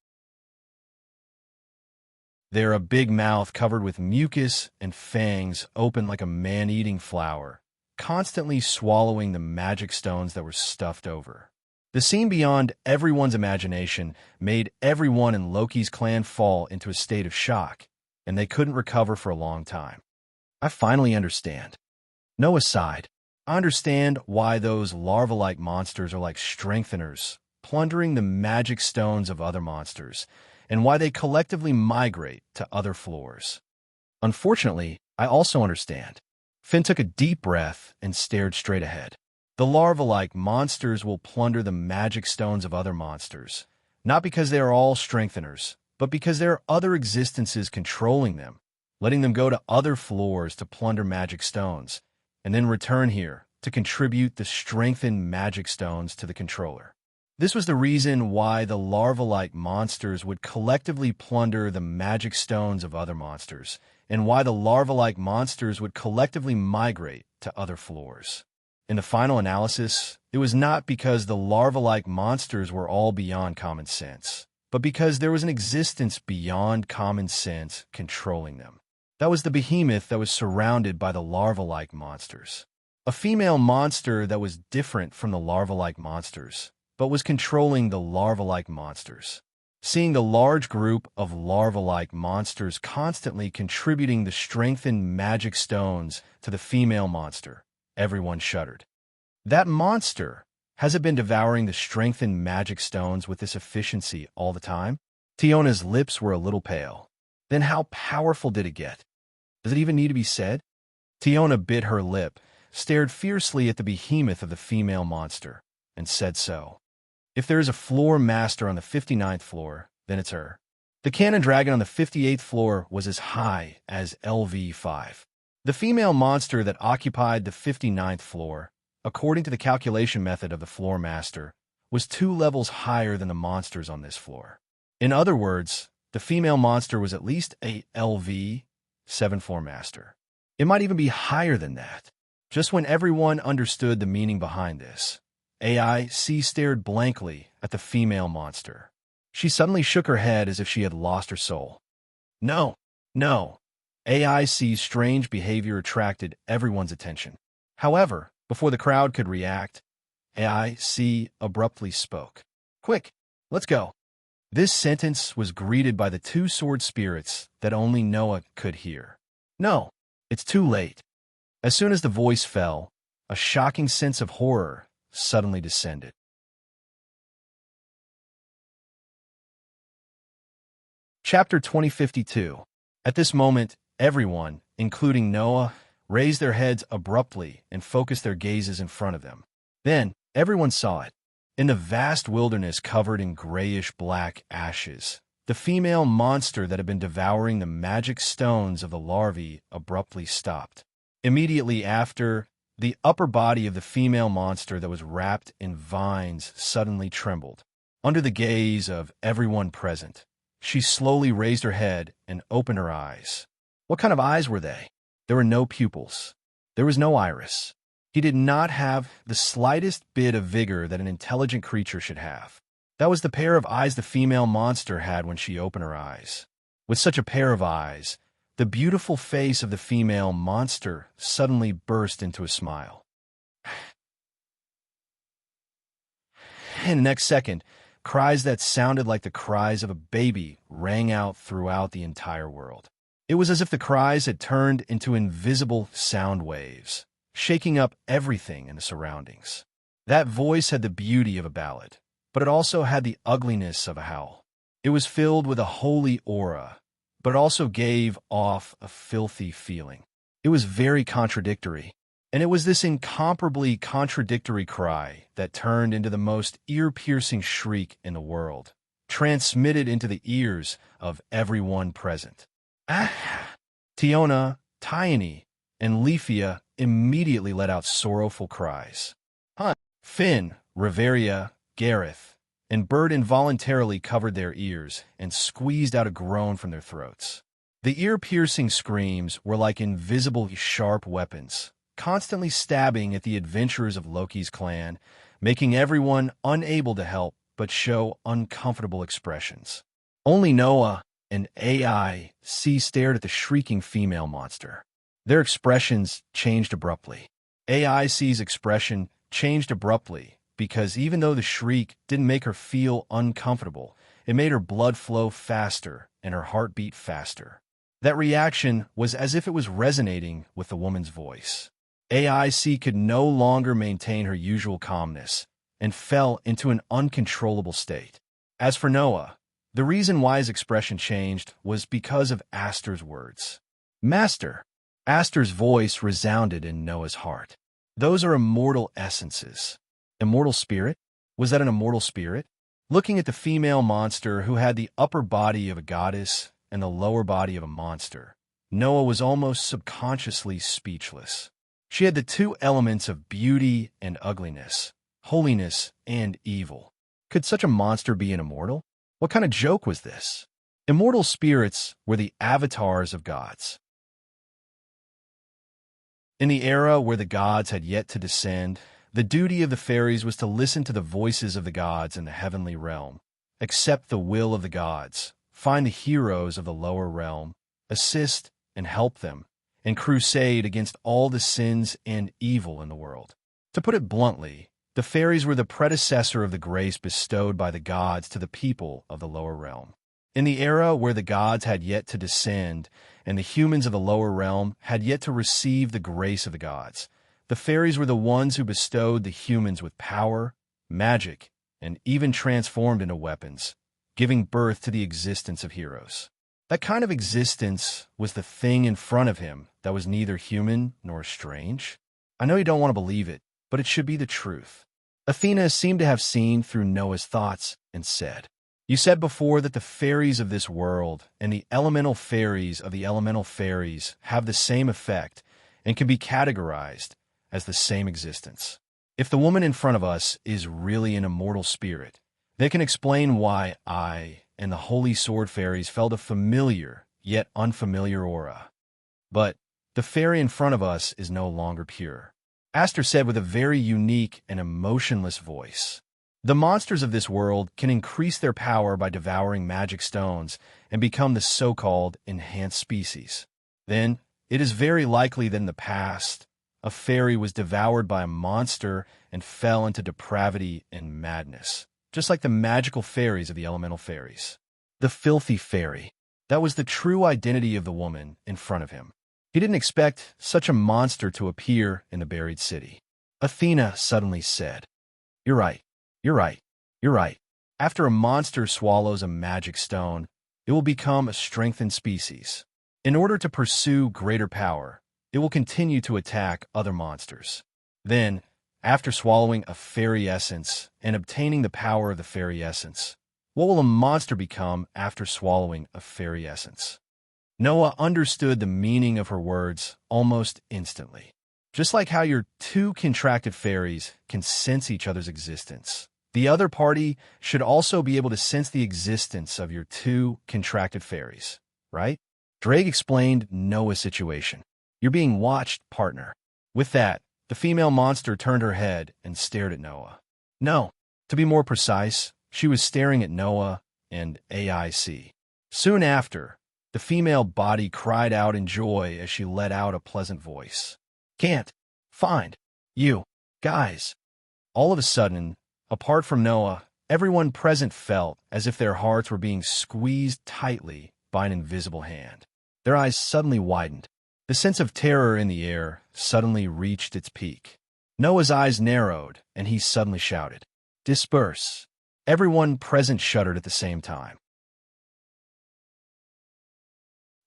They're a big mouth covered with mucus and fangs open like a man-eating flower, constantly swallowing the magic stones that were stuffed over. The scene beyond everyone's imagination made everyone in Loki's clan fall into a state of shock, and they couldn't recover for a long time. I finally understand. Noah sighed. I understand why those larva-like monsters are like strengtheners, plundering the magic stones of other monsters, and why they collectively migrate to other floors. Unfortunately, I also understand. Finn took a deep breath and stared straight ahead. The larva-like monsters will plunder the magic stones of other monsters, not because they are all strengtheners, but because there are other existences controlling them, letting them go to other floors to plunder magic stones, and then return here to contribute the strengthened magic stones to the controller. This was the reason why the larva-like monsters would collectively plunder the magic stones of other monsters, and why the larva-like monsters would collectively migrate to other floors. In the final analysis, it was not because the larva-like monsters were all beyond common sense, but because there was an existence beyond common sense controlling them. That was the behemoth that was surrounded by the larva-like monsters. A female monster that was different from the larva-like monsters, but was controlling the larva-like monsters. Seeing the large group of larva-like monsters constantly contributing the strengthened magic stones to the female monster, everyone shuddered. That monster, has it been devouring the strengthened magic stones with this efficiency all the time? Tiona's lips were a little pale. Then how powerful did it get? Does it even need to be said? Tiona bit her lip, stared fiercely at the behemoth of the female monster, and said so. If there is a floor master on the 59th floor, then it's her. The cannon dragon on the 58th floor was as high as LV5. The female monster that occupied the 59th floor, according to the calculation method of the floor master, was 2 levels higher than the monsters on this floor. In other words, the female monster was at least a LV7 floor master. It might even be higher than that. Just when everyone understood the meaning behind this, AIC stared blankly at the female monster. She suddenly shook her head as if she had lost her soul. No, no. AIC's strange behavior attracted everyone's attention. However, before the crowd could react, AIC abruptly spoke. Quick, let's go. This sentence was greeted by the 2 sword spirits that only Noah could hear. No, it's too late. As soon as the voice fell, a shocking sense of horror suddenly descended. Chapter 2052. At this moment, everyone, including Noah, raised their heads abruptly and focused their gazes in front of them. Then, everyone saw it. In the vast wilderness covered in grayish-black ashes, the female monster that had been devouring the magic stones of the larvae abruptly stopped. Immediately after, the upper body of the female monster that was wrapped in vines suddenly trembled. Under the gaze of everyone present, she slowly raised her head and opened her eyes. What kind of eyes were they? There were no pupils. There was no iris. He did not have the slightest bit of vigor that an intelligent creature should have. That was the pair of eyes the female monster had when she opened her eyes. With such a pair of eyes, the beautiful face of the female monster suddenly burst into a smile. In the next second, cries that sounded like the cries of a baby rang out throughout the entire world. It was as if the cries had turned into invisible sound waves, shaking up everything in the surroundings. That voice had the beauty of a ballad, but it also had the ugliness of a howl. It was filled with a holy aura, but it also gave off a filthy feeling. It was very contradictory, and it was this incomparably contradictory cry that turned into the most ear-piercing shriek in the world, transmitted into the ears of everyone present. Ah! Tiona, Tyone, and Leafia immediately let out sorrowful cries. Hunt, Finn, Riveria, Gareth, and Bird involuntarily covered their ears and squeezed out a groan from their throats. The ear-piercing screams were like invisible sharp weapons, constantly stabbing at the adventurers of Loki's clan, making everyone unable to help but show uncomfortable expressions. Only Noah, and AIC stared at the shrieking female monster. Their expressions changed abruptly. AIC's expression changed abruptly because even though the shriek didn't make her feel uncomfortable, it made her blood flow faster and her heart beat faster. That reaction was as if it was resonating with the woman's voice. AIC could no longer maintain her usual calmness and fell into an uncontrollable state. As for Noah, the reason why his expression changed was because of Aster's words. Master! Aster's voice resounded in Noah's heart. Those are immortal essences. Immortal spirit? Was that an immortal spirit? Looking at the female monster who had the upper body of a goddess and the lower body of a monster, Noah was almost subconsciously speechless. She had the two elements of beauty and ugliness, holiness and evil. Could such a monster be an immortal? What kind of joke was this? Immortal spirits were the avatars of gods. In the era where the gods had yet to descend, the duty of the fairies was to listen to the voices of the gods in the heavenly realm, accept the will of the gods, find the heroes of the lower realm, assist and help them, and crusade against all the sins and evil in the world. To put it bluntly, the fairies were the predecessor of the grace bestowed by the gods to the people of the lower realm. In the era where the gods had yet to descend and the humans of the lower realm had yet to receive the grace of the gods, the fairies were the ones who bestowed the humans with power, magic, and even transformed into weapons, giving birth to the existence of heroes. That kind of existence was the thing in front of him that was neither human nor strange. I know you don't want to believe it, but it should be the truth. Athena seemed to have seen through Noah's thoughts and said, "You said before that the fairies of this world and the elemental fairies of the elemental fairies have the same effect and can be categorized as the same existence. If the woman in front of us is really an immortal spirit, they can explain why I and the holy sword fairies felt a familiar yet unfamiliar aura. But the fairy in front of us is no longer pure," Aster said with a very unique and emotionless voice. "The monsters of this world can increase their power by devouring magic stones and become the so-called enhanced species. Then, it is very likely that in the past, a fairy was devoured by a monster and fell into depravity and madness, just like the magical fairies of the elemental fairies. The filthy fairy. That was the true identity of the woman in front of him. He didn't expect such a monster to appear in the buried city." Athena suddenly said, "You're right. You're right. You're right. After a monster swallows a magic stone, it will become a strengthened species. In order to pursue greater power, it will continue to attack other monsters. Then, after swallowing a fairy essence and obtaining the power of the fairy essence, what will a monster become after swallowing a fairy essence?" Noah understood the meaning of her words almost instantly. Just like how your two contracted fairies can sense each other's existence, the other party should also be able to sense the existence of your two contracted fairies, right? Drake explained Noah's situation. "You're being watched, partner." With that, the female monster turned her head and stared at Noah. No, to be more precise, she was staring at Noah and AIC. Soon after, the female body cried out in joy as she let out a pleasant voice. "Can't find you guys." All of a sudden, apart from Noah, everyone present felt as if their hearts were being squeezed tightly by an invisible hand. Their eyes suddenly widened. The sense of terror in the air suddenly reached its peak. Noah's eyes narrowed, and he suddenly shouted, "Disperse." Everyone present shuddered at the same time.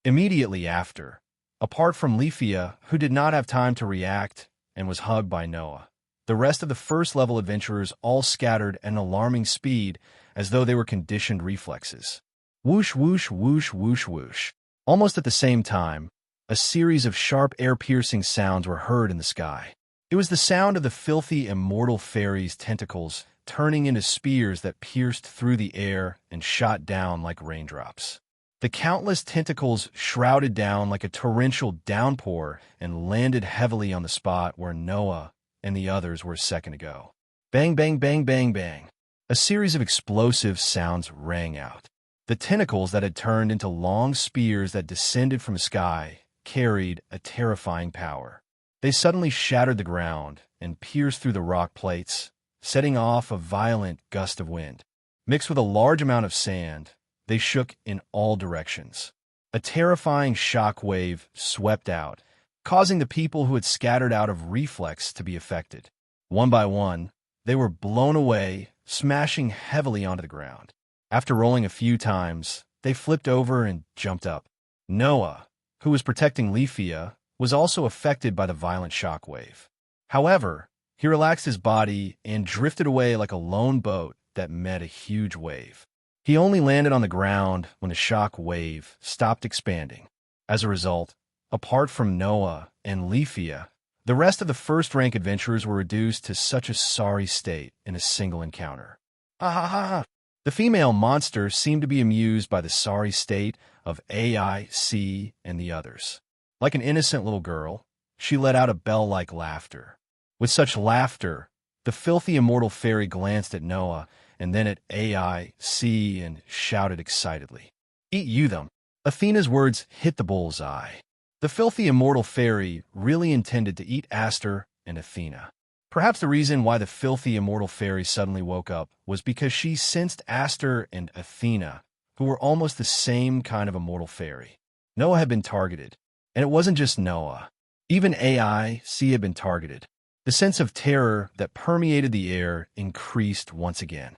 Immediately after, apart from Leafia, who did not have time to react and was hugged by Noah, the rest of the first-level adventurers all scattered at an alarming speed as though they were conditioned reflexes. Whoosh, whoosh, whoosh, whoosh, whoosh. Almost at the same time, a series of sharp, air-piercing sounds were heard in the sky. It was the sound of the filthy, immortal fairies' tentacles turning into spears that pierced through the air and shot down like raindrops. The countless tentacles shrouded down like a torrential downpour and landed heavily on the spot where Noah and the others were a second ago. Bang, bang, bang, bang, bang. A series of explosive sounds rang out. The tentacles that had turned into long spears that descended from the sky carried a terrifying power. They suddenly shattered the ground and pierced through the rock plates, setting off a violent gust of wind. Mixed with a large amount of sand, they shook in all directions. A terrifying shock wave swept out, causing the people who had scattered out of reflex to be affected. One by one, they were blown away, smashing heavily onto the ground. After rolling a few times, they flipped over and jumped up. Noah, who was protecting Leafia, was also affected by the violent shock wave. However, he relaxed his body and drifted away like a lone boat that met a huge wave. He only landed on the ground when the shock wave stopped expanding. As a result, apart from Noah and Leafia, the rest of the first-rank adventurers were reduced to such a sorry state in a single encounter. Ha ha ha ha! The female monster seemed to be amused by the sorry state of AIC and the others. Like an innocent little girl, she let out a bell-like laughter. With such laughter, the filthy immortal fairy glanced at Noah and then at AIC and shouted excitedly, "Eat you them!" Athena's words hit the bull's eye. The filthy immortal fairy really intended to eat Aster and Athena. Perhaps the reason why the filthy immortal fairy suddenly woke up was because she sensed Aster and Athena, who were almost the same kind of immortal fairy. Noah had been targeted, and it wasn't just Noah. Even AIC had been targeted. The sense of terror that permeated the air increased once again.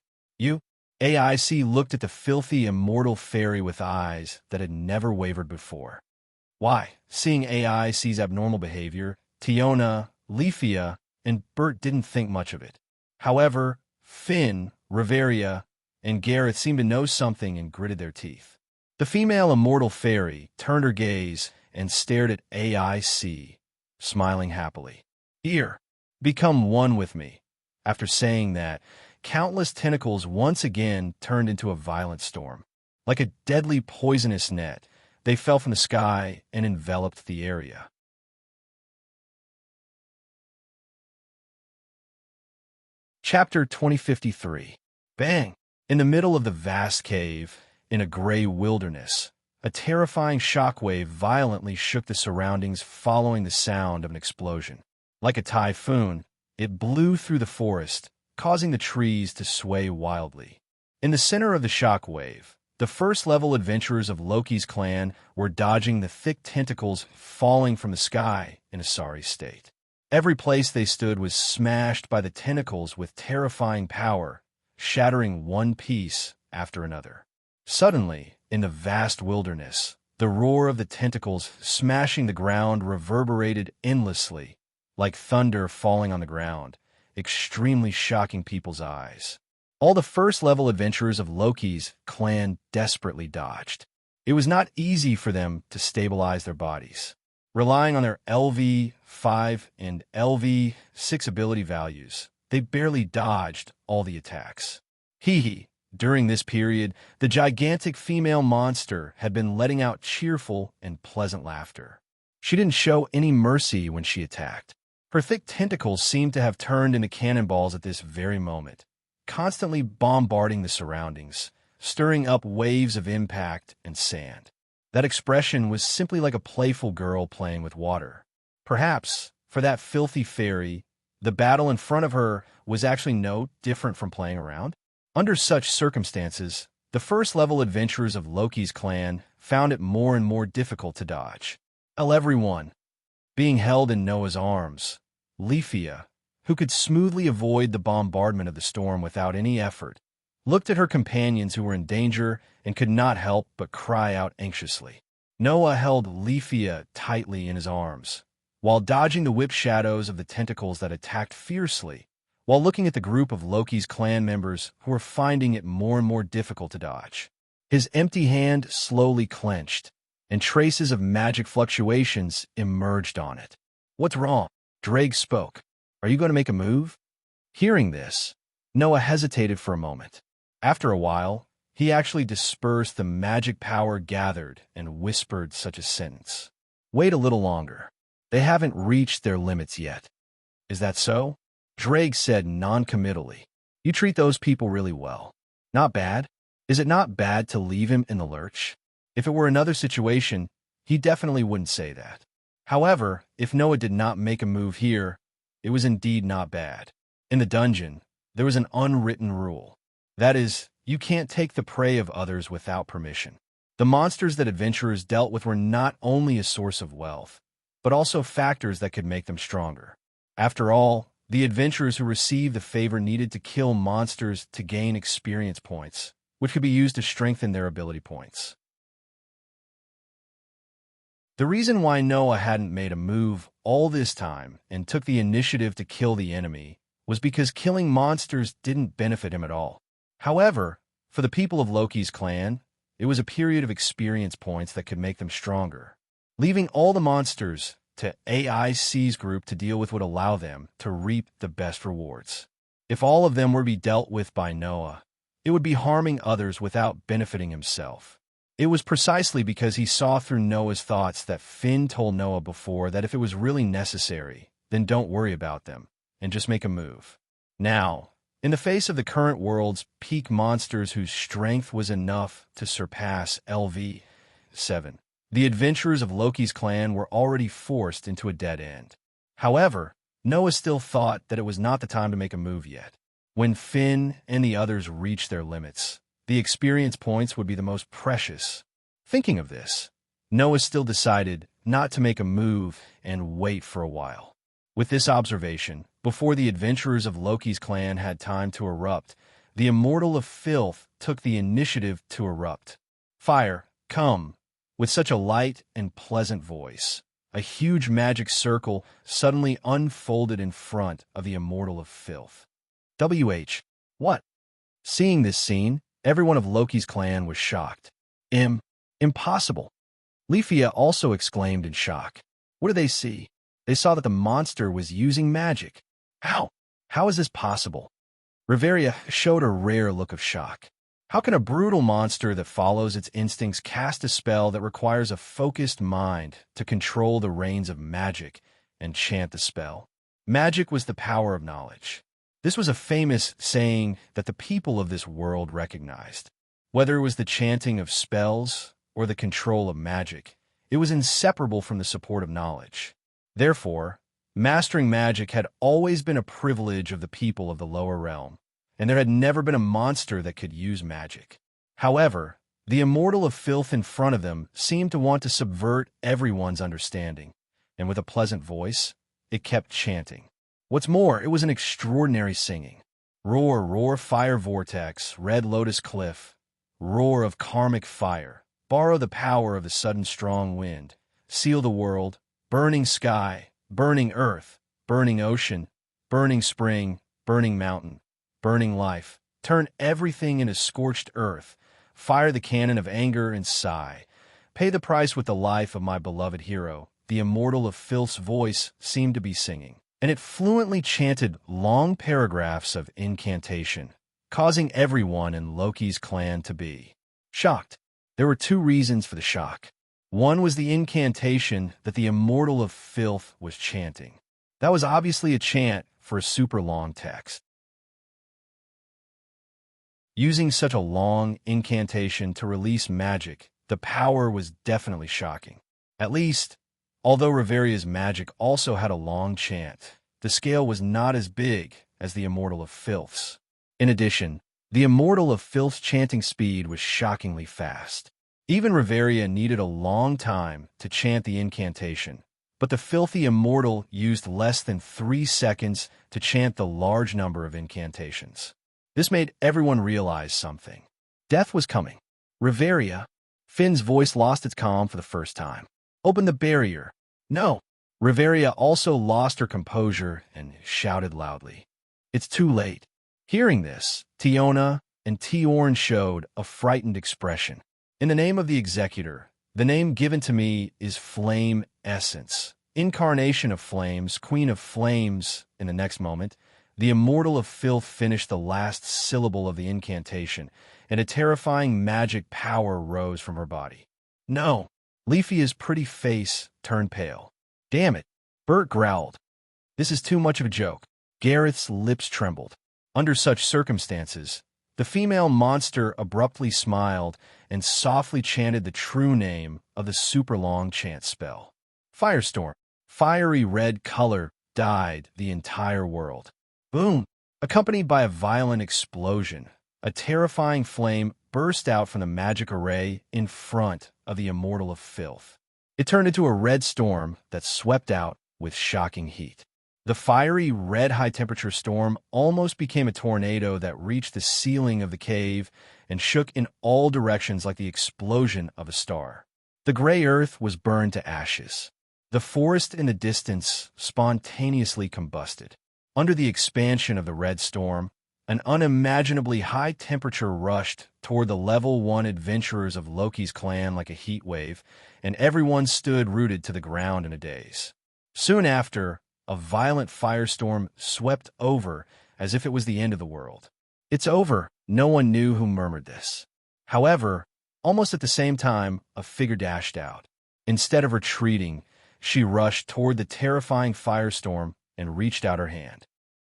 AIC looked at the filthy immortal fairy with eyes that had never wavered before. Why, seeing AIC's abnormal behavior, Tiona, Leafia, and Bert didn't think much of it. However, Finn, Riveria, and Gareth seemed to know something and gritted their teeth. The female immortal fairy turned her gaze and stared at AIC, smiling happily. "Here, become one with me." After saying that, countless tentacles once again turned into a violent storm. Like a deadly poisonous net, they fell from the sky and enveloped the area. Chapter 2053. Bang! In the middle of the vast cave, in a gray wilderness, a terrifying shockwave violently shook the surroundings following the sound of an explosion. Like a typhoon, it blew through the forest, causing the trees to sway wildly. In the center of the shockwave, the first-level adventurers of Loki's clan were dodging the thick tentacles falling from the sky in a sorry state. Every place they stood was smashed by the tentacles with terrifying power, shattering one piece after another. Suddenly, in the vast wilderness, the roar of the tentacles smashing the ground reverberated endlessly, like thunder falling on the ground, extremely shocking people's eyes. All the first-level adventurers of Loki's clan desperately dodged. It was not easy for them to stabilize their bodies. Relying on their LV5 and LV6 ability values, they barely dodged all the attacks. During this period, the gigantic female monster had been letting out cheerful and pleasant laughter. She didn't show any mercy when she attacked. Her thick tentacles seemed to have turned into cannonballs at this very moment, constantly bombarding the surroundings, stirring up waves of impact and sand. That expression was simply like a playful girl playing with water. Perhaps, for that filthy fairy, the battle in front of her was actually no different from playing around. Under such circumstances, the first-level adventurers of Loki's clan found it more and more difficult to dodge. Everyone, being held in Noah's arms, Leafia, who could smoothly avoid the bombardment of the storm without any effort, looked at her companions who were in danger and could not help but cry out anxiously. Noah held Leafia tightly in his arms, while dodging the whip shadows of the tentacles that attacked fiercely, while looking at the group of Loki's clan members who were finding it more and more difficult to dodge. His empty hand slowly clenched, and traces of magic fluctuations emerged on it. "What's wrong?" Drake spoke. "Are you going to make a move?" Hearing this, Noah hesitated for a moment. After a while, he actually dispersed the magic power gathered and whispered such a sentence. "Wait a little longer. They haven't reached their limits yet." "Is that so?" Drake said non-committally. "You treat those people really well." "Not bad. Is it not bad to leave him in the lurch? If it were another situation, he definitely wouldn't say that. However, if Noah did not make a move here, it was indeed not bad. In the dungeon, there was an unwritten rule. That is, you can't take the prey of others without permission. The monsters that adventurers dealt with were not only a source of wealth, but also factors that could make them stronger. After all, the adventurers who received the favor needed to kill monsters to gain experience points, which could be used to strengthen their ability points. The reason why Noah hadn't made a move all this time and took the initiative to kill the enemy was because killing monsters didn't benefit him at all. However, for the people of Loki's clan, it was a period of experience points that could make them stronger. Leaving all the monsters to AIC's group to deal with would allow them to reap the best rewards. If all of them were to be dealt with by Noah, it would be harming others without benefiting himself. It was precisely because he saw through Noah's thoughts that Finn told Noah before that if it was really necessary, then don't worry about them, and just make a move. Now, in the face of the current world's peak monsters whose strength was enough to surpass LV7, the adventurers of Loki's clan were already forced into a dead end. However, Noah still thought that it was not the time to make a move yet. When Finn and the others reached their limits, the experience points would be the most precious. Thinking of this, Noah still decided not to make a move and wait for a while. With this observation, before the adventurers of Loki's clan had time to erupt, the Immortal of Filth took the initiative to erupt. Fire, come! With such a light and pleasant voice, a huge magic circle suddenly unfolded in front of the Immortal of Filth. What? Seeing this scene, everyone of Loki's clan was shocked. Impossible! Leafia also exclaimed in shock. What did they see? They saw that the monster was using magic. How? How is this possible? Riveria showed a rare look of shock. How can a brutal monster that follows its instincts cast a spell that requires a focused mind to control the reins of magic and chant the spell? Magic was the power of knowledge. This was a famous saying that the people of this world recognized. Whether it was the chanting of spells or the control of magic, it was inseparable from the support of knowledge. Therefore, mastering magic had always been a privilege of the people of the lower realm, and there had never been a monster that could use magic. However, the Immortal of Filth in front of them seemed to want to subvert everyone's understanding, and with a pleasant voice, it kept chanting. What's more, it was an extraordinary singing. Roar, roar, fire vortex, red lotus cliff, roar of karmic fire, borrow the power of the sudden strong wind, seal the world, burning sky, burning earth, burning ocean, burning spring, burning mountain, burning life, turn everything into scorched earth, fire the cannon of anger and sigh, pay the price with the life of my beloved hero. The Immortal of Filth's voice seemed to be singing, and it fluently chanted long paragraphs of incantation, causing everyone in Loki's clan to be shocked. There were two reasons for the shock. One was the incantation that the Immortal of Filth was chanting. That was obviously a chant for a super long text. Using such a long incantation to release magic, the power was definitely shocking. At least, although Riveria's magic also had a long chant, the scale was not as big as the Immortal of Filth's. In addition, the Immortal of Filth's chanting speed was shockingly fast. Even Riveria needed a long time to chant the incantation, but the filthy Immortal used less than 3 seconds to chant the large number of incantations. This made everyone realize something. Death was coming. Riveria, Finn's voice lost its calm for the first time. Open the barrier. No. Riveria also lost her composure and shouted loudly. It's too late. Hearing this, Tiona and Tiorn showed a frightened expression. In the name of the Executor, the name given to me is Flame Essence, Incarnation of Flames, Queen of Flames. In the next moment, the Immortal of Filth finished the last syllable of the incantation, and a terrifying magic power rose from her body. No! Leafia's pretty face turned pale. Damn it! Bert growled. This is too much of a joke. Gareth's lips trembled. Under such circumstances, The female monster abruptly smiled and softly chanted the true name of the super-long chant spell. Firestorm. Fiery red color dyed the entire world. Boom! Accompanied by a violent explosion, a terrifying flame burst out from the magic array in front of the Immortal of Filth. It turned into a red storm that swept out with shocking heat. The fiery red high-temperature storm almost became a tornado that reached the ceiling of the cave and shook in all directions like the explosion of a star. The gray earth was burned to ashes. The forest in the distance spontaneously combusted. Under the expansion of the red storm, an unimaginably high temperature rushed toward the level 1 adventurers of Loki's clan like a heat wave, and everyone stood rooted to the ground in a daze. Soon after, a violent firestorm swept over as if it was the end of the world. "It's over," no one knew who murmured this. However, almost at the same time, a figure dashed out. Instead of retreating, she rushed toward the terrifying firestorm and reached out her hand.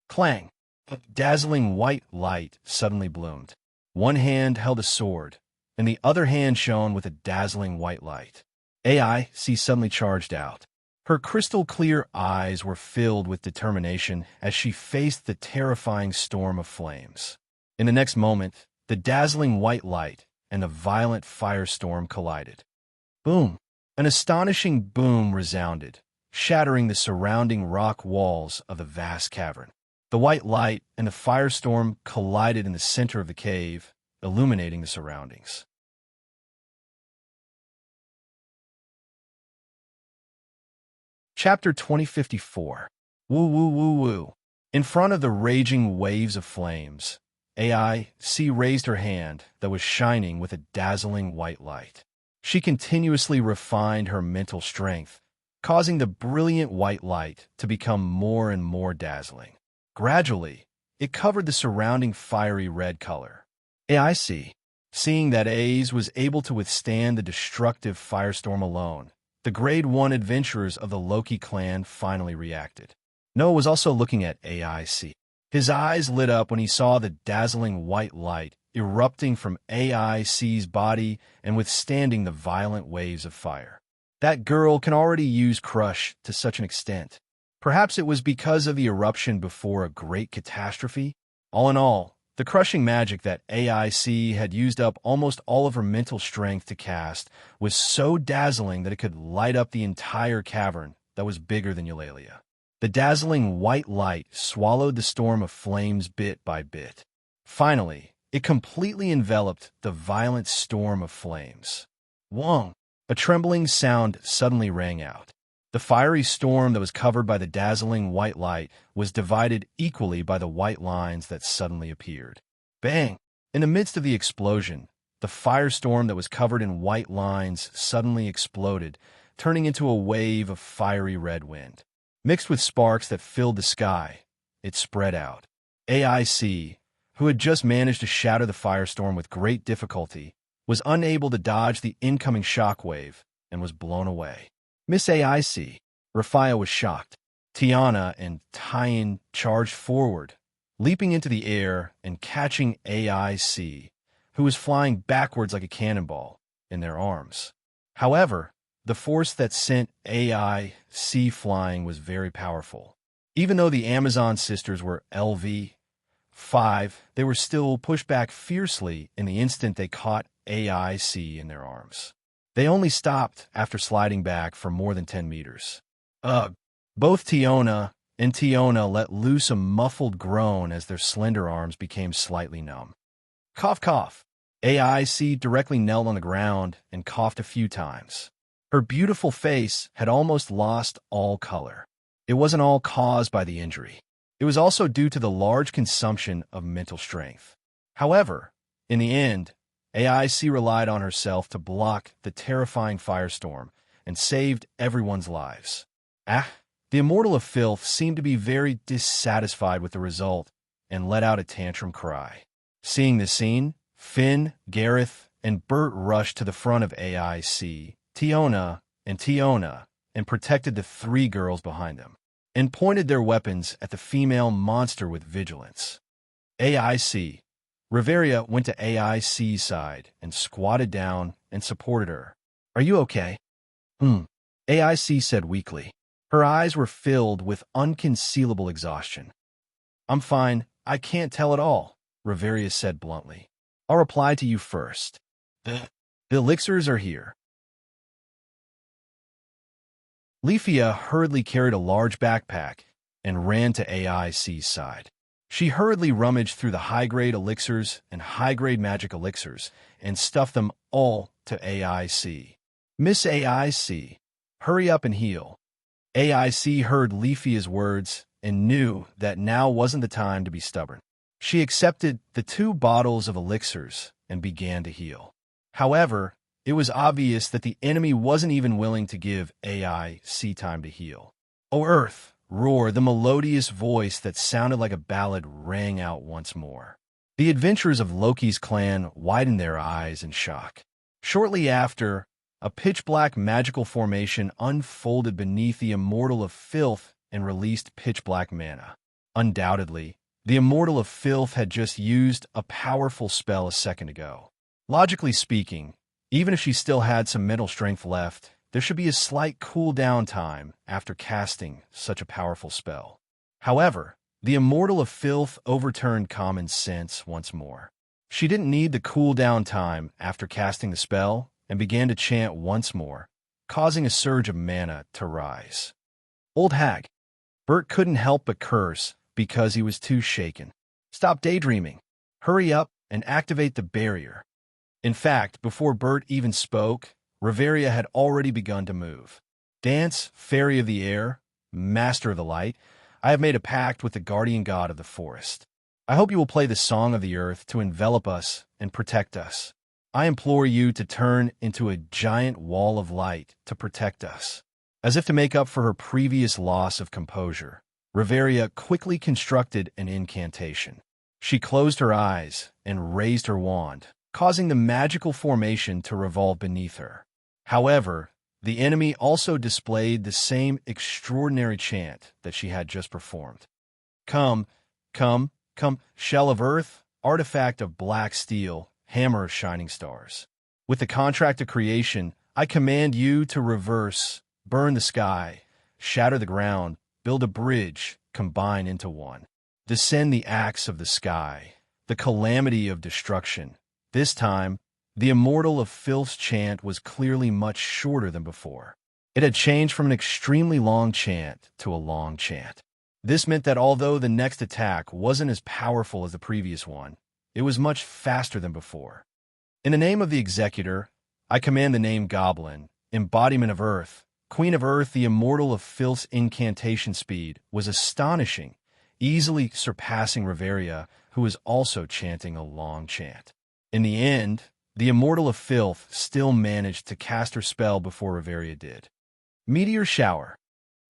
Clang! A dazzling white light suddenly bloomed. One hand held a sword, and the other hand shone with a dazzling white light. AIC suddenly charged out. Her crystal-clear eyes were filled with determination as she faced the terrifying storm of flames. In the next moment, the dazzling white light and the violent firestorm collided. Boom! An astonishing boom resounded, shattering the surrounding rock walls of the vast cavern. The white light and the firestorm collided in the center of the cave, illuminating the surroundings. Chapter 2054. Woo woo woo woo. In front of the raging waves of flames, AIC raised her hand that was shining with a dazzling white light. She continuously refined her mental strength, causing the brilliant white light to become more and more dazzling. Gradually, it covered the surrounding fiery red color. AIC, seeing that AIC was able to withstand the destructive firestorm alone, the Grade 1 adventurers of the Loki clan finally reacted. Noah was also looking at AIC. His eyes lit up when he saw the dazzling white light erupting from AIC's body and withstanding the violent waves of fire. That girl can already use Crush to such an extent. Perhaps it was because of the eruption before a great catastrophe? All in all, the crushing magic that AIC had used up almost all of her mental strength to cast was so dazzling that it could light up the entire cavern that was bigger than Eulalia. The dazzling white light swallowed the storm of flames bit by bit. Finally, it completely enveloped the violent storm of flames. Wong! A trembling sound suddenly rang out. The fiery storm that was covered by the dazzling white light was divided equally by the white lines that suddenly appeared. Bang! In the midst of the explosion, the firestorm that was covered in white lines suddenly exploded, turning into a wave of fiery red wind. Mixed with sparks that filled the sky, it spread out. AIC, who had just managed to shatter the firestorm with great difficulty, was unable to dodge the incoming shockwave and was blown away. Miss AIC, Rafia was shocked. Tiana and Tyan charged forward, leaping into the air and catching AIC, who was flying backwards like a cannonball, in their arms. However, the force that sent AIC flying was very powerful. Even though the Amazon sisters were LV5, they were still pushed back fiercely in the instant they caught AIC in their arms. They only stopped after sliding back for more than 10 meters. Ugh! Both Tiona and Tiona let loose a muffled groan as their slender arms became slightly numb. Cough, cough. AIC directly knelt on the ground and coughed a few times. Her beautiful face had almost lost all color. It wasn't all caused by the injury. It was also due to the large consumption of mental strength. However, in the end, AIC relied on herself to block the terrifying firestorm and saved everyone's lives. The Immortal of Filth seemed to be very dissatisfied with the result and let out a tantrum cry. Seeing this scene, Finn, Gareth, and Bert rushed to the front of AIC, Tiona, and protected the three girls behind them, and pointed their weapons at the female monster with vigilance. AIC, Riveria went to AIC's side and squatted down and supported her. "Are you okay?" AIC said weakly. Her eyes were filled with unconcealable exhaustion. "I'm fine. I can't tell at all," Riveria said bluntly. "I'll reply to you first. The elixirs are here." Leafia hurriedly carried a large backpack and ran to AIC's side. She hurriedly rummaged through the high-grade elixirs and high-grade magic elixirs and stuffed them all to AIC. "Miss AIC, hurry up and heal." AIC heard Leafia's words and knew that now wasn't the time to be stubborn. She accepted the 2 bottles of elixirs and began to heal. However, it was obvious that the enemy wasn't even willing to give AIC time to heal. "O Earth, roar!" The melodious voice that sounded like a ballad rang out once more. The adventurers of Loki's clan widened their eyes in shock. Shortly after, a pitch-black magical formation unfolded beneath the Immortal of Filth and released pitch-black mana. Undoubtedly, the Immortal of Filth had just used a powerful spell a second ago. Logically speaking, even if she still had some mental strength left, there should be a slight cooldown time after casting such a powerful spell. However, the Immortal of Filth overturned common sense once more. She didn't need the cooldown time after casting the spell and began to chant once more, causing a surge of mana to rise. "Old hag." Bert couldn't help but curse because he was too shaken. "Stop daydreaming. Hurry up and activate the barrier." In fact, before Bert even spoke, Riveria had already begun to move. "Dance, Fairy of the Air, Master of the Light, I have made a pact with the guardian god of the forest. I hope you will play the song of the earth to envelop us and protect us. I implore you to turn into a giant wall of light to protect us." As if to make up for her previous loss of composure, Riveria quickly constructed an incantation. She closed her eyes and raised her wand, causing the magical formation to revolve beneath her. However, the enemy also displayed the same extraordinary chant that she had just performed. "Come, come, come, shell of earth, artifact of black steel, hammer of shining stars. With the contract of creation, I command you to reverse, burn the sky, shatter the ground, build a bridge, combine into one. Descend the axe of the sky, the calamity of destruction." This time, the Immortal of Filth's chant was clearly much shorter than before. It had changed from an extremely long chant to a long chant. This meant that although the next attack wasn't as powerful as the previous one, it was much faster than before. "In the name of the Executor, I command the name Goblin, embodiment of Earth, Queen of Earth." The Immortal of Filth's incantation speed was astonishing, easily surpassing Riveria, who was also chanting a long chant. In the end, the Immortal of Filth still managed to cast her spell before Riveria did. Meteor shower.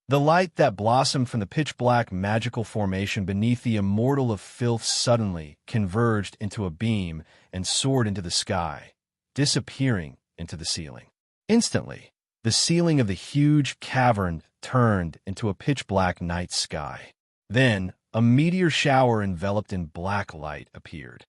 The light that blossomed from the pitch-black magical formation beneath the Immortal of Filth suddenly converged into a beam and soared into the sky, disappearing into the ceiling. Instantly, the ceiling of the huge cavern turned into a pitch-black night sky. Then, a meteor shower enveloped in black light appeared.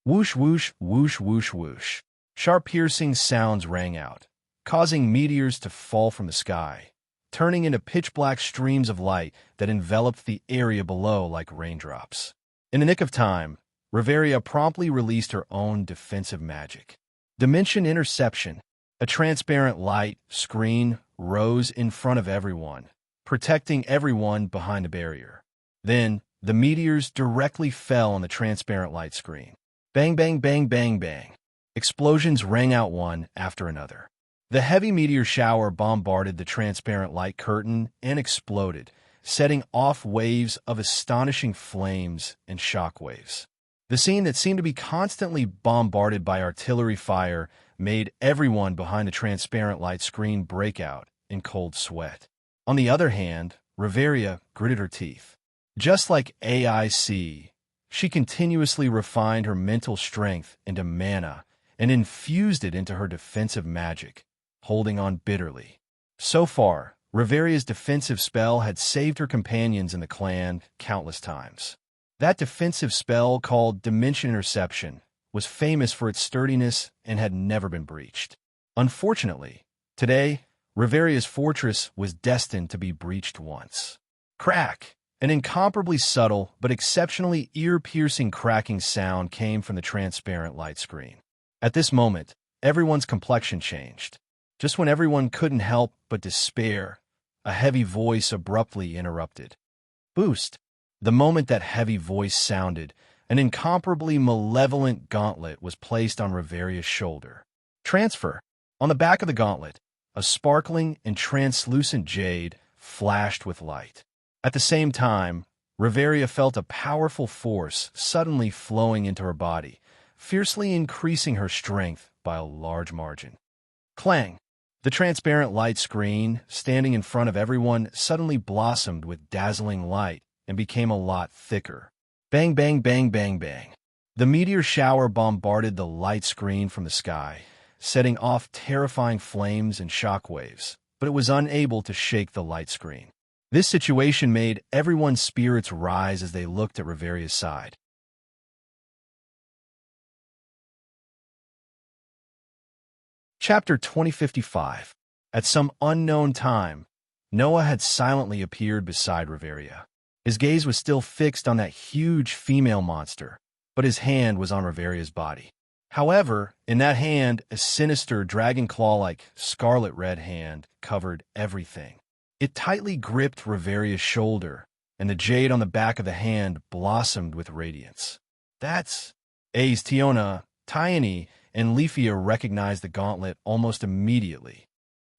Whoosh, whoosh, whoosh, whoosh, whoosh. Sharp piercing sounds rang out, causing meteors to fall from the sky, turning into pitch-black streams of light that enveloped the area below like raindrops. In the nick of time, Riveria promptly released her own defensive magic. Dimension Interception. A transparent light screen rose in front of everyone, protecting everyone behind the barrier. Then, the meteors directly fell on the transparent light screen. Bang, bang, bang, bang, bang. Explosions rang out one after another. The heavy meteor shower bombarded the transparent light curtain and exploded, setting off waves of astonishing flames and shockwaves. The scene that seemed to be constantly bombarded by artillery fire made everyone behind the transparent light screen break out in cold sweat. On the other hand, Riveria gritted her teeth. Just like AIC, she continuously refined her mental strength into mana and infused it into her defensive magic, holding on bitterly. So far, Riveria's defensive spell had saved her companions in the clan countless times. That defensive spell, called Dimension Interception, was famous for its sturdiness and had never been breached. Unfortunately, today, Riveria's fortress was destined to be breached once. Crack! An incomparably subtle but exceptionally ear-piercing cracking sound came from the transparent light screen. At this moment, everyone's complexion changed. Just when everyone couldn't help but despair, a heavy voice abruptly interrupted. Boost! The moment that heavy voice sounded, an incomparably malevolent gauntlet was placed on Riveria's shoulder. Transfer! On the back of the gauntlet, a sparkling and translucent jade flashed with light. At the same time, Riveria felt a powerful force suddenly flowing into her body, fiercely increasing her strength by a large margin. Clang! The transparent light screen, standing in front of everyone, suddenly blossomed with dazzling light and became a lot thicker. Bang, bang, bang, bang, bang. The meteor shower bombarded the light screen from the sky, setting off terrifying flames and shockwaves, but it was unable to shake the light screen. This situation made everyone's spirits rise as they looked at Riveria's side. Chapter 2055. At some unknown time, Noah had silently appeared beside Riveria. His gaze was still fixed on that huge female monster, but his hand was on Riveria's body. However, in that hand, a sinister dragon claw-like scarlet-red hand covered everything. It tightly gripped Riveria's shoulder, and the jade on the back of the hand blossomed with radiance. That's... Ace, Tiona, Tyene, and Leafia recognized the gauntlet almost immediately.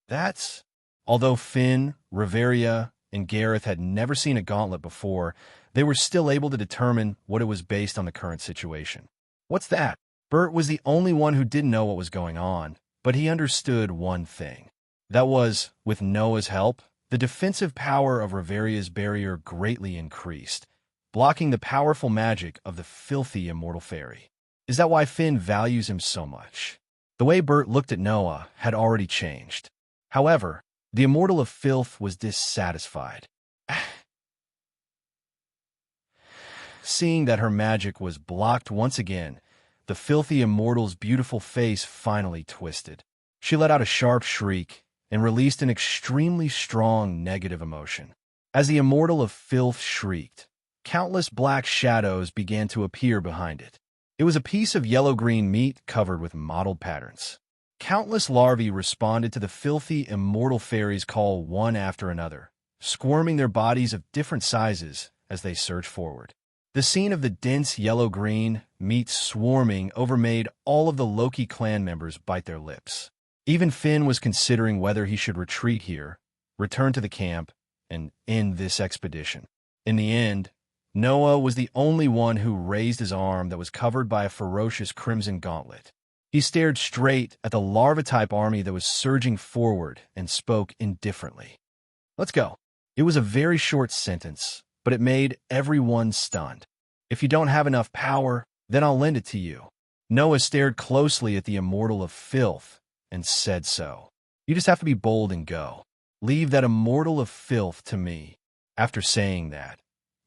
That's... Although Finn, Riveria, and Gareth had never seen a gauntlet before, they were still able to determine what it was based on the current situation. What's that? Bert was the only one who didn't know what was going on, but he understood one thing. That was, with Noah's help, the defensive power of Riveria's barrier greatly increased, blocking the powerful magic of the filthy immortal fairy. Is that why Finn values him so much? The way Bert looked at Noah had already changed. However, the Immortal of Filth was dissatisfied. Seeing that her magic was blocked once again, the filthy immortal's beautiful face finally twisted. She let out a sharp shriek and released an extremely strong negative emotion. As the Immortal of Filth shrieked, countless black shadows began to appear behind it. It was a piece of yellow-green meat covered with mottled patterns. Countless larvae responded to the filthy immortal fairy's call one after another, squirming their bodies of different sizes as they surged forward. The scene of the dense yellow-green meat swarming overmade all of the Loki clan members bite their lips. Even Finn was considering whether he should retreat here, return to the camp, and end this expedition. In the end, Noah was the only one who raised his arm that was covered by a ferocious crimson gauntlet. He stared straight at the larva-type army that was surging forward and spoke indifferently. Let's go. It was a very short sentence, but it made everyone stunned. If you don't have enough power, then I'll lend it to you. Noah stared closely at the Immortal of Filth and said so. You just have to be bold and go. Leave that Immortal of Filth to me. After saying that,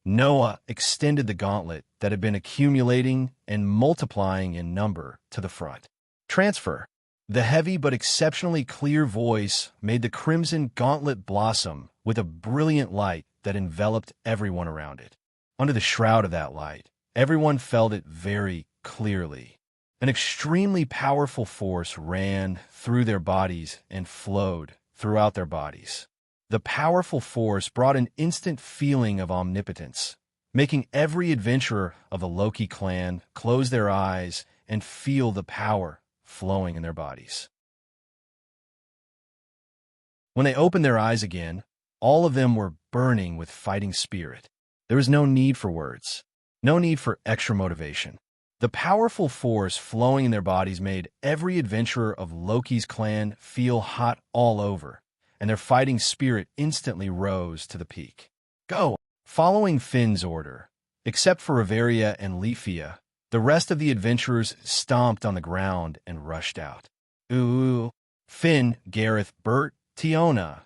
Noah extended the gauntlet that had been accumulating and multiplying in number to the front. Transfer. The heavy but exceptionally clear voice made the crimson gauntlet blossom with a brilliant light that enveloped everyone around it. Under the shroud of that light, everyone felt it very clearly. An extremely powerful force ran through their bodies and flowed throughout their bodies. The powerful force brought an instant feeling of omnipotence, making every adventurer of the Loki clan close their eyes and feel the power flowing in their bodies. When they opened their eyes again, all of them were burning with fighting spirit. There was no need for words, no need for extra motivation. The powerful force flowing in their bodies made every adventurer of Loki's clan feel hot all over, and their fighting spirit instantly rose to the peak. Go! Following Finn's order, except for Riveria and Leafia, the rest of the adventurers stomped on the ground and rushed out. Ooh! Finn, Gareth, Bert, Tiona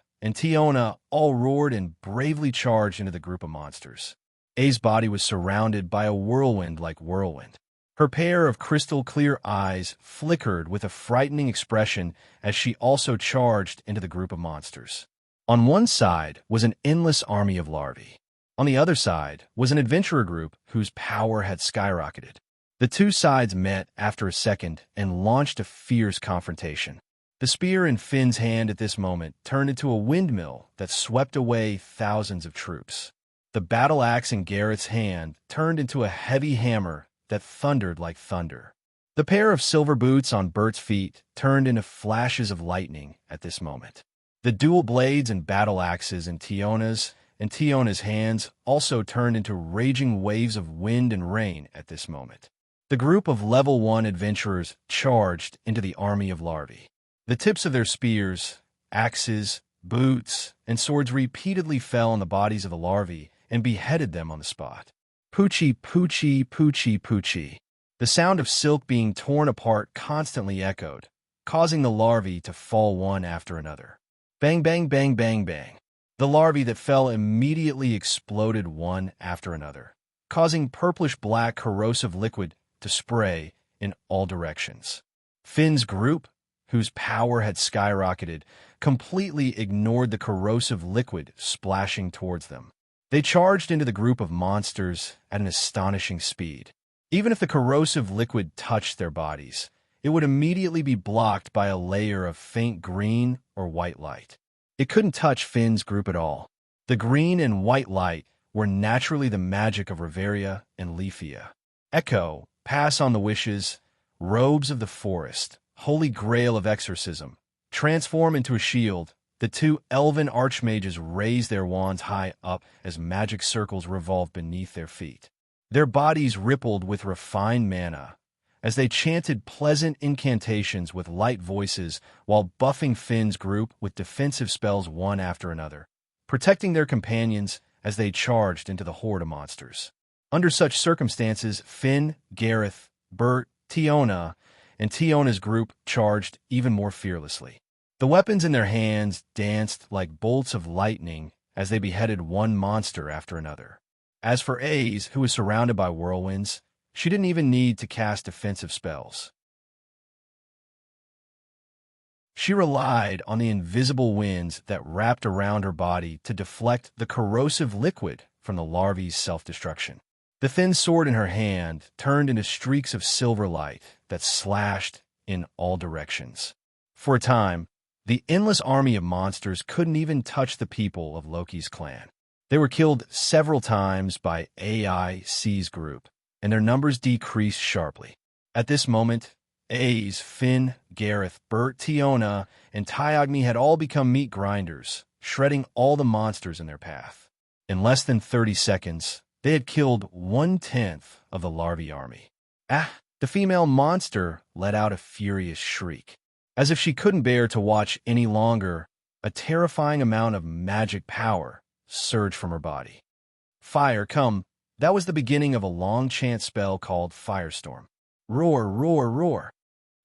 all roared and bravely charged into the group of monsters. A's body was surrounded by a whirlwind like whirlwind. Her pair of crystal-clear eyes flickered with a frightening expression as she also charged into the group of monsters. On one side was an endless army of larvae. On the other side was an adventurer group whose power had skyrocketed. The two sides met after a second and launched a fierce confrontation. The spear in Finn's hand at this moment turned into a windmill that swept away thousands of troops. The battle axe in Gareth's hand turned into a heavy hammer that thundered like thunder. The pair of silver boots on Bert's feet turned into flashes of lightning at this moment. The dual blades and battle axes in Tiona's hands also turned into raging waves of wind and rain at this moment. The group of Level 1 adventurers charged into the army of larvae. The tips of their spears, axes, boots, and swords repeatedly fell on the bodies of the larvae and beheaded them on the spot. Poochie, poochie, poochie, poochie. The sound of silk being torn apart constantly echoed, causing the larvae to fall one after another. Bang, bang, bang, bang, bang. The larvae that fell immediately exploded one after another, causing purplish-black corrosive liquid to spray in all directions. Finn's group, whose power had skyrocketed, completely ignored the corrosive liquid splashing towards them. They charged into the group of monsters at an astonishing speed. Even if the corrosive liquid touched their bodies, it would immediately be blocked by a layer of faint green or white light. It couldn't touch Finn's group at all. The green and white light were naturally the magic of Riveria and Leafia. Echo, pass on the wishes, robes of the forest, holy grail of exorcism, transform into a shield. The two elven archmages raised their wands high up as magic circles revolved beneath their feet. Their bodies rippled with refined mana as they chanted pleasant incantations with light voices while buffing Finn's group with defensive spells one after another, protecting their companions as they charged into the horde of monsters. Under such circumstances, Finn, Gareth, Bert, Tiona, and Tiona's group charged even more fearlessly. The weapons in their hands danced like bolts of lightning as they beheaded one monster after another. As for A's, who was surrounded by whirlwinds, she didn't even need to cast defensive spells. She relied on the invisible winds that wrapped around her body to deflect the corrosive liquid from the larvae's self-destruction. The thin sword in her hand turned into streaks of silver light that slashed in all directions. For a time, the endless army of monsters couldn't even touch the people of Loki's clan. They were killed several times by AIC's group, and their numbers decreased sharply. At this moment, A's, Finn, Gareth, Bert, Tiona, and Tyogni had all become meat grinders, shredding all the monsters in their path. In less than 30 seconds, they had killed 1/10 of the larvae army. The female monster let out a furious shriek. As if she couldn't bear to watch any longer, a terrifying amount of magic power surged from her body. Fire, come. That was the beginning of a long chant spell called Firestorm. Roar, roar, roar.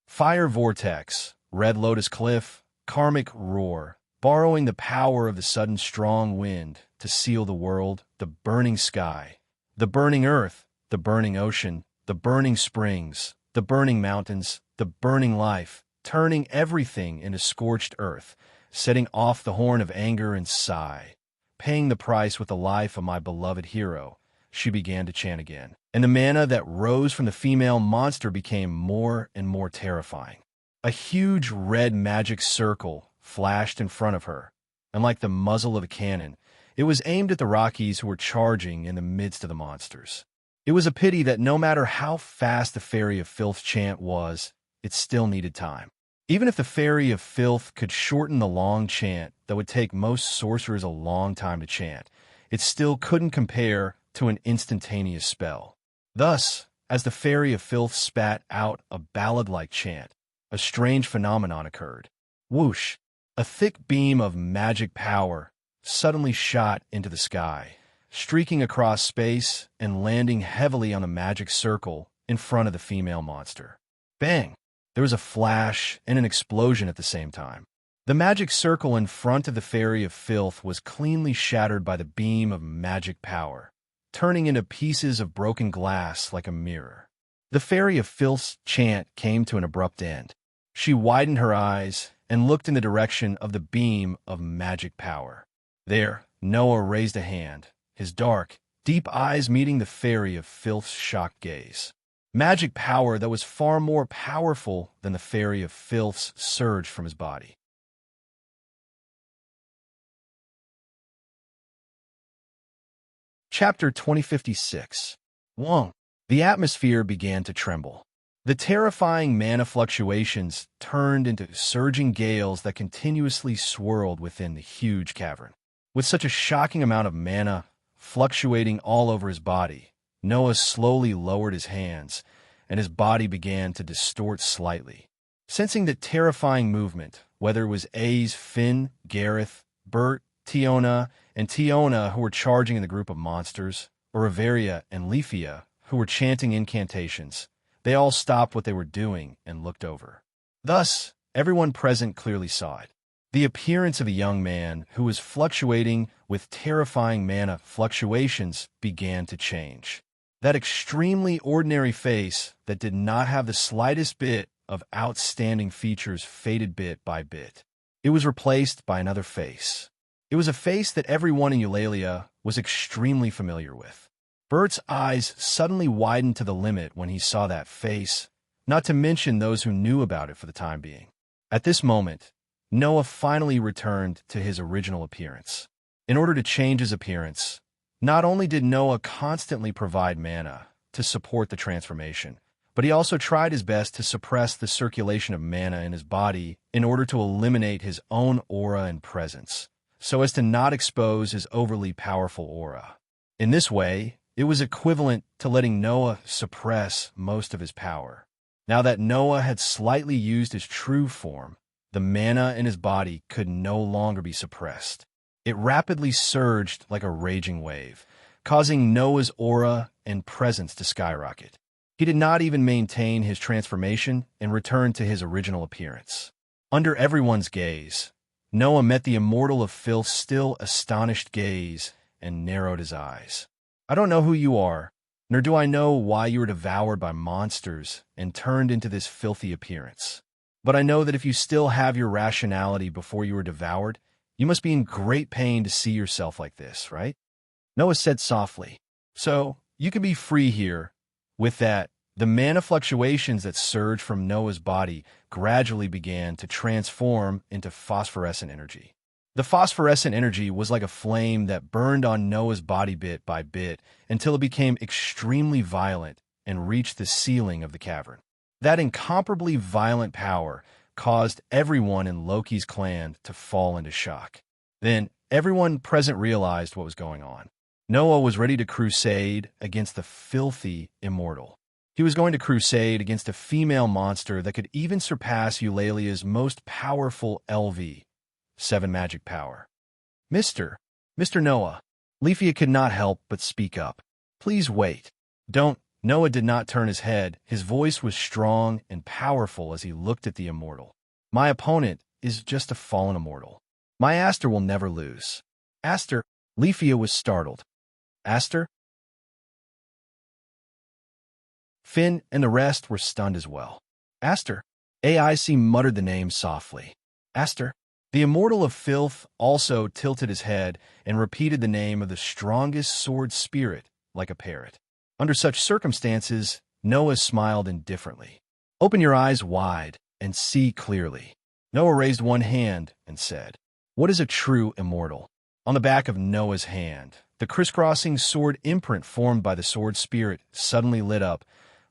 Fire vortex, red lotus cliff, karmic roar, borrowing the power of the sudden strong wind to seal the world, the burning sky, the burning earth, the burning ocean, the burning springs, the burning mountains, the burning life, turning everything into scorched earth, setting off the horn of anger and sigh. Paying the price with the life of my beloved hero, she began to chant again. And the mana that rose from the female monster became more and more terrifying. A huge red magic circle flashed in front of her, and like the muzzle of a cannon, it was aimed at the Rockies who were charging in the midst of the monsters. It was a pity that no matter how fast the Fairy of Filth chant was, it still needed time. Even if the Fairy of Filth could shorten the long chant that would take most sorcerers a long time to chant, it still couldn't compare to an instantaneous spell. Thus, as the Fairy of Filth spat out a ballad-like chant, a strange phenomenon occurred. Whoosh! A thick beam of magic power suddenly shot into the sky, streaking across space and landing heavily on the magic circle in front of the female monster. Bang! There was a flash and an explosion at the same time. The magic circle in front of the Fairy of Filth was cleanly shattered by the beam of magic power, turning into pieces of broken glass like a mirror. The Fairy of Filth's chant came to an abrupt end. She widened her eyes and looked in the direction of the beam of magic power. There, Noah raised a hand, his dark, deep eyes meeting the Fairy of Filth's shocked gaze. Magic power that was far more powerful than the Fairy of Filth's surged from his body. Chapter 2056. Wong. The atmosphere began to tremble. The terrifying mana fluctuations turned into surging gales that continuously swirled within the huge cavern. With such a shocking amount of mana fluctuating all over his body, Noah slowly lowered his hands, and his body began to distort slightly. Sensing the terrifying movement, whether it was A's, Finn, Gareth, Bert, Tiona, and Tiona who were charging in the group of monsters, or Averia and Leafia who were chanting incantations, they all stopped what they were doing and looked over. Thus, everyone present clearly saw it. The appearance of a young man who was fluctuating with terrifying mana fluctuations began to change. That extremely ordinary face that did not have the slightest bit of outstanding features faded bit by bit. It was replaced by another face. It was a face that everyone in Eulalia was extremely familiar with. Bert's eyes suddenly widened to the limit when he saw that face, not to mention those who knew about it for the time being. At this moment, Noah finally returned to his original appearance. In order to change his appearance, not only did Noah constantly provide mana to support the transformation, but he also tried his best to suppress the circulation of mana in his body in order to eliminate his own aura and presence, so as to not expose his overly powerful aura. In this way, it was equivalent to letting Noah suppress most of his power. Now that Noah had slightly used his true form, the mana in his body could no longer be suppressed. It rapidly surged like a raging wave, causing Noah's aura and presence to skyrocket. He did not even maintain his transformation and returned to his original appearance. Under everyone's gaze, Noah met the Immortal of Filth's still astonished gaze and narrowed his eyes. I don't know who you are, nor do I know why you were devoured by monsters and turned into this filthy appearance. But I know that if you still have your rationality before you were devoured, you must be in great pain to see yourself like this, right? Noah said softly. So, you can be free here. With that, the mana fluctuations that surged from Noah's body gradually began to transform into phosphorescent energy. The phosphorescent energy was like a flame that burned on Noah's body bit by bit until it became extremely violent and reached the ceiling of the cavern. That incomparably violent power caused everyone in Loki's clan to fall into shock. Then, everyone present realized what was going on. Noah was ready to crusade against the filthy immortal. He was going to crusade against a female monster that could even surpass Eulalia's most powerful LV, 7 magic power. Mr. Noah. Leafia could not help but speak up. Please wait. Don't. Noah did not turn his head. His voice was strong and powerful as he looked at the immortal. My opponent is just a fallen immortal. My Aster will never lose. Aster? Leafia was startled. Aster? Finn and the rest were stunned as well. Aster? AIC muttered the name softly. Aster? The Immortal of Filth also tilted his head and repeated the name of the strongest sword spirit like a parrot. Under such circumstances, Noah smiled indifferently. Open your eyes wide and see clearly. Noah raised one hand and said, What is a true immortal? On the back of Noah's hand, the crisscrossing sword imprint formed by the sword spirit suddenly lit up,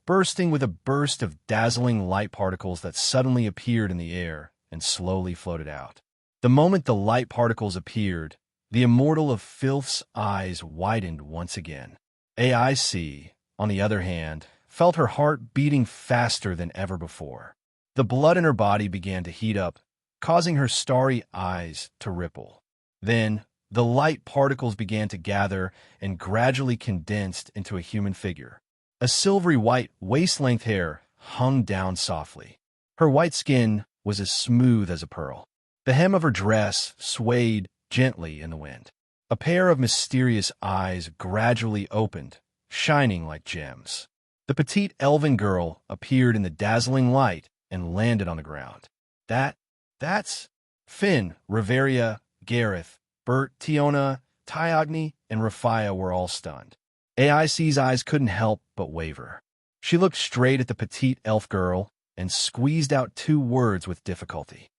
bursting with a burst of dazzling light particles that suddenly appeared in the air and slowly floated out. The moment the light particles appeared, the Immortal of Filth's eyes widened once again. AIC, on the other hand, felt her heart beating faster than ever before. The blood in her body began to heat up, causing her starry eyes to ripple. Then, the light particles began to gather and gradually condensed into a human figure. A silvery white, waist-length hair hung down softly. Her white skin was as smooth as a pearl. The hem of her dress swayed gently in the wind. A pair of mysterious eyes gradually opened, shining like gems. The petite elven girl appeared in the dazzling light and landed on the ground. That's Finn, Riveria, Gareth, Bert, Tiona, Tyogny, and Rafia were all stunned. AIC's eyes couldn't help but waver. She looked straight at the petite elf girl and squeezed out two words with difficulty.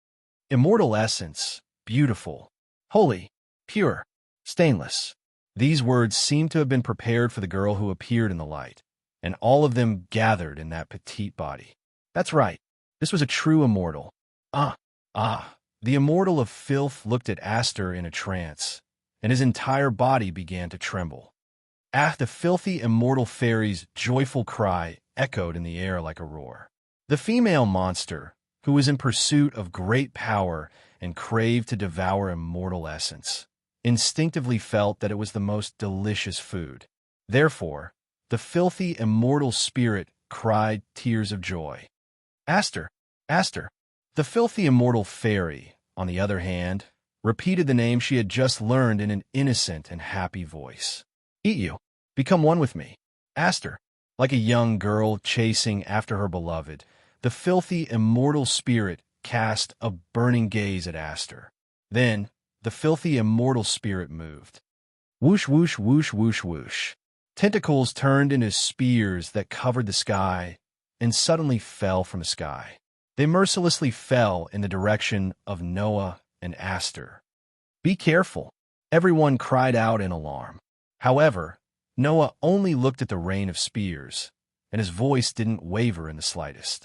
Immortal essence, beautiful, holy, pure, stainless. These words seemed to have been prepared for the girl who appeared in the light, and all of them gathered in that petite body. That's right, this was a true immortal. The immortal of filth looked at Aster in a trance, and his entire body began to tremble. The filthy immortal fairy's joyful cry echoed in the air like a roar. The female monster, who was in pursuit of great power and craved to devour immortal essence, instinctively felt that it was the most delicious food. Therefore, the filthy immortal spirit cried tears of joy. Aster, Aster. The filthy immortal fairy, on the other hand, repeated the name she had just learned in an innocent and happy voice. Eat you. Become one with me. Aster. Like a young girl chasing after her beloved, the filthy immortal spirit cast a burning gaze at Aster. Then, the filthy immortal spirit moved. Whoosh, whoosh, whoosh, whoosh, whoosh. Tentacles turned into spears that covered the sky and suddenly fell from the sky. They mercilessly fell in the direction of Noah and Aster. Be careful, everyone cried out in alarm. However, Noah only looked at the rain of spears, and his voice didn't waver in the slightest.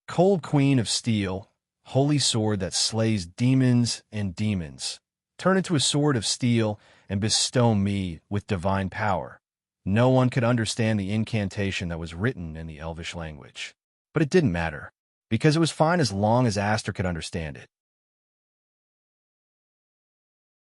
Cold Queen of Steel, holy sword that slays demons and demons, turn into a sword of steel and bestow me with divine power. No one could understand the incantation that was written in the Elvish language. But it didn't matter, because it was fine as long as Aster could understand it.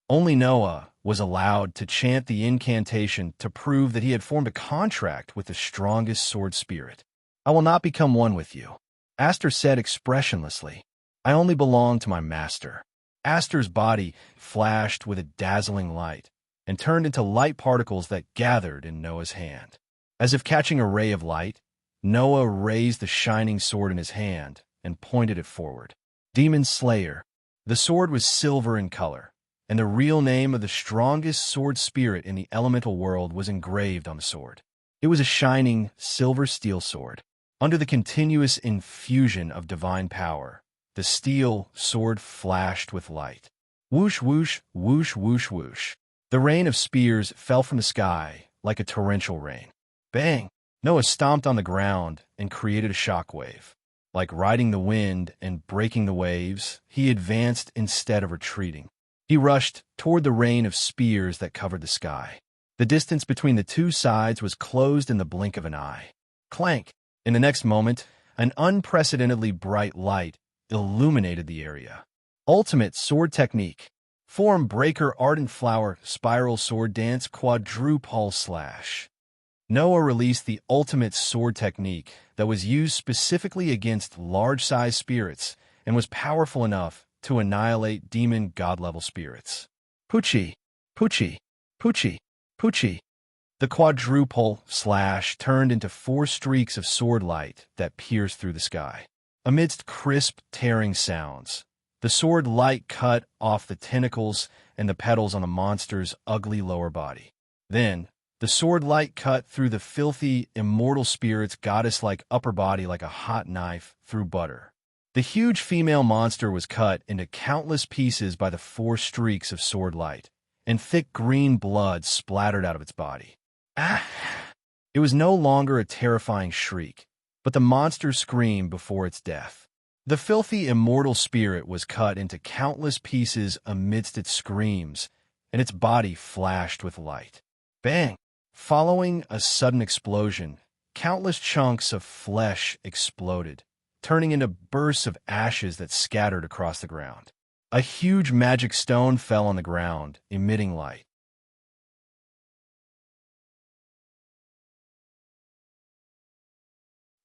Only Noah was allowed to chant the incantation to prove that he had formed a contract with the strongest sword spirit. I will not become one with you, Aster said expressionlessly. I only belong to my master. Aster's body flashed with a dazzling light and turned into light particles that gathered in Noah's hand. As if catching a ray of light, Noah raised the shining sword in his hand and pointed it forward. Demon Slayer. The sword was silver in color, and the real name of the strongest sword spirit in the elemental world was engraved on the sword. It was a shining silver steel sword. Under the continuous infusion of divine power, the steel sword flashed with light. Whoosh, whoosh, whoosh, whoosh, whoosh. The rain of spears fell from the sky like a torrential rain. Bang! Noah stomped on the ground and created a shockwave. Like riding the wind and breaking the waves, he advanced instead of retreating. He rushed toward the rain of spears that covered the sky. The distance between the two sides was closed in the blink of an eye. Clank! In the next moment, an unprecedentedly bright light illuminated the area. Ultimate sword technique. Form breaker ardent flower spiral sword dance quadruple slash. Noah released the ultimate sword technique that was used specifically against large-sized spirits and was powerful enough to annihilate demon god-level spirits. Poochie, Poochie, Poochie, Poochie. The quadruple slash turned into 4 streaks of sword light that pierced through the sky. Amidst crisp, tearing sounds, the sword light cut off the tentacles and the petals on the monster's ugly lower body. Then, the sword light cut through the filthy, immortal spirit's goddess-like upper body like a hot knife through butter. The huge female monster was cut into countless pieces by the 4 streaks of sword light, and thick green blood splattered out of its body. Ah! It was no longer a terrifying shriek, but the monster's scream before its death. The filthy, immortal spirit was cut into countless pieces amidst its screams, and its body flashed with light. Bang! Following a sudden explosion, countless chunks of flesh exploded, turning into bursts of ashes that scattered across the ground. A huge magic stone fell on the ground, emitting light.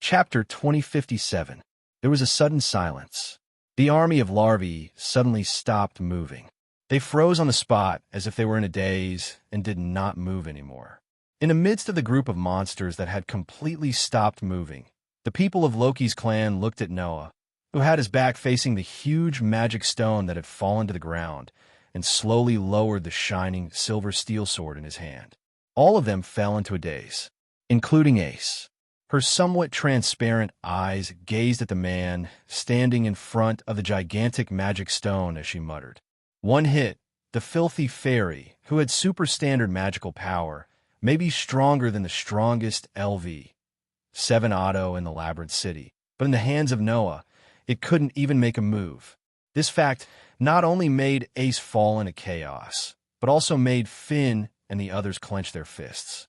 Chapter 2057. There was a sudden silence. The army of larvae suddenly stopped moving. They froze on the spot as if they were in a daze and did not move anymore. In the midst of the group of monsters that had completely stopped moving, the people of Loki's clan looked at Noah, who had his back facing the huge magic stone that had fallen to the ground, and slowly lowered the shining silver steel sword in his hand. All of them fell into a daze, including Ace. Her somewhat transparent eyes gazed at the man standing in front of the gigantic magic stone as she muttered. One hit, the filthy fairy, who had super standard magical power, may be stronger than the strongest LV-7 auto in the Labyrinth City, but in the hands of Noah, it couldn't even make a move. This fact not only made Ace fall into chaos, but also made Finn and the others clench their fists.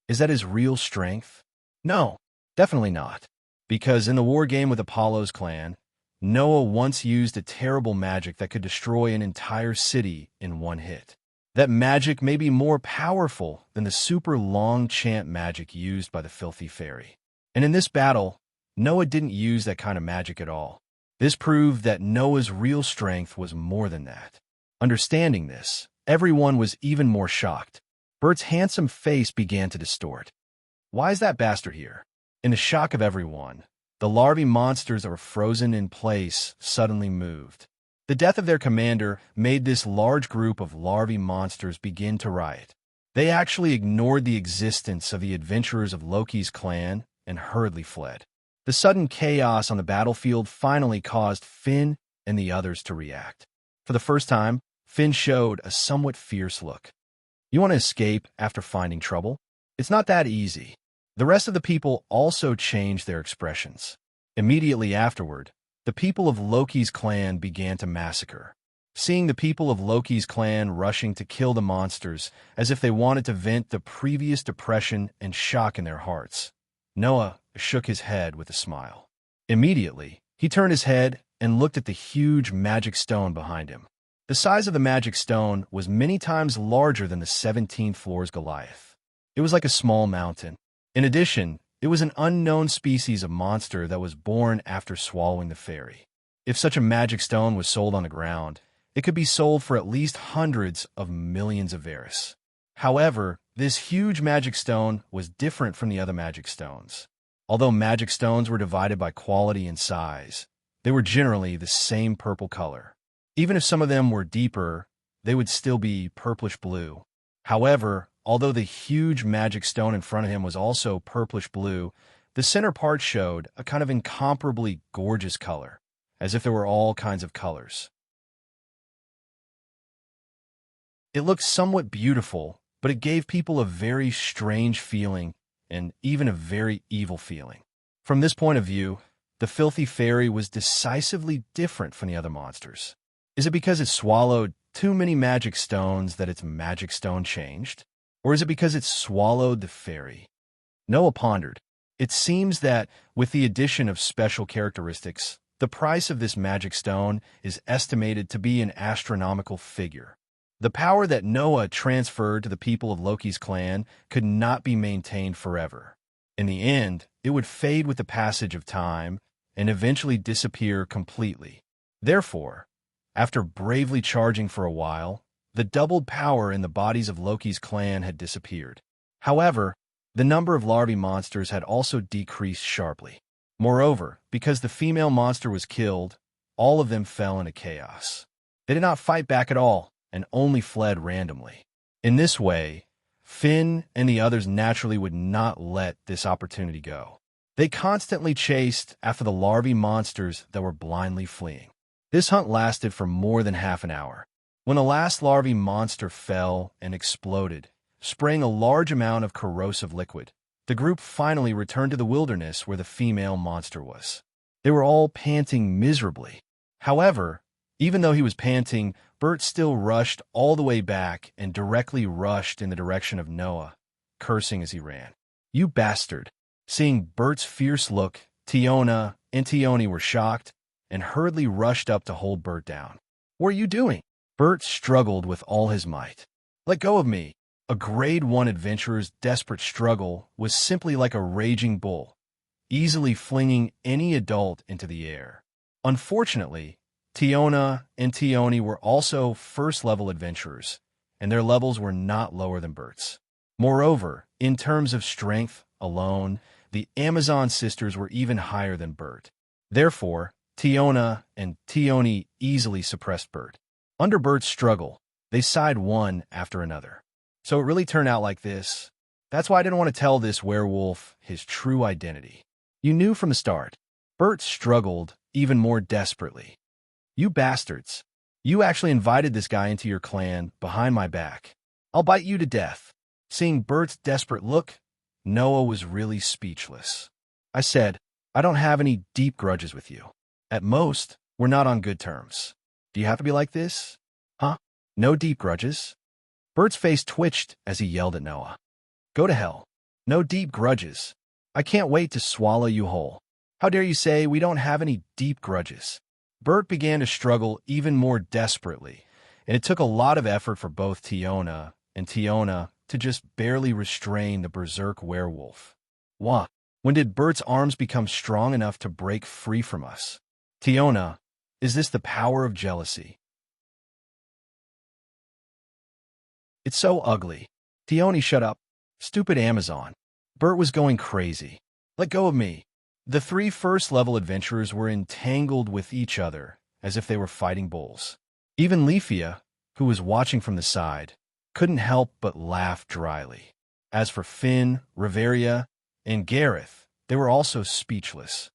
Is that his real strength? No, definitely not. Because in the war game with Apollo's clan, Noah once used a terrible magic that could destroy an entire city in one hit. That magic may be more powerful than the super long chant magic used by the filthy fairy. And in this battle, Noah didn't use that kind of magic at all. This proved that Noah's real strength was more than that. Understanding this, everyone was even more shocked. Bert's handsome face began to distort. Why is that bastard here? In the shock of everyone, the larvae monsters that were frozen in place suddenly moved. The death of their commander made this large group of larvae monsters begin to riot. They actually ignored the existence of the adventurers of Loki's clan and hurriedly fled. The sudden chaos on the battlefield finally caused Finn and the others to react. For the first time, Finn showed a somewhat fierce look. You want to escape after finding trouble? It's not that easy. The rest of the people also changed their expressions. Immediately afterward, the people of Loki's clan began to massacre. Seeing the people of Loki's clan rushing to kill the monsters as if they wanted to vent the previous depression and shock in their hearts, Noah shook his head with a smile. Immediately, he turned his head and looked at the huge magic stone behind him. The size of the magic stone was many times larger than the 17th floor's Goliath. It was like a small mountain. In addition, it was an unknown species of monster that was born after swallowing the fairy. If such a magic stone was sold on the ground, it could be sold for at least hundreds of millions of Varus. However, this huge magic stone was different from the other magic stones. Although magic stones were divided by quality and size, they were generally the same purple color. Even if some of them were deeper, they would still be purplish-blue. However, although the huge magic stone in front of him was also purplish-blue, the center part showed a kind of incomparably gorgeous color, as if there were all kinds of colors. It looked somewhat beautiful, but it gave people a very strange feeling and even a very evil feeling. From this point of view, the filthy fairy was decisively different from the other monsters. Is it because it swallowed too many magic stones that its magic stone changed? Or is it because it swallowed the fairy? Noah pondered. It seems that, with the addition of special characteristics, the price of this magic stone is estimated to be an astronomical figure. The power that Noah transferred to the people of Loki's clan could not be maintained forever. In the end, it would fade with the passage of time and eventually disappear completely. Therefore, after bravely charging for a while, the doubled power in the bodies of Loki's clan had disappeared. However, the number of larvae monsters had also decreased sharply. Moreover, because the female monster was killed, all of them fell into chaos. They did not fight back at all, and only fled randomly. In this way, Finn and the others naturally would not let this opportunity go. They constantly chased after the larvae monsters that were blindly fleeing. This hunt lasted for more than half an hour. When the last larvae monster fell and exploded, spraying a large amount of corrosive liquid, the group finally returned to the wilderness where the female monster was. They were all panting miserably. However, even though he was panting, Bert still rushed all the way back and directly rushed in the direction of Noah, cursing as he ran. "You bastard!" Seeing Bert's fierce look, Tiona and Tioni were shocked and hurriedly rushed up to hold Bert down. "What are you doing?" Bert struggled with all his might. "Let go of me." A Grade 1 adventurer's desperate struggle was simply like a raging bull, easily flinging any adult into the air. Unfortunately, Tiona and Tioni were also first-level adventurers, and their levels were not lower than Bert's. Moreover, in terms of strength alone, the Amazon sisters were even higher than Bert. Therefore, Tiona and Tioni easily suppressed Bert. Under Bert's struggle, they sighed one after another. So it really turned out like this. That's why I didn't want to tell this werewolf his true identity. You knew from the start. Bert struggled even more desperately. You bastards. You actually invited this guy into your clan behind my back. I'll bite you to death. Seeing Bert's desperate look, Noah was really speechless. I said, I don't have any deep grudges with you. At most, we're not on good terms. Do you have to be like this? Huh? No deep grudges? Bert's face twitched as he yelled at Noah. Go to hell. No deep grudges. I can't wait to swallow you whole. How dare you say we don't have any deep grudges? Bert began to struggle even more desperately, and it took a lot of effort for both Tiona and Tiona to just barely restrain the berserk werewolf. Wah! When did Bert's arms become strong enough to break free from us? Tiona, is this the power of jealousy? It's so ugly. Tioni, shut up. Stupid Amazon. Bert was going crazy. Let go of me. The three first-level adventurers were entangled with each other, as if they were fighting bulls. Even Leafia, who was watching from the side, couldn't help but laugh dryly. As for Finn, Riveria, and Gareth, they were also speechless.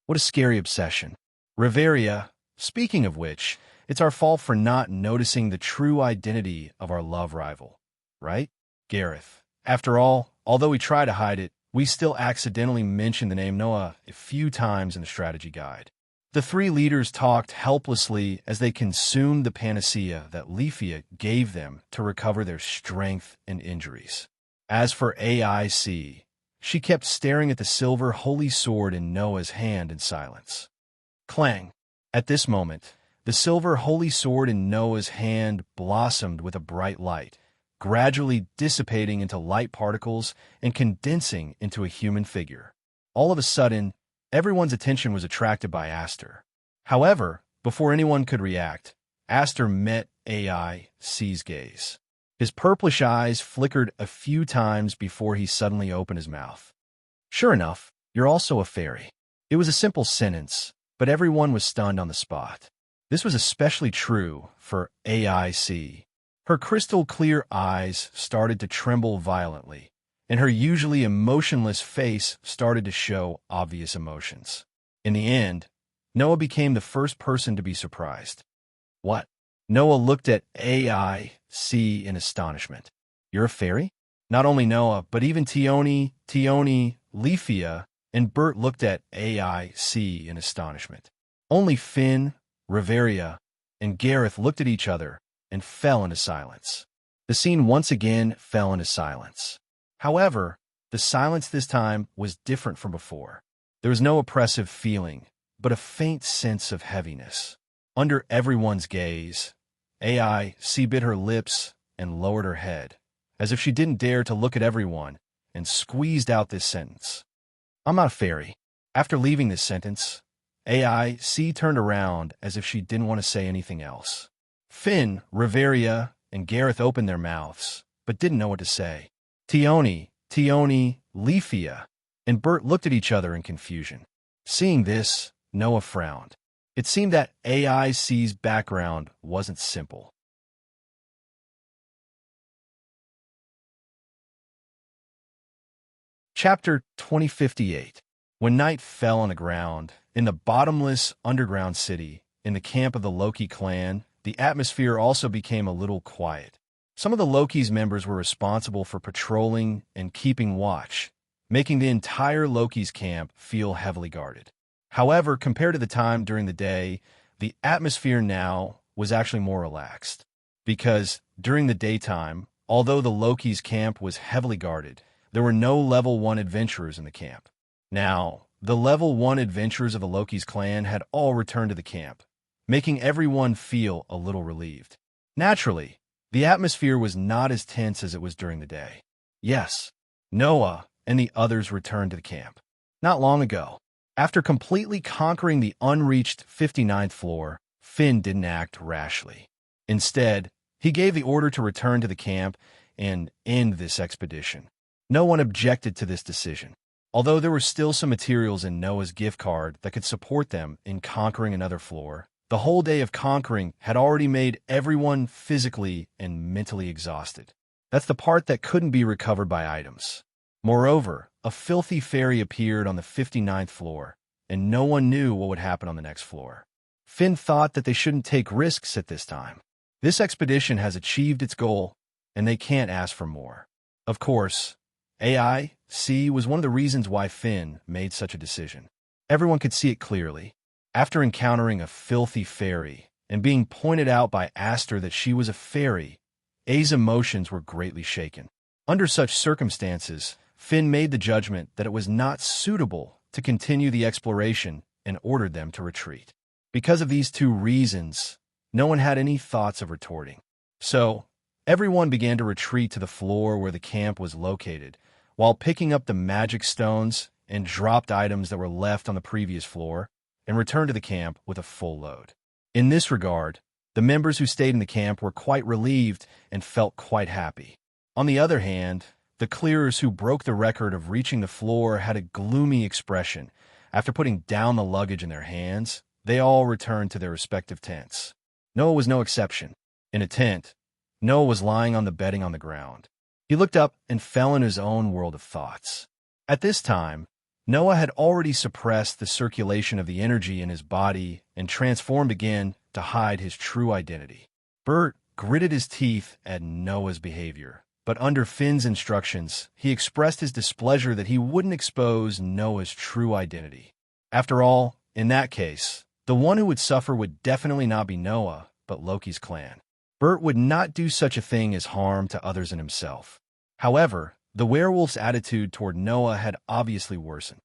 What a scary obsession. Riveria, speaking of which, it's our fault for not noticing the true identity of our love rival, right? Gareth. After all, although we try to hide it, we still accidentally mention the name Noah a few times in the strategy guide. The three leaders talked helplessly as they consumed the panacea that Leafia gave them to recover their strength and injuries. As for AIC, she kept staring at the silver holy sword in Noah's hand in silence. Clang! At this moment, the silver holy sword in Noah's hand blossomed with a bright light, gradually dissipating into light particles and condensing into a human figure. All of a sudden, everyone's attention was attracted by Aster. However, before anyone could react, Aster met AIC's gaze. His purplish eyes flickered a few times before he suddenly opened his mouth. Sure enough, you're also a fairy. It was a simple sentence, but everyone was stunned on the spot. This was especially true for AIC. Her crystal-clear eyes started to tremble violently, and her usually emotionless face started to show obvious emotions. In the end, Noah became the first person to be surprised. What? Noah looked at AIC in astonishment. You're a fairy? Not only Noah, but even Tioni, Leafia, and Bert looked at AIC in astonishment. Only Finn, Riveria, and Gareth looked at each other and fell into silence. The scene once again fell into silence. However, the silence this time was different from before. There was no oppressive feeling, but a faint sense of heaviness. Under everyone's gaze, AIC bit her lips and lowered her head, as if she didn't dare to look at everyone, and squeezed out this sentence. I'm not a fairy. After leaving this sentence, AIC turned around as if she didn't want to say anything else. Finn, Riveria, and Gareth opened their mouths, but didn't know what to say. Tioni, Leafia, and Bert looked at each other in confusion. Seeing this, Noah frowned. It seemed that AIC's background wasn't simple. Chapter 2058. When night fell on the ground, in the bottomless underground city, in the camp of the Loki clan, the atmosphere also became a little quiet. Some of the Loki's members were responsible for patrolling and keeping watch, making the entire Loki's camp feel heavily guarded. However, compared to the time during the day, the atmosphere now was actually more relaxed. Because during the daytime, although the Loki's camp was heavily guarded, there were no level 1 adventurers in the camp. Now, the level 1 adventurers of the Loki's clan had all returned to the camp, making everyone feel a little relieved. Naturally, the atmosphere was not as tense as it was during the day. Yes, Noah and the others returned to the camp. Not long ago, after completely conquering the unreached 59th floor, Finn didn't act rashly. Instead, he gave the order to return to the camp and end this expedition. No one objected to this decision, although there were still some materials in Noah's gift card that could support them in conquering another floor. The whole day of conquering had already made everyone physically and mentally exhausted. That's the part that couldn't be recovered by items. Moreover, a filthy fairy appeared on the 59th floor, and no one knew what would happen on the next floor. Finn thought that they shouldn't take risks at this time. This expedition has achieved its goal, and they can't ask for more. Of course, AIC was one of the reasons why Finn made such a decision. Everyone could see it clearly. After encountering a filthy fairy and being pointed out by Aster that she was a fairy, A's emotions were greatly shaken. Under such circumstances, Finn made the judgment that it was not suitable to continue the exploration and ordered them to retreat. Because of these two reasons, no one had any thoughts of retorting. So, everyone began to retreat to the floor where the camp was located, while picking up the magic stones and dropped items that were left on the previous floor, and returned to the camp with a full load. In this regard, the members who stayed in the camp were quite relieved and felt quite happy. On the other hand, the clearers who broke the record of reaching the floor had a gloomy expression. After putting down the luggage in their hands, they all returned to their respective tents. Noah was no exception. In a tent, Noah was lying on the bedding on the ground. He looked up and fell in his own world of thoughts. At this time, Noah had already suppressed the circulation of the energy in his body and transformed again to hide his true identity. Bert gritted his teeth at Noah's behavior, but under Finn's instructions, he expressed his displeasure that he wouldn't expose Noah's true identity. After all, in that case, the one who would suffer would definitely not be Noah, but Loki's clan. Bert would not do such a thing as harm to others and himself. However, the werewolf's attitude toward Noah had obviously worsened.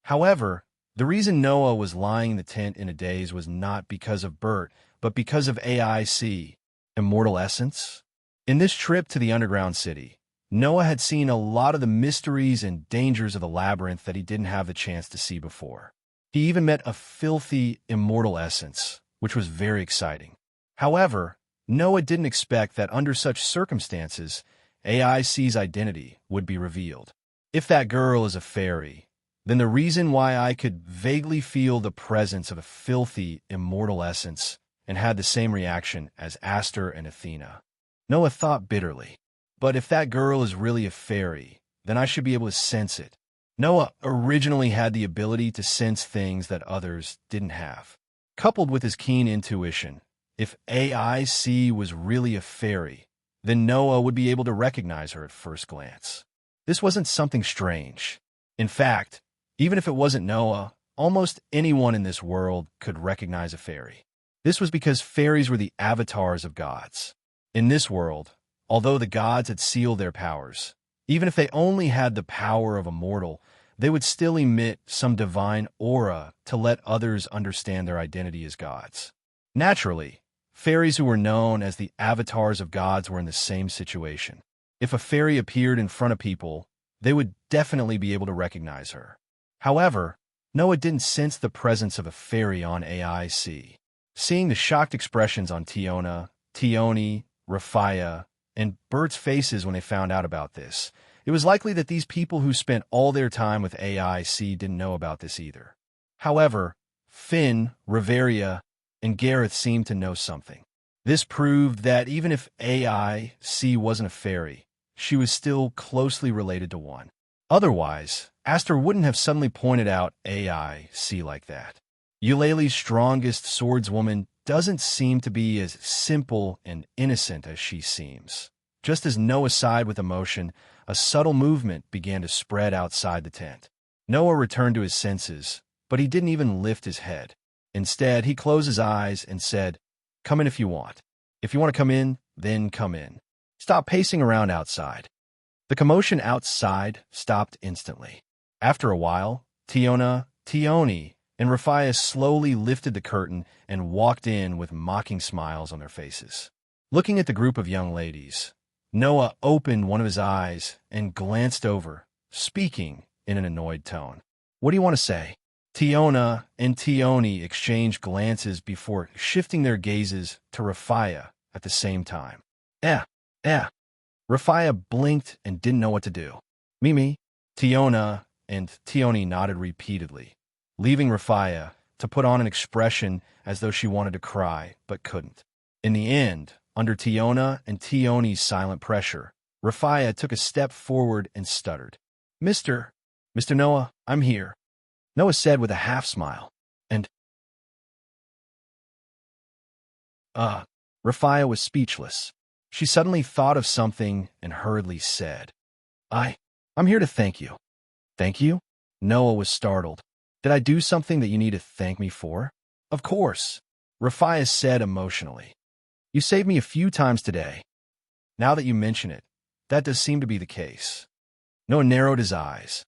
However, the reason Noah was lying in the tent in a daze was not because of Bert, but because of AIC, Immortal Essence. In this trip to the underground city, Noah had seen a lot of the mysteries and dangers of the labyrinth that he didn't have the chance to see before. He even met a filthy Immortal Essence, which was very exciting. However, Noah didn't expect that under such circumstances, AIC's identity would be revealed. If that girl is a fairy, then the reason why I could vaguely feel the presence of a filthy Immortal Essence and had the same reaction as Aster and Athena. Noah thought bitterly. But if that girl is really a fairy, then I should be able to sense it. Noah originally had the ability to sense things that others didn't have. Coupled with his keen intuition, if AIC was really a fairy, then Noah would be able to recognize her at first glance. This wasn't something strange. In fact, even if it wasn't Noah, almost anyone in this world could recognize a fairy. This was because fairies were the avatars of gods. In this world, although the gods had sealed their powers, even if they only had the power of a mortal, they would still emit some divine aura to let others understand their identity as gods. Naturally, fairies who were known as the avatars of gods were in the same situation. If a fairy appeared in front of people, they would definitely be able to recognize her. However, Noah didn't sense the presence of a fairy on AIC. Seeing the shocked expressions on Tiona, Tioni, Rafia, and Bert's faces when they found out about this, it was likely that these people who spent all their time with AIC didn't know about this either. However, Finn, Riveria, and Gareth seemed to know something. This proved that even if AIC wasn't a fairy, she was still closely related to one. Otherwise, Aster wouldn't have suddenly pointed out AIC like that. Eulalie's strongest swordswoman doesn't seem to be as simple and innocent as she seems. Just as Noah sighed with emotion, a subtle movement began to spread outside the tent. Noah returned to his senses, but he didn't even lift his head. Instead, he closed his eyes and said, "Come in if you want. If you want to come in, then come in. Stop pacing around outside." The commotion outside stopped instantly. After a while, Tiona, Tioni, and Rafia slowly lifted the curtain and walked in with mocking smiles on their faces. Looking at the group of young ladies, Noah opened one of his eyes and glanced over, speaking in an annoyed tone. "What do you want to say?" Tiona and Tioni exchanged glances before shifting their gazes to Rafaya at the same time. Eh, eh. Rafaya blinked and didn't know what to do. Mimi, Tiona, and Tioni nodded repeatedly, leaving Rafaya to put on an expression as though she wanted to cry, but couldn't. In the end, under Tiona and Tioni's silent pressure, Rafaya took a step forward and stuttered. Mr. Noah, I'm here, Noah said with a half-smile. And, Rafaya was speechless. She suddenly thought of something and hurriedly said, I'm here to thank you. Thank you? Noah was startled. Did I do something that you need to thank me for? Of course, Rafaya said emotionally. You saved me a few times today. Now that you mention it, that does seem to be the case. Noah narrowed his eyes.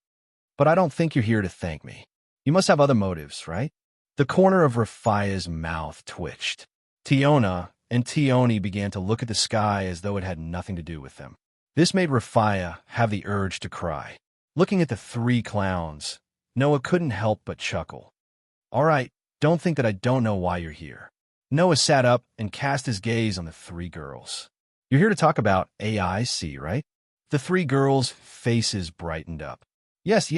But I don't think you're here to thank me. You must have other motives, right? The corner of Rafaya's mouth twitched. Tiona and Tioni began to look at the sky as though it had nothing to do with them. This made Rafaya have the urge to cry. Looking at the three clowns, Noah couldn't help but chuckle. All right, don't think that I don't know why you're here. Noah sat up and cast his gaze on the three girls. You're here to talk about AIC, right? The three girls' faces brightened up. Yes.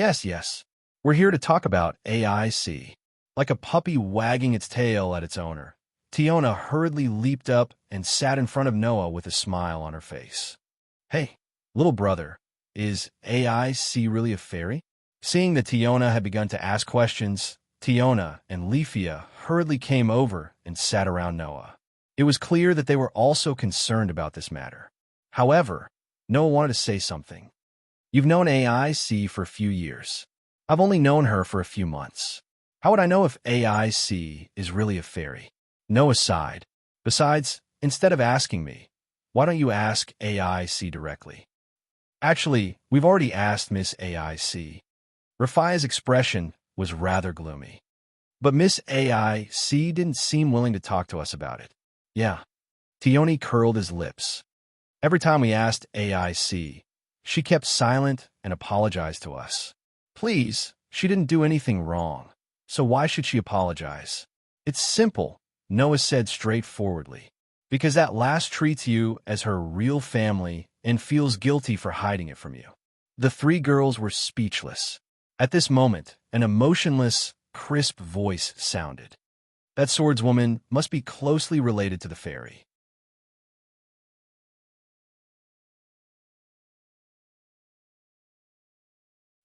We're here to talk about AIC. Like a puppy wagging its tail at its owner, Tiona hurriedly leaped up and sat in front of Noah with a smile on her face. Hey, little brother, is AIC really a fairy? Seeing that Tiona had begun to ask questions, Tiona and Leafia hurriedly came over and sat around Noah. It was clear that they were also concerned about this matter. However, Noah wanted to say something. You've known AIC for a few years. I've only known her for a few months. How would I know if AIC is really a fairy? Noah sighed. Besides, instead of asking me, why don't you ask AIC directly? Actually, we've already asked Miss AIC. Rafaya's expression was rather gloomy. But Miss AIC didn't seem willing to talk to us about it. Yeah. Tioni curled his lips. Every time we asked AIC, she kept silent and apologized to us. Please, she didn't do anything wrong, so why should she apologize? It's simple, Noah said straightforwardly. Because that lass treats you as her real family and feels guilty for hiding it from you. The three girls were speechless. At this moment, an emotionless, crisp voice sounded. That swordswoman must be closely related to the fairy.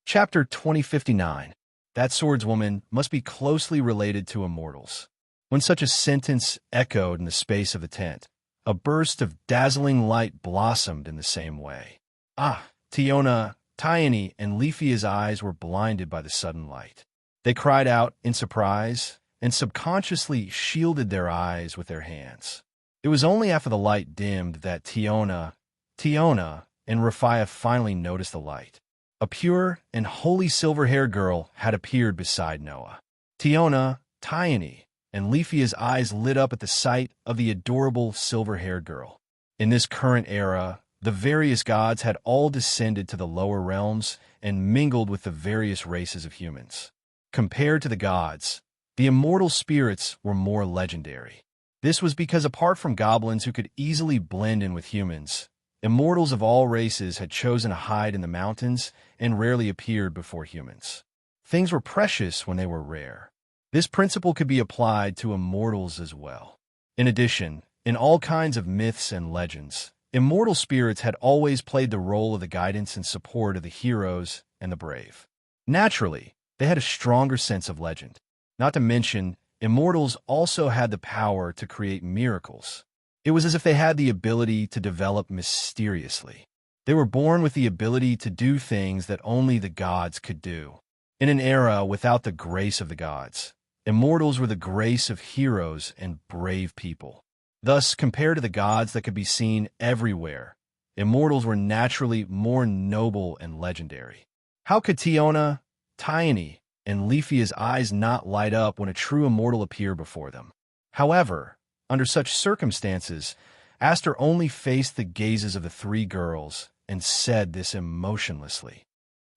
Chapter 2059. That swordswoman must be closely related to immortals. When such a sentence echoed in the space of the tent, a burst of dazzling light blossomed in the same way. Tiona, Tioni, and Leafia's eyes were blinded by the sudden light. They cried out in surprise and subconsciously shielded their eyes with their hands. It was only after the light dimmed that Tiona, and Rafaya finally noticed the light. A pure and holy silver-haired girl had appeared beside Noah. Tiona, Tioni, and Leafia's eyes lit up at the sight of the adorable silver-haired girl. In this current era, the various gods had all descended to the lower realms and mingled with the various races of humans. Compared to the gods, the immortal spirits were more legendary. This was because apart from goblins who could easily blend in with humans, immortals of all races had chosen to hide in the mountains and rarely appeared before humans. Things were precious when they were rare. This principle could be applied to immortals as well. In addition, in all kinds of myths and legends, immortal spirits had always played the role of the guidance and support of the heroes and the brave. Naturally, they had a stronger sense of legend. Not to mention, immortals also had the power to create miracles. It was as if they had the ability to develop mysteriously. They were born with the ability to do things that only the gods could do. In an era without the grace of the gods, immortals were the grace of heroes and brave people. Thus, compared to the gods that could be seen everywhere, immortals were naturally more noble and legendary. How could Tiona, Tioni, and Leafia's eyes not light up when a true immortal appeared before them? However, under such circumstances, Aster only faced the gazes of the three girls and said this emotionlessly.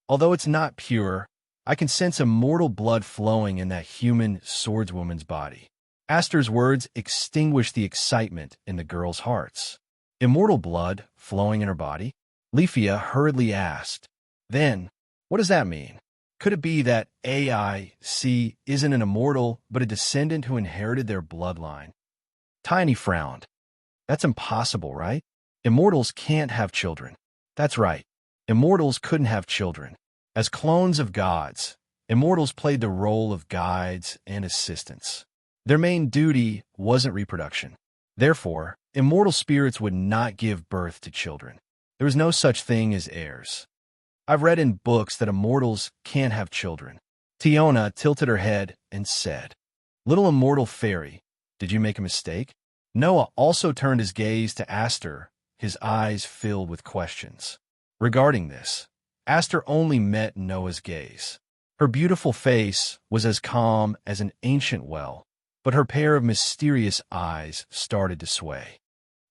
Although it's not pure, I can sense immortal blood flowing in that human swordswoman's body. Aster's words extinguished the excitement in the girls' hearts. Immortal blood flowing in her body? Leafia hurriedly asked. Then, what does that mean? Could it be that AIC isn't an immortal, but a descendant who inherited their bloodline? Tiny frowned. That's impossible, right? Immortals can't have children. That's right. Immortals couldn't have children. As clones of gods, immortals played the role of guides and assistants. Their main duty wasn't reproduction. Therefore, immortal spirits would not give birth to children. There was no such thing as heirs. I've read in books that immortals can't have children. Tiona tilted her head and said, Little immortal fairy, did you make a mistake? Noah also turned his gaze to Aster, his eyes filled with questions. Regarding this, Aster only met Noah's gaze. Her beautiful face was as calm as an ancient well, but her pair of mysterious eyes started to sway.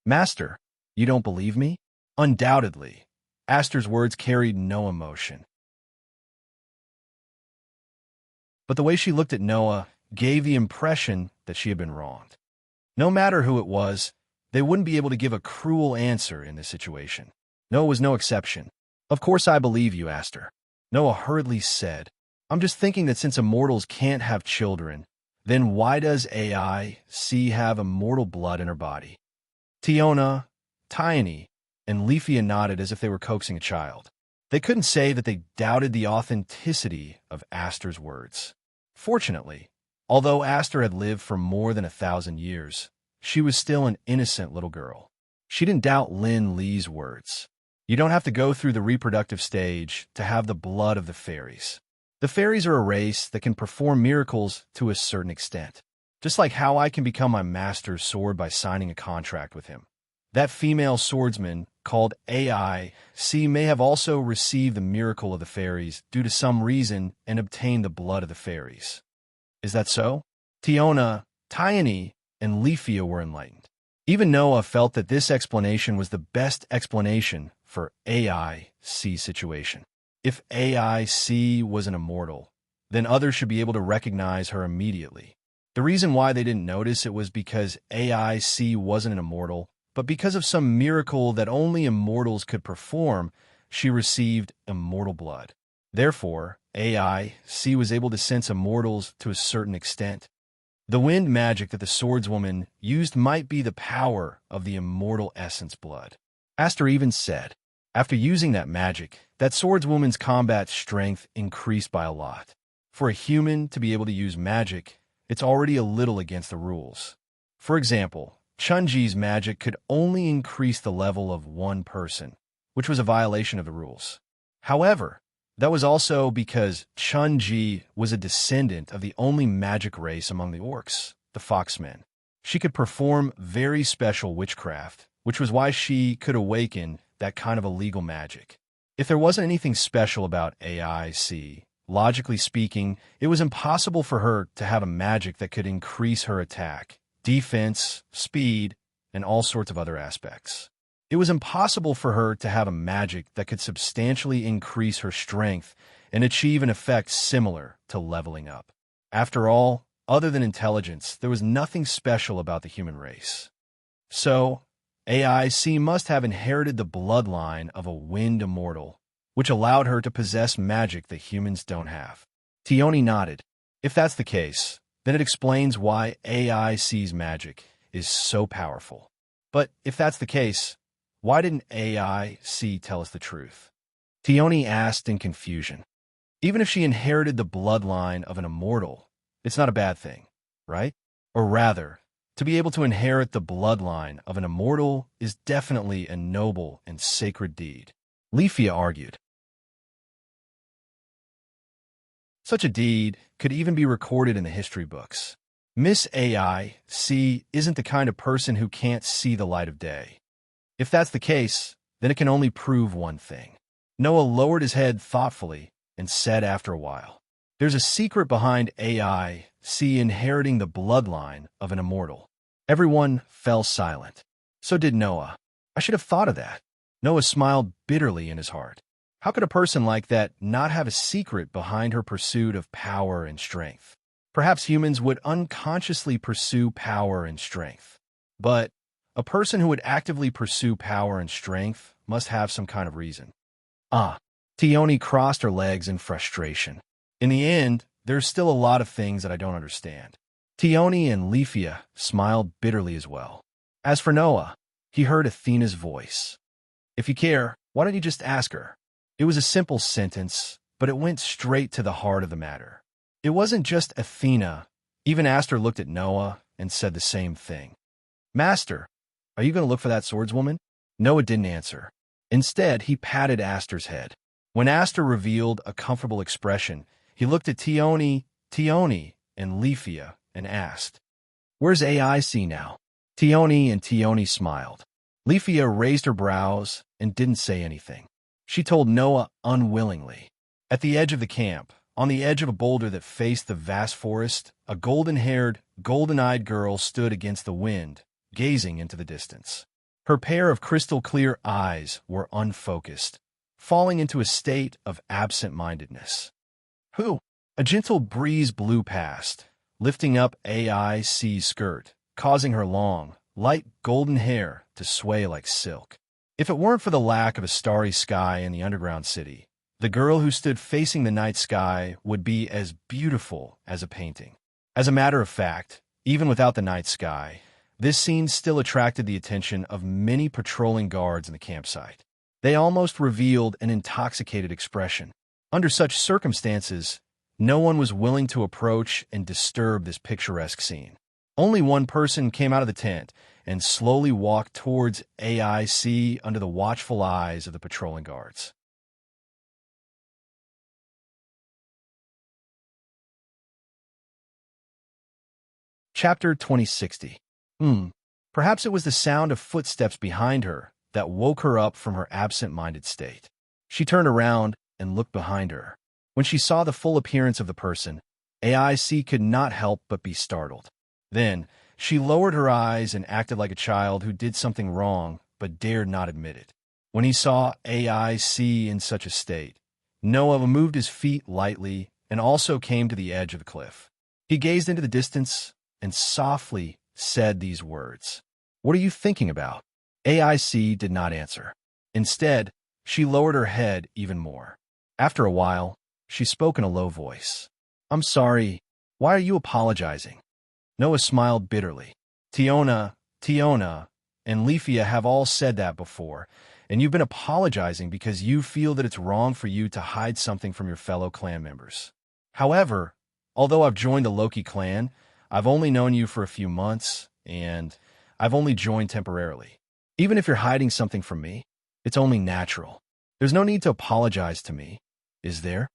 Master, you don't believe me? Undoubtedly. Aster's words carried no emotion. But the way she looked at Noah gave the impression that she had been wronged. No matter who it was, they wouldn't be able to give a cruel answer in this situation. Noah was no exception. Of course I believe you, Aster. Noah hurriedly said, I'm just thinking that since immortals can't have children, then why does AIC have immortal blood in her body? Tiona, Tiny, and Leafia nodded as if they were coaxing a child. They couldn't say that they doubted the authenticity of Aster's words. Fortunately, although Aster had lived for more than 1,000 years, she was still an innocent little girl. She didn't doubt Lin Li's words. You don't have to go through the reproductive stage to have the blood of the fairies. The fairies are a race that can perform miracles to a certain extent. Just like how I can become my master's sword by signing a contract with him. That female swordsman, called AIC, may have also received the miracle of the fairies due to some reason and obtained the blood of the fairies. Is that so? Tiona, Tiny, and Leafia were enlightened. Even Noah felt that this explanation was the best explanation for AIC's situation. If AIC was an immortal, then others should be able to recognize her immediately. The reason why they didn't notice it was because AIC wasn't an immortal, but because of some miracle that only immortals could perform, she received immortal blood. Therefore, AIC was able to sense immortals to a certain extent. The wind magic that the swordswoman used might be the power of the immortal essence blood. Aster even said, after using that magic, that swordswoman's combat strength increased by a lot. For a human to be able to use magic, it's already a little against the rules. For example, Chunji's magic could only increase the level of one person, which was a violation of the rules. However, that was also because Chunji was a descendant of the only magic race among the orcs, the Foxmen. She could perform very special witchcraft, which was why she could awaken that kind of illegal magic. If there wasn't anything special about AIC, logically speaking, it was impossible for her to have a magic that could increase her attack, defense, speed, and all sorts of other aspects. It was impossible for her to have a magic that could substantially increase her strength and achieve an effect similar to leveling up. After all, other than intelligence, there was nothing special about the human race. So, AIC must have inherited the bloodline of a wind immortal, which allowed her to possess magic that humans don't have. Tioni nodded. If that's the case, then it explains why AIC's magic is so powerful. But if that's the case, why didn't AIC tell us the truth? Tioni asked in confusion. Even if she inherited the bloodline of an immortal, it's not a bad thing, right? Or rather, to be able to inherit the bloodline of an immortal is definitely a noble and sacred deed. Leafia argued. Such a deed could even be recorded in the history books. Miss AIC isn't the kind of person who can't see the light of day. If that's the case, then it can only prove one thing. Noah lowered his head thoughtfully and said after a while, there's a secret behind AIC inheriting the bloodline of an immortal. Everyone fell silent. So did Noah. I should have thought of that. Noah smiled bitterly in his heart. How could a person like that not have a secret behind her pursuit of power and strength? Perhaps humans would unconsciously pursue power and strength. But a person who would actively pursue power and strength must have some kind of reason. Tione crossed her legs in frustration. In the end, there's still a lot of things that I don't understand. Tione and Leafia smiled bitterly as well. As for Noah, he heard Athena's voice. If you care, why don't you just ask her? It was a simple sentence, but it went straight to the heart of the matter. It wasn't just Athena. Even Aster looked at Noah and said the same thing. Master, are you going to look for that swordswoman? Noah didn't answer. Instead, he patted Aster's head. When Aster revealed a comfortable expression, he looked at Tione, and Leafia and asked, "Where's AIC now?" Tione and Tione smiled. Leafia raised her brows and didn't say anything. She told Noah unwillingly. At the edge of the camp, on the edge of a boulder that faced the vast forest, a golden-haired, golden-eyed girl stood against the wind, gazing into the distance. Her pair of crystal-clear eyes were unfocused, falling into a state of absent-mindedness. Who? A gentle breeze blew past, lifting up AIC's skirt, causing her long, light golden hair to sway like silk. If it weren't for the lack of a starry sky in the underground city, the girl who stood facing the night sky would be as beautiful as a painting. As a matter of fact, even without the night sky, this scene still attracted the attention of many patrolling guards in the campsite. They almost revealed an intoxicated expression. Under such circumstances, no one was willing to approach and disturb this picturesque scene. Only one person came out of the tent and slowly walked towards AIC under the watchful eyes of the patrolling guards. Chapter 2060. Perhaps it was the sound of footsteps behind her that woke her up from her absent-minded state. She turned around and looked behind her. When she saw the full appearance of the person, AIC could not help but be startled. Then, she lowered her eyes and acted like a child who did something wrong but dared not admit it. When he saw AIC in such a state, Noah moved his feet lightly and also came to the edge of the cliff. He gazed into the distance and softly said these words. "What are you thinking about?" AIC did not answer. Instead, she lowered her head even more. After a while, she spoke in a low voice. "I'm sorry. Why are you apologizing?" Noah smiled bitterly. Tiona, and Leafia have all said that before, and you've been apologizing because you feel that it's wrong for you to hide something from your fellow clan members. However, although I've joined the Loki clan, I've only known you for a few months, and I've only joined temporarily. Even if you're hiding something from me, it's only natural. There's no need to apologize to me, is there?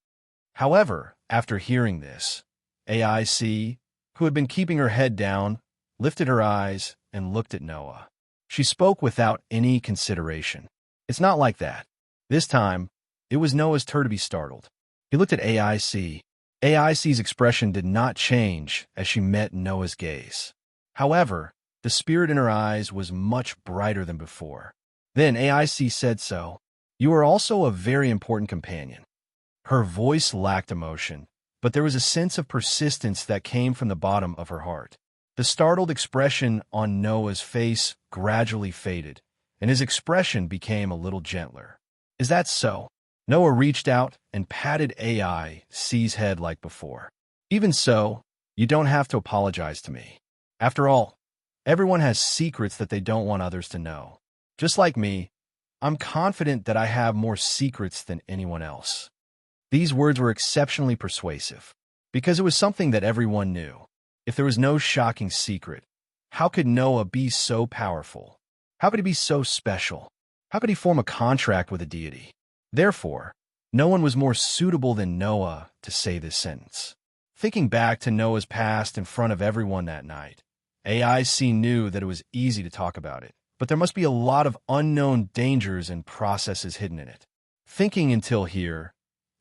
However, after hearing this, AIC, who had been keeping her head down, lifted her eyes and looked at Noah. She spoke without any consideration. It's not like that. This time, it was Noah's turn to be startled. He looked at AIC. AIC's expression did not change as she met Noah's gaze. However, the spirit in her eyes was much brighter than before. Then AIC said so. "You are also a very important companion." Her voice lacked emotion, but there was a sense of persistence that came from the bottom of her heart. The startled expression on Noah's face gradually faded, and his expression became a little gentler. "Is that so?" Noah reached out and patted AIC's head like before. "Even so, you don't have to apologize to me. After all, everyone has secrets that they don't want others to know. Just like me, I'm confident that I have more secrets than anyone else." These words were exceptionally persuasive, because it was something that everyone knew. If there was no shocking secret, how could Noah be so powerful? How could he be so special? How could he form a contract with a deity? Therefore, no one was more suitable than Noah to say this sentence. Thinking back to Noah's past in front of everyone that night, AIC knew that it was easy to talk about it, but there must be a lot of unknown dangers and processes hidden in it. Thinking until here,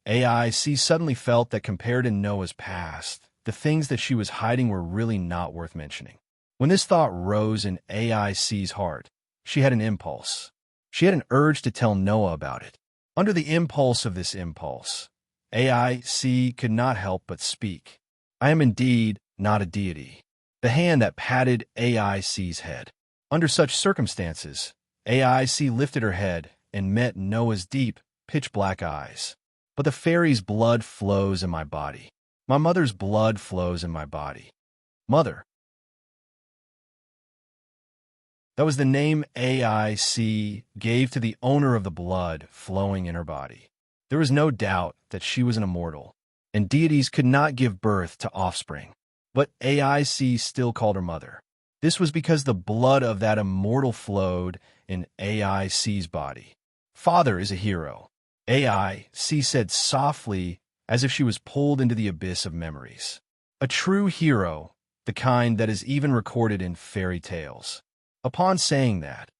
AIC suddenly felt that compared to Noah's past, the things that she was hiding were really not worth mentioning. When this thought rose in AIC's heart, she had an impulse. She had an urge to tell Noah about it. Under the impulse of this impulse, AIC could not help but speak. I am indeed not a deity. The hand that patted AIC's head. Under such circumstances, AIC lifted her head and met Noah's deep, pitch-black eyes. But the fairy's blood flows in my body. My mother's blood flows in my body. Mother. That was the name AIC gave to the owner of the blood flowing in her body. There was no doubt that she was an immortal, and deities could not give birth to offspring. But AIC still called her mother. This was because the blood of that immortal flowed in AIC's body. Father is a hero, AIC said softly as if she was pulled into the abyss of memories. A true hero, the kind that is even recorded in fairy tales. Upon saying that,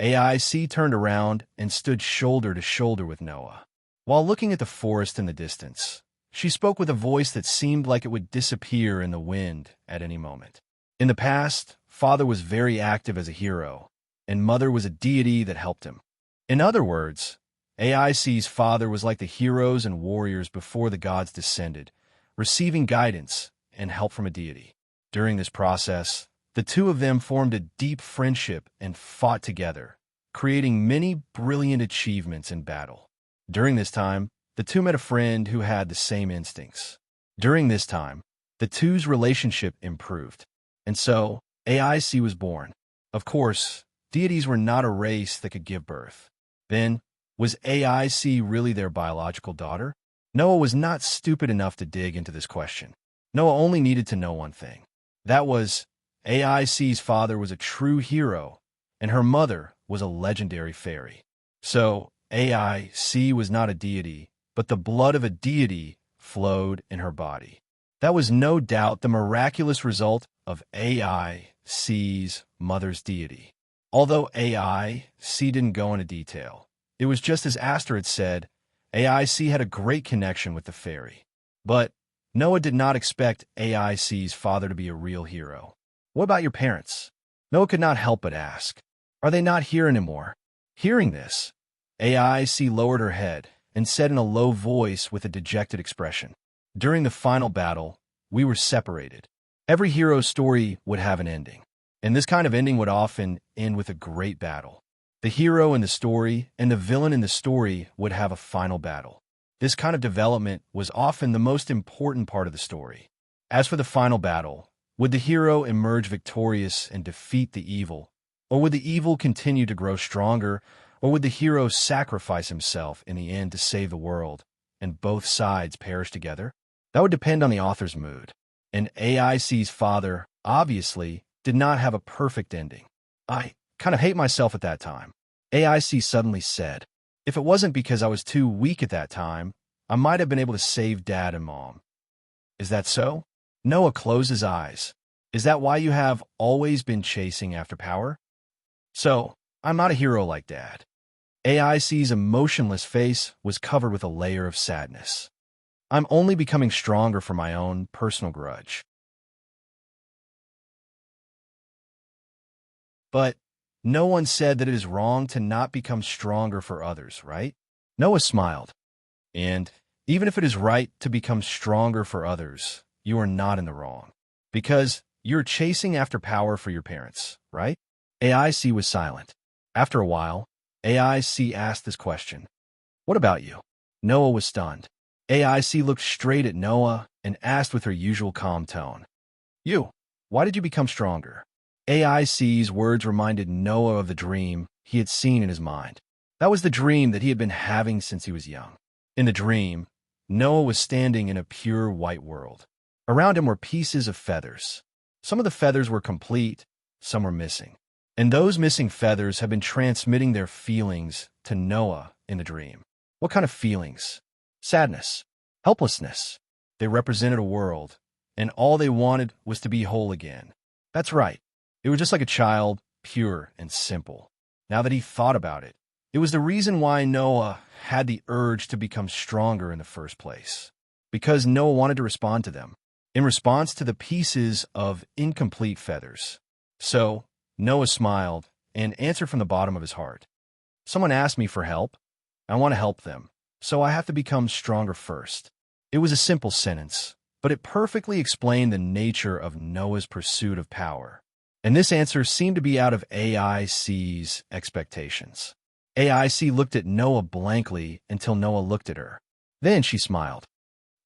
AIC turned around and stood shoulder to shoulder with Noah. While looking at the forest in the distance, she spoke with a voice that seemed like it would disappear in the wind at any moment. In the past, Father was very active as a hero, and Mother was a deity that helped him. In other words, AIC's father was like the heroes and warriors before the gods descended, receiving guidance and help from a deity. During this process, the two of them formed a deep friendship and fought together, creating many brilliant achievements in battle. During this time, the two met a friend who had the same instincts. During this time, the two's relationship improved, and so AIC was born. Of course, deities were not a race that could give birth. Then, was AIC really their biological daughter? Noah was not stupid enough to dig into this question. Noah only needed to know one thing. That was, AIC's father was a true hero, and her mother was a legendary fairy. So, AIC was not a deity, but the blood of a deity flowed in her body. That was no doubt the miraculous result of AIC's mother's deity. Although AIC didn't go into detail, it was just as Aster had said, AIC had a great connection with the fairy. But Noah did not expect AIC's father to be a real hero. What about your parents? Noah could not help but ask. Are they not here anymore? Hearing this, AIC lowered her head and said in a low voice with a dejected expression, during the final battle, we were separated. Every hero's story would have an ending, and this kind of ending would often end with a great battle. The hero in the story and the villain in the story would have a final battle. This kind of development was often the most important part of the story. As for the final battle, would the hero emerge victorious and defeat the evil? Or would the evil continue to grow stronger? Or would the hero sacrifice himself in the end to save the world, and both sides perish together? That would depend on the author's mood. And AIC's father, obviously, did not have a perfect ending. I kind of hate myself at that time. AIC suddenly said, if it wasn't because I was too weak at that time, I might have been able to save Dad and Mom. Is that so? Noah closed his eyes. Is that why you have always been chasing after power? So, I'm not a hero like Dad. AIC's emotionless face was covered with a layer of sadness. I'm only becoming stronger for my own personal grudge. But no one said that it is wrong to not become stronger for others, right? Noah smiled. And even if it is right to become stronger for others, you are not in the wrong. Because you're chasing after power for your parents, right? AIC was silent. After a while, AIC asked this question. What about you? Noah was stunned. AIC looked straight at Noah and asked with her usual calm tone. You, why did you become stronger? AIC's words reminded Noah of the dream he had seen in his mind. That was the dream that he had been having since he was young. In the dream, Noah was standing in a pure white world. Around him were pieces of feathers. Some of the feathers were complete, some were missing. And those missing feathers had been transmitting their feelings to Noah in the dream. What kind of feelings? Sadness, helplessness. They represented a world, and all they wanted was to be whole again. That's right. It was just like a child, pure and simple. Now that he thought about it, it was the reason why Noah had the urge to become stronger in the first place. Because Noah wanted to respond to them, in response to the pieces of incomplete feathers. So, Noah smiled and answered from the bottom of his heart. Someone asked me for help. I want to help them, so I have to become stronger first. It was a simple sentence, but it perfectly explained the nature of Noah's pursuit of power. And this answer seemed to be out of AIC's expectations. AIC looked at Noah blankly until Noah looked at her. Then she smiled.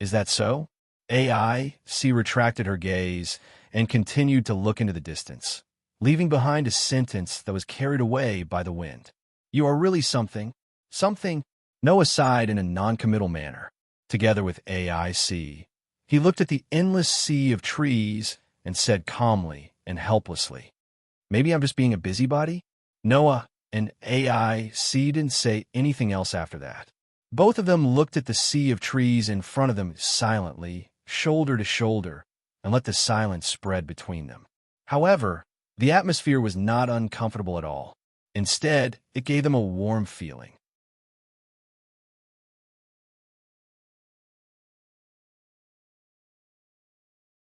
Is that so? AIC retracted her gaze and continued to look into the distance, leaving behind a sentence that was carried away by the wind. You are really something. Something. Noah sighed in a non-committal manner. Together with AIC, he looked at the endless sea of trees and said calmly and helplessly, maybe I'm just being a busybody? Noah and AIC didn't say anything else after that. Both of them looked at the sea of trees in front of them silently, shoulder to shoulder, and let the silence spread between them. However, the atmosphere was not uncomfortable at all. Instead, it gave them a warm feeling.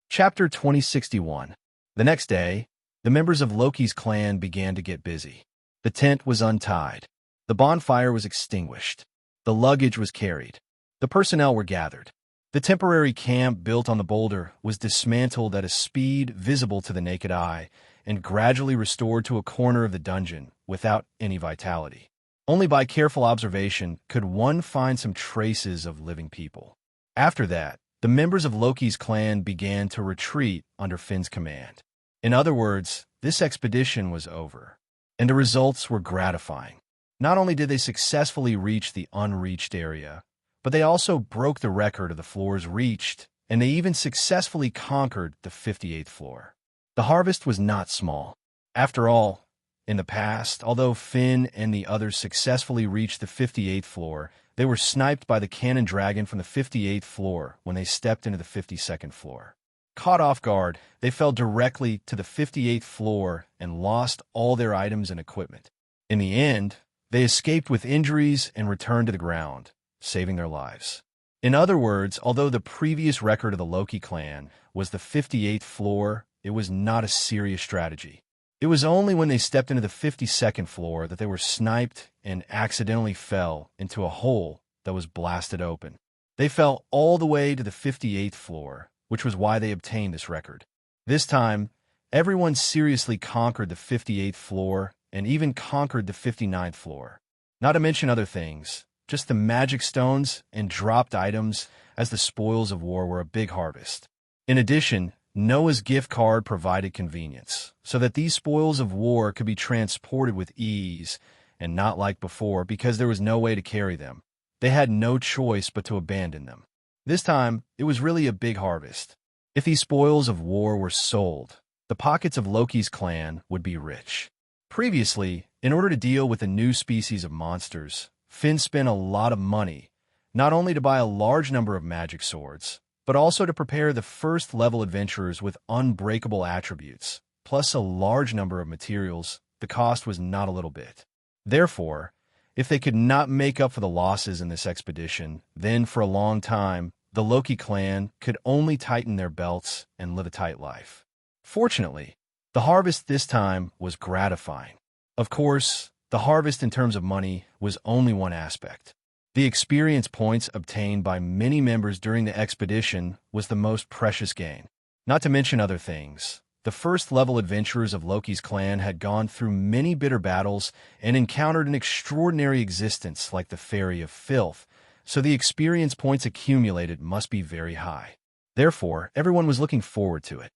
Chapter 2061. The next day, the members of Loki's clan began to get busy. The tent was untied. The bonfire was extinguished. The luggage was carried. The personnel were gathered. The temporary camp built on the boulder was dismantled at a speed visible to the naked eye and gradually restored to a corner of the dungeon without any vitality. Only by careful observation could one find some traces of living people. After that, the members of Loki's clan began to retreat under Finn's command. In other words, this expedition was over, and the results were gratifying. Not only did they successfully reach the unreached area, but they also broke the record of the floors reached, and they even successfully conquered the 58th floor. The harvest was not small. After all, in the past, although Finn and the others successfully reached the 58th floor, they were sniped by the cannon dragon from the 58th floor when they stepped into the 52nd floor. Caught off guard, they fell directly to the 58th floor and lost all their items and equipment. In the end, they escaped with injuries and returned to the ground, saving their lives. In other words, although the previous record of the Loki clan was the 58th floor, it was not a serious strategy. It was only when they stepped into the 52nd floor that they were sniped and accidentally fell into a hole that was blasted open. They fell all the way to the 58th floor, which was why they obtained this record. This time, everyone seriously conquered the 58th floor and even conquered the 59th floor. Not to mention other things, just the magic stones and dropped items as the spoils of war were a big harvest. In addition, Noah's gift card provided convenience, so that these spoils of war could be transported with ease, and not like before because there was no way to carry them. They had no choice but to abandon them. This time, it was really a big harvest. If these spoils of war were sold, the pockets of Loki's clan would be rich. Previously, in order to deal with a new species of monsters, Finn spent a lot of money, not only to buy a large number of magic swords, but also to prepare the first-level adventurers with unbreakable attributes, plus a large number of materials. The cost was not a little bit. Therefore, if they could not make up for the losses in this expedition, then for a long time, the Loki clan could only tighten their belts and live a tight life. Fortunately, the harvest this time was gratifying. Of course, the harvest in terms of money was only one aspect. The experience points obtained by many members during the expedition was the most precious gain. Not to mention other things. The first-level adventurers of Loki's clan had gone through many bitter battles and encountered an extraordinary existence like the Fairy of Filth, so the experience points accumulated must be very high. Therefore, everyone was looking forward to it.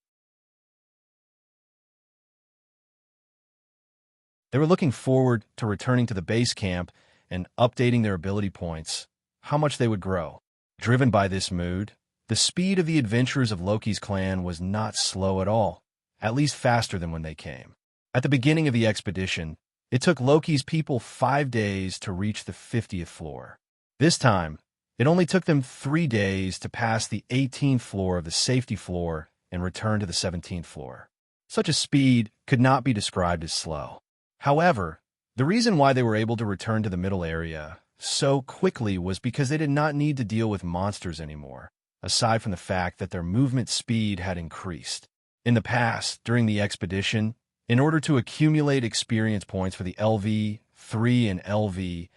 They were looking forward to returning to the base camp and updating their ability points, how much they would grow. Driven by this mood, the speed of the adventurers of Loki's clan was not slow at all, at least faster than when they came. At the beginning of the expedition, it took Loki's people 5 days to reach the 50th floor. This time, it only took them 3 days to pass the 18th floor of the safety floor and return to the 17th floor. Such a speed could not be described as slow. However, the reason why they were able to return to the middle area so quickly was because they did not need to deal with monsters anymore, aside from the fact that their movement speed had increased. In the past, during the expedition, in order to accumulate experience points for the LV3 and LV4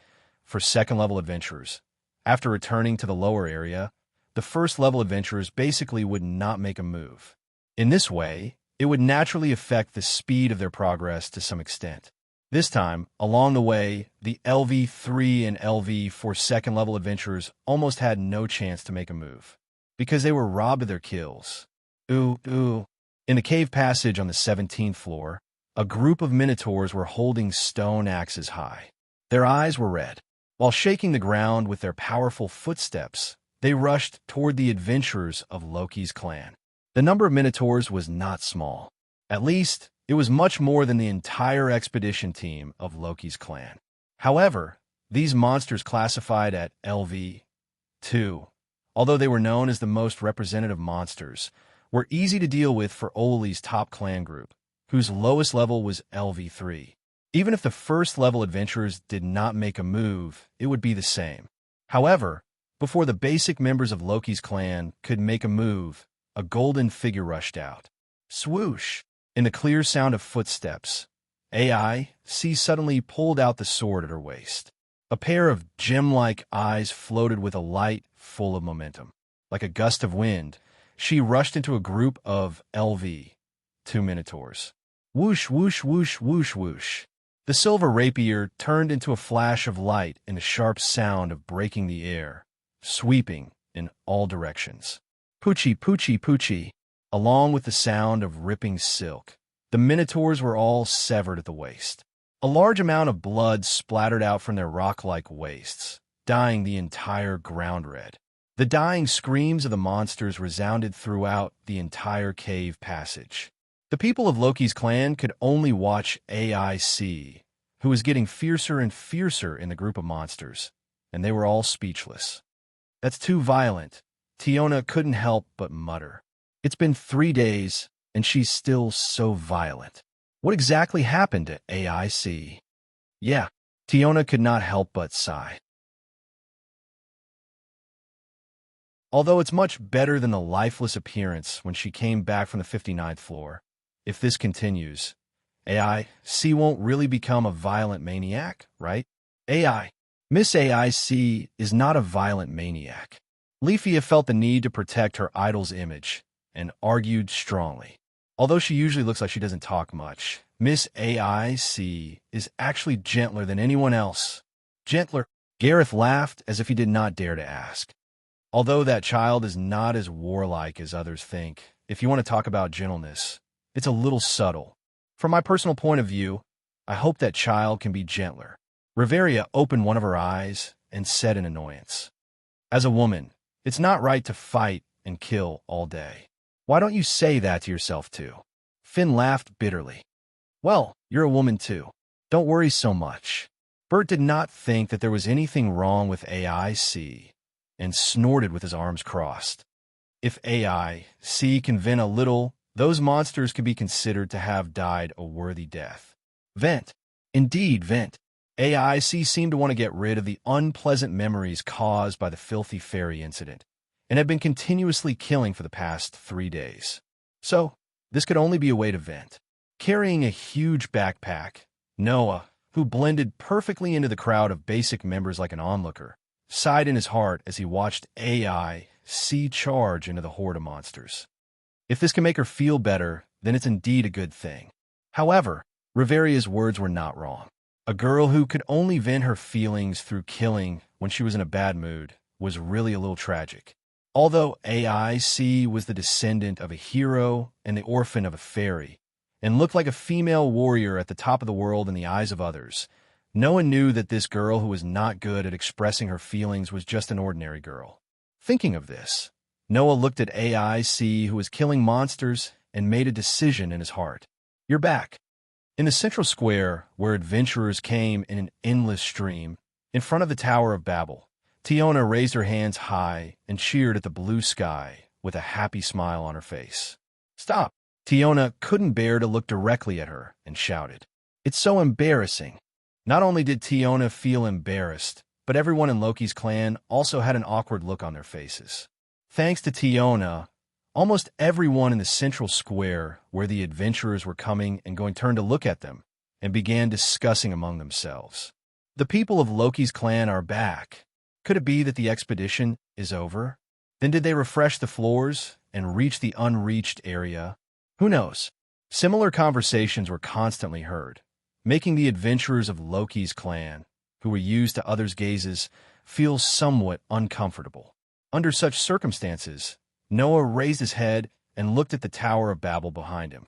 for second-level adventurers. After returning to the lower area, the first-level adventurers basically would not make a move. In this way, it would naturally affect the speed of their progress to some extent. This time, along the way, the LV3 and LV4 second-level adventurers almost had no chance to make a move, because they were robbed of their kills. Ooh. In the cave passage on the 17th floor, a group of minotaurs were holding stone axes high. Their eyes were red. While shaking the ground with their powerful footsteps, they rushed toward the adventurers of Loki's clan. The number of minotaurs was not small. At least, it was much more than the entire expedition team of Loki's clan. However, these monsters classified at LV2, although they were known as the most representative monsters, were easy to deal with for Oli's top clan group, whose lowest level was LV3. Even if the first-level adventurers did not make a move, it would be the same. However, before the basic members of Loki's clan could make a move, a golden figure rushed out. Swoosh! In the clear sound of footsteps, C suddenly pulled out the sword at her waist. A pair of gem-like eyes floated with a light full of momentum. Like a gust of wind, she rushed into a group of LV2 minotaurs. Whoosh, whoosh, whoosh, whoosh, whoosh. The silver rapier turned into a flash of light and a sharp sound of breaking the air, sweeping in all directions. Poochie, poochie, poochie. Along with the sound of ripping silk, the minotaurs were all severed at the waist. A large amount of blood splattered out from their rock-like waists, dyeing the entire ground red. The dying screams of the monsters resounded throughout the entire cave passage. The people of Loki's clan could only watch AIC, who was getting fiercer and fiercer in the group of monsters, and they were all speechless. "That's too violent," Tiona couldn't help but mutter. "It's been 3 days, and she's still so violent. What exactly happened to AIC?" Yeah, Tiona could not help but sigh. Although it's much better than the lifeless appearance when she came back from the 59th floor, if this continues, AIC won't really become a violent maniac, right? Miss AIC is not a violent maniac. Leafia felt the need to protect her idol's image and argued strongly. Although she usually looks like she doesn't talk much, Miss AIC is actually gentler than anyone else. Gentler? Gareth laughed as if he did not dare to ask. Although that child is not as warlike as others think, if you want to talk about gentleness, it's a little subtle. From my personal point of view, I hope that child can be gentler. Riveria opened one of her eyes and said in annoyance, "As a woman, it's not right to fight and kill all day. Why don't you say that to yourself too?" Finn laughed bitterly. "Well, you're a woman too. Don't worry so much." Bert did not think that there was anything wrong with AIC and snorted with his arms crossed. If AIC can vent a little, those monsters could be considered to have died a worthy death. Vent. Indeed, vent. AIC seemed to want to get rid of the unpleasant memories caused by the filthy fairy incident, and had been continuously killing for the past 3 days. So, this could only be a way to vent. Carrying a huge backpack, Noah, who blended perfectly into the crowd of basic members like an onlooker, sighed in his heart as he watched AIC charge into the horde of monsters. If this can make her feel better, then it's indeed a good thing. However, Riveria's words were not wrong. A girl who could only vent her feelings through killing when she was in a bad mood was really a little tragic. Although AIC was the descendant of a hero and the orphan of a fairy, and looked like a female warrior at the top of the world in the eyes of others, no one knew that this girl who was not good at expressing her feelings was just an ordinary girl. Thinking of this, Noah looked at AIC, who was killing monsters, and made a decision in his heart. "You're back." In the central square, where adventurers came in an endless stream, in front of the Tower of Babel, Tiona raised her hands high and cheered at the blue sky with a happy smile on her face. "Stop!" Tiona couldn't bear to look directly at her and shouted. "It's so embarrassing." Not only did Tiona feel embarrassed, but everyone in Loki's clan also had an awkward look on their faces. Thanks to Tiona, almost everyone in the central square where the adventurers were coming and going turned to look at them and began discussing among themselves. The people of Loki's clan are back. Could it be that the expedition is over? Then did they refresh the floors and reach the unreached area? Who knows? Similar conversations were constantly heard, making the adventurers of Loki's clan, who were used to others' gazes, feel somewhat uncomfortable. Under such circumstances, Noah raised his head and looked at the Tower of Babel behind him.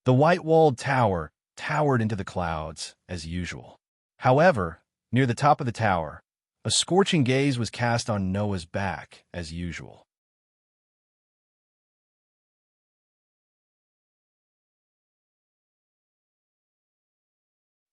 The white-walled tower towered into the clouds, as usual. However, near the top of the tower, a scorching gaze was cast on Noah's back, as usual.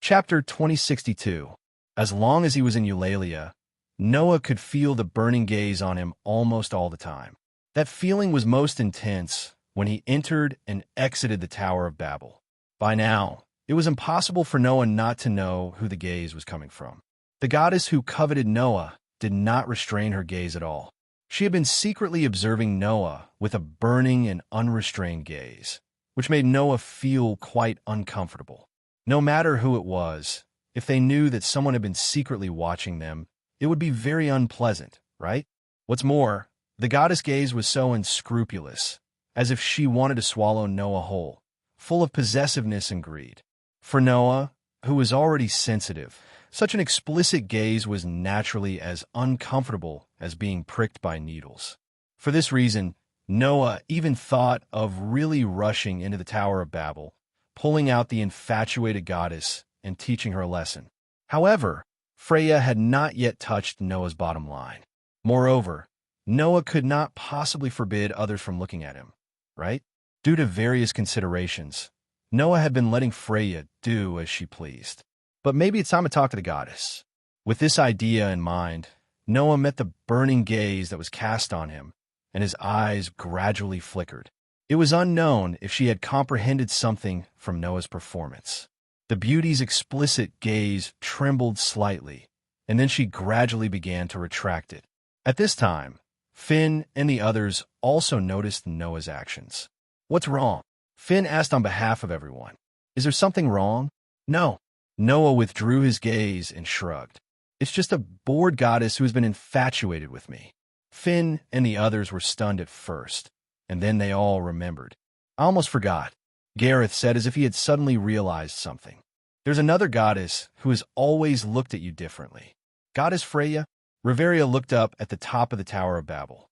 Chapter 2062. As long as he was in Eulalia, Noah could feel the burning gaze on him almost all the time. That feeling was most intense when he entered and exited the Tower of Babel. By now, it was impossible for Noah not to know who the gaze was coming from. The goddess who coveted Noah did not restrain her gaze at all. She had been secretly observing Noah with a burning and unrestrained gaze, which made Noah feel quite uncomfortable. No matter who it was, if they knew that someone had been secretly watching them, it would be very unpleasant, right? What's more, the goddess gaze was so unscrupulous, as if she wanted to swallow Noah whole, full of possessiveness and greed. For Noah, who was already sensitive, such an explicit gaze was naturally as uncomfortable as being pricked by needles. For this reason, Noah even thought of really rushing into the Tower of Babel, pulling out the infatuated goddess and teaching her a lesson. However, Freya had not yet touched Noah's bottom line. Moreover, Noah could not possibly forbid others from looking at him, right? Due to various considerations, Noah had been letting Freya do as she pleased. But maybe it's time to talk to the goddess. With this idea in mind, Noah met the burning gaze that was cast on him, and his eyes gradually flickered. It was unknown if she had comprehended something from Noah's performance. The beauty's explicit gaze trembled slightly, and then she gradually began to retract it. At this time, Finn and the others also noticed Noah's actions. "What's wrong?" Finn asked on behalf of everyone. "Is there something wrong?" "No." Noah withdrew his gaze and shrugged. "It's just a bored goddess who has been infatuated with me." Finn and the others were stunned at first, and then they all remembered. "I almost forgot," Gareth said as if he had suddenly realized something. "There's another goddess who has always looked at you differently." "Goddess Freya?" Riveria looked up at the top of the Tower of Babel.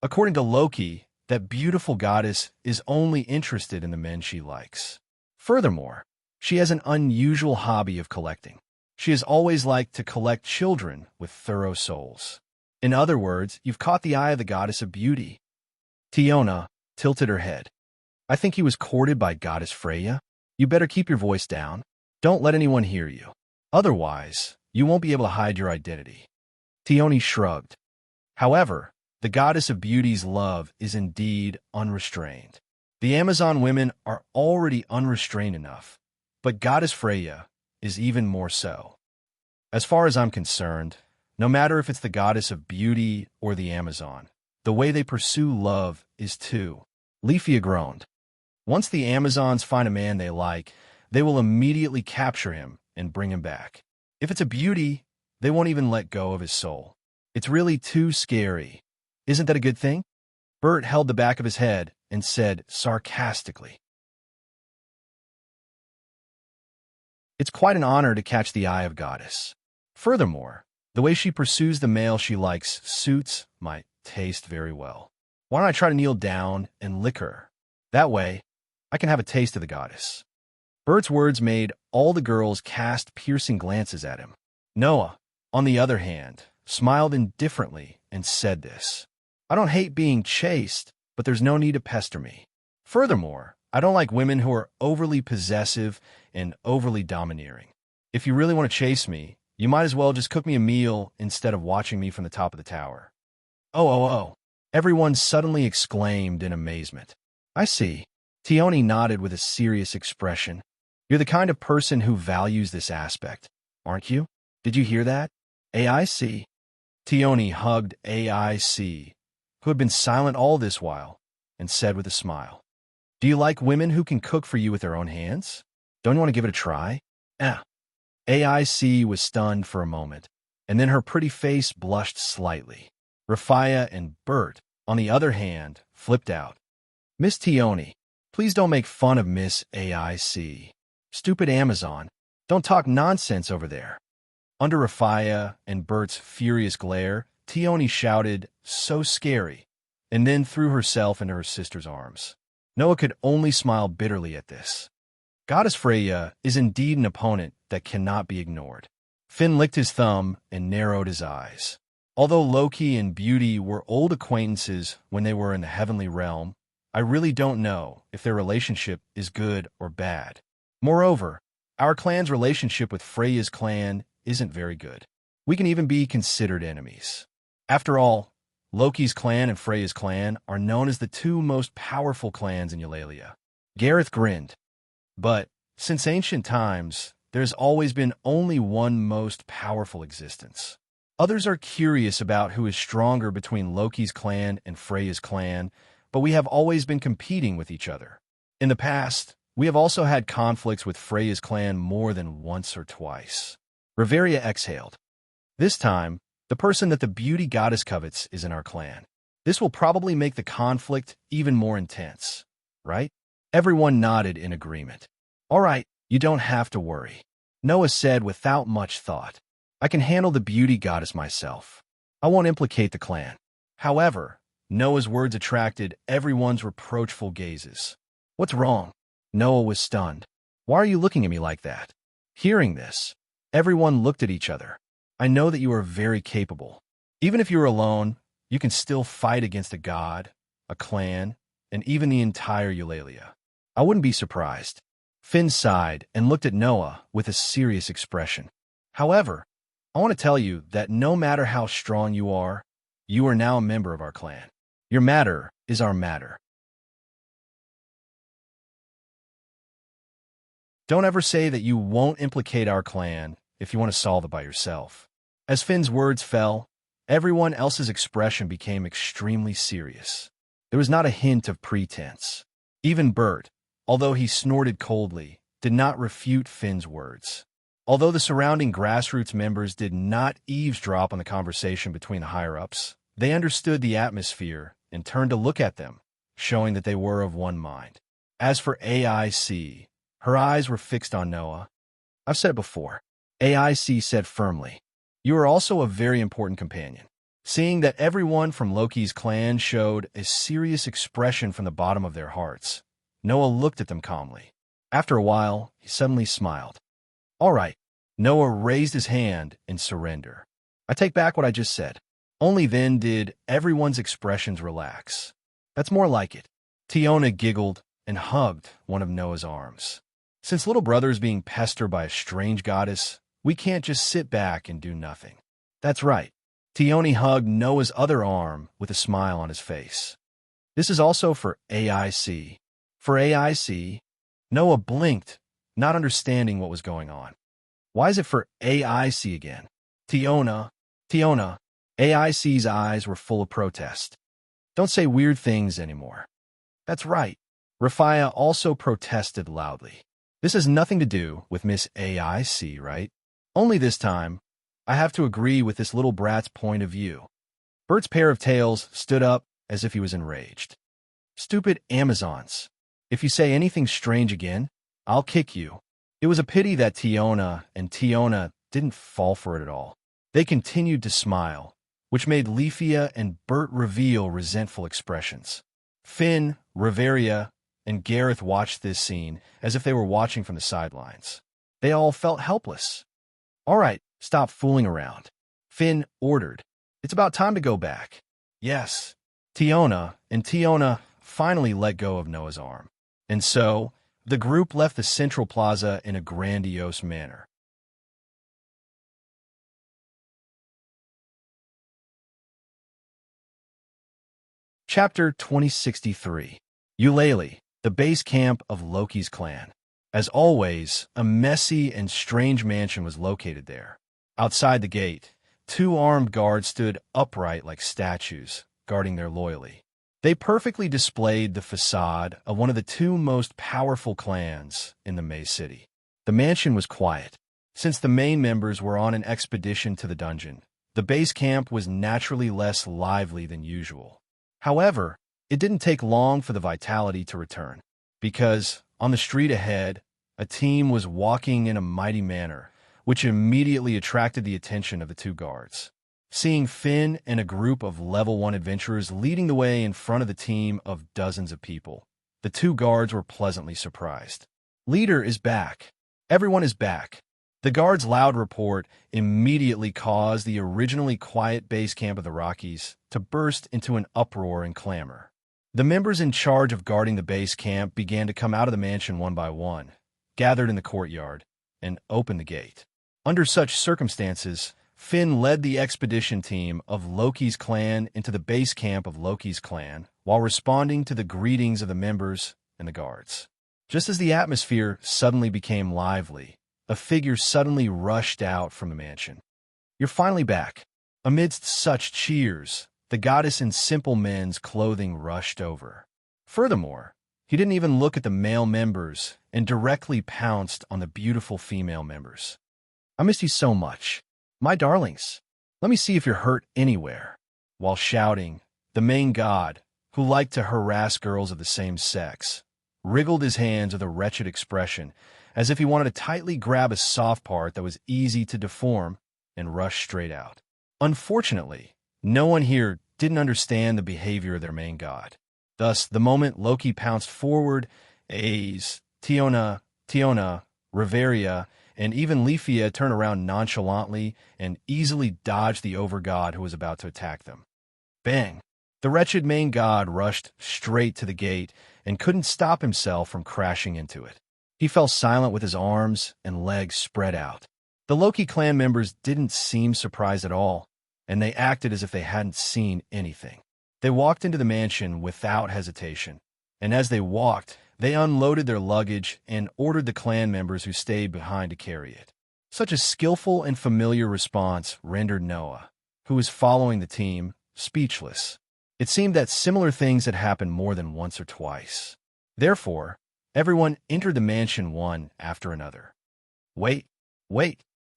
According to Loki, that beautiful goddess is only interested in the men she likes. Furthermore, she has an unusual hobby of collecting. She has always liked to collect children with thorough souls. In other words, you've caught the eye of the goddess of beauty. Tiona tilted her head. "I think he was courted by goddess Freya. You better keep your voice down. Don't let anyone hear you. Otherwise, you won't be able to hide your identity." Tioni shrugged. However, the goddess of beauty's love is indeed unrestrained. The Amazon women are already unrestrained enough, but goddess Freya is even more so. As far as I'm concerned, no matter if it's the goddess of beauty or the Amazon, the way they pursue love is too. Leafia groaned. Once the Amazons find a man they like, they will immediately capture him and bring him back. If it's a beauty, they won't even let go of his soul. It's really too scary. Isn't that a good thing? Bert held the back of his head and said sarcastically, "It's quite an honor to catch the eye of goddess. Furthermore, the way she pursues the male she likes suits my taste very well. Why don't I try to kneel down and lick her? That way, I can have a taste of the goddess." Bert's words made all the girls cast piercing glances at him. Noah, on the other hand, smiled indifferently and said this: "I don't hate being chased, but there's no need to pester me. Furthermore, I don't like women who are overly possessive and overly domineering. If you really want to chase me, you might as well just cook me a meal instead of watching me from the top of the tower." Oh. Everyone suddenly exclaimed in amazement. "I see." Tioni nodded with a serious expression. "You're the kind of person who values this aspect, aren't you? Did you hear that? AIC. Tioni hugged AIC, who had been silent all this while, and said with a smile, "Do you like women who can cook for you with their own hands?" Don't you want to give it a try? Eh. AIC was stunned for a moment, and then her pretty face blushed slightly. Rafia and Bert, on the other hand, flipped out. Miss Tioni, please don't make fun of Miss AIC. Stupid Amazon. Don't talk nonsense over there. Under Rafia and Bert's furious glare, Tioni shouted, "So scary," and then threw herself into her sister's arms. Noah could only smile bitterly at this. Goddess Freya is indeed an opponent that cannot be ignored. Finn licked his thumb and narrowed his eyes. Although Loki and Beauty were old acquaintances when they were in the heavenly realm, I really don't know if their relationship is good or bad. Moreover, our clan's relationship with Freya's clan isn't very good. We can even be considered enemies. After all, Loki's clan and Freya's clan are known as the two most powerful clans in Eulalia. Gareth grinned. But since ancient times, there's always been only one most powerful existence. Others are curious about who is stronger between Loki's clan and Freya's clan, but we have always been competing with each other. In the past, we have also had conflicts with Freya's clan more than once or twice. Reveria exhaled. This time, the person that the beauty goddess covets is in our clan. This will probably make the conflict even more intense, right? Everyone nodded in agreement. All right, you don't have to worry, Noah said without much thought. I can handle the beauty goddess myself. I won't implicate the clan. However, Noah's words attracted everyone's reproachful gazes. What's wrong? Noah was stunned. Why are you looking at me like that? Hearing this, everyone looked at each other. I know that you are very capable. Even if you're alone, you can still fight against a god, a clan, and even the entire Eulalia. I wouldn't be surprised. Finn sighed and looked at Noah with a serious expression. However, I want to tell you that no matter how strong you are now a member of our clan. Your matter is our matter. Don't ever say that you won't implicate our clan if you want to solve it by yourself. As Finn's words fell, everyone else's expression became extremely serious. There was not a hint of pretense. Even Bert, although he snorted coldly, did not refute Finn's words. Although the surrounding grassroots members did not eavesdrop on the conversation between the higher-ups, they understood the atmosphere and turned to look at them, showing that they were of one mind. As for AIC, her eyes were fixed on Noah. I've said it before. AIC said firmly, "You are also a very important companion." Seeing that everyone from Loki's clan showed a serious expression from the bottom of their hearts, Noah looked at them calmly. After a while, he suddenly smiled. All right. Noah raised his hand in surrender. I take back what I just said. Only then did everyone's expressions relax. That's more like it. Tiona giggled and hugged one of Noah's arms. Since little brother is being pestered by a strange goddess, we can't just sit back and do nothing. That's right. Tioni hugged Noah's other arm with a smile on his face. This is also for AIC. For AIC, Noah blinked, not understanding what was going on. Why is it for AIC again? Tiona, AIC's eyes were full of protest. Don't say weird things anymore. That's right. Rafia also protested loudly. This has nothing to do with Miss AIC, right? Only this time, I have to agree with this little brat's point of view. Bert's pair of tails stood up as if he was enraged. Stupid Amazons. If you say anything strange again, I'll kick you. It was a pity that Tiona didn't fall for it at all. They continued to smile, which made Leafia and Bert reveal resentful expressions. Finn, Reveria, and Gareth watched this scene as if they were watching from the sidelines. They all felt helpless. All right, stop fooling around. Finn ordered. It's about time to go back. Yes. Tiona finally let go of Noah's arm. And so, the group left the central plaza in a grandiose manner. Chapter 2063. Eulalie, the base camp of Loki's clan. As always, a messy and strange mansion was located there. Outside the gate, two armed guards stood upright like statues, guarding their loyalty. They perfectly displayed the facade of one of the two most powerful clans in the May City. The mansion was quiet. Since the main members were on an expedition to the dungeon, the base camp was naturally less lively than usual. However, it didn't take long for the vitality to return, because, on the street ahead, a team was walking in a mighty manner, which immediately attracted the attention of the two guards. Seeing Finn and a group of level 1 adventurers leading the way in front of the team of dozens of people, the two guards were pleasantly surprised. "Leader is back. Everyone is back." The guard's loud report immediately caused the originally quiet base camp of the Rockies to burst into an uproar and clamor. The members in charge of guarding the base camp began to come out of the mansion one by one, gathered in the courtyard, and opened the gate. Under such circumstances, Finn led the expedition team of Loki's clan into the base camp of Loki's clan while responding to the greetings of the members and the guards. Just as the atmosphere suddenly became lively, a figure suddenly rushed out from the mansion. "You're finally back." Amidst such cheers, the goddess in simple men's clothing rushed over. Furthermore, he didn't even look at the male members and directly pounced on the beautiful female members. "I missed you so much. My darlings, let me see if you're hurt anywhere." While shouting, the main god, who liked to harass girls of the same sex, wriggled his hands with a wretched expression, as if he wanted to tightly grab a soft part that was easy to deform and rush straight out. Unfortunately, no one here didn't understand the behavior of their main god. Thus, the moment Loki pounced forward, Aes, Tiona, Reveria, and even Leafia turned around nonchalantly and easily dodged the overgod who was about to attack them. Bang! The wretched main god rushed straight to the gate and couldn't stop himself from crashing into it. He fell silent with his arms and legs spread out. The Loki clan members didn't seem surprised at all, and they acted as if they hadn't seen anything. They walked into the mansion without hesitation, and as they walked, they unloaded their luggage and ordered the clan members who stayed behind to carry it. Such a skillful and familiar response rendered Noah, who was following the team, speechless. It seemed that similar things had happened more than once or twice. Therefore, everyone entered the mansion one after another. Wait.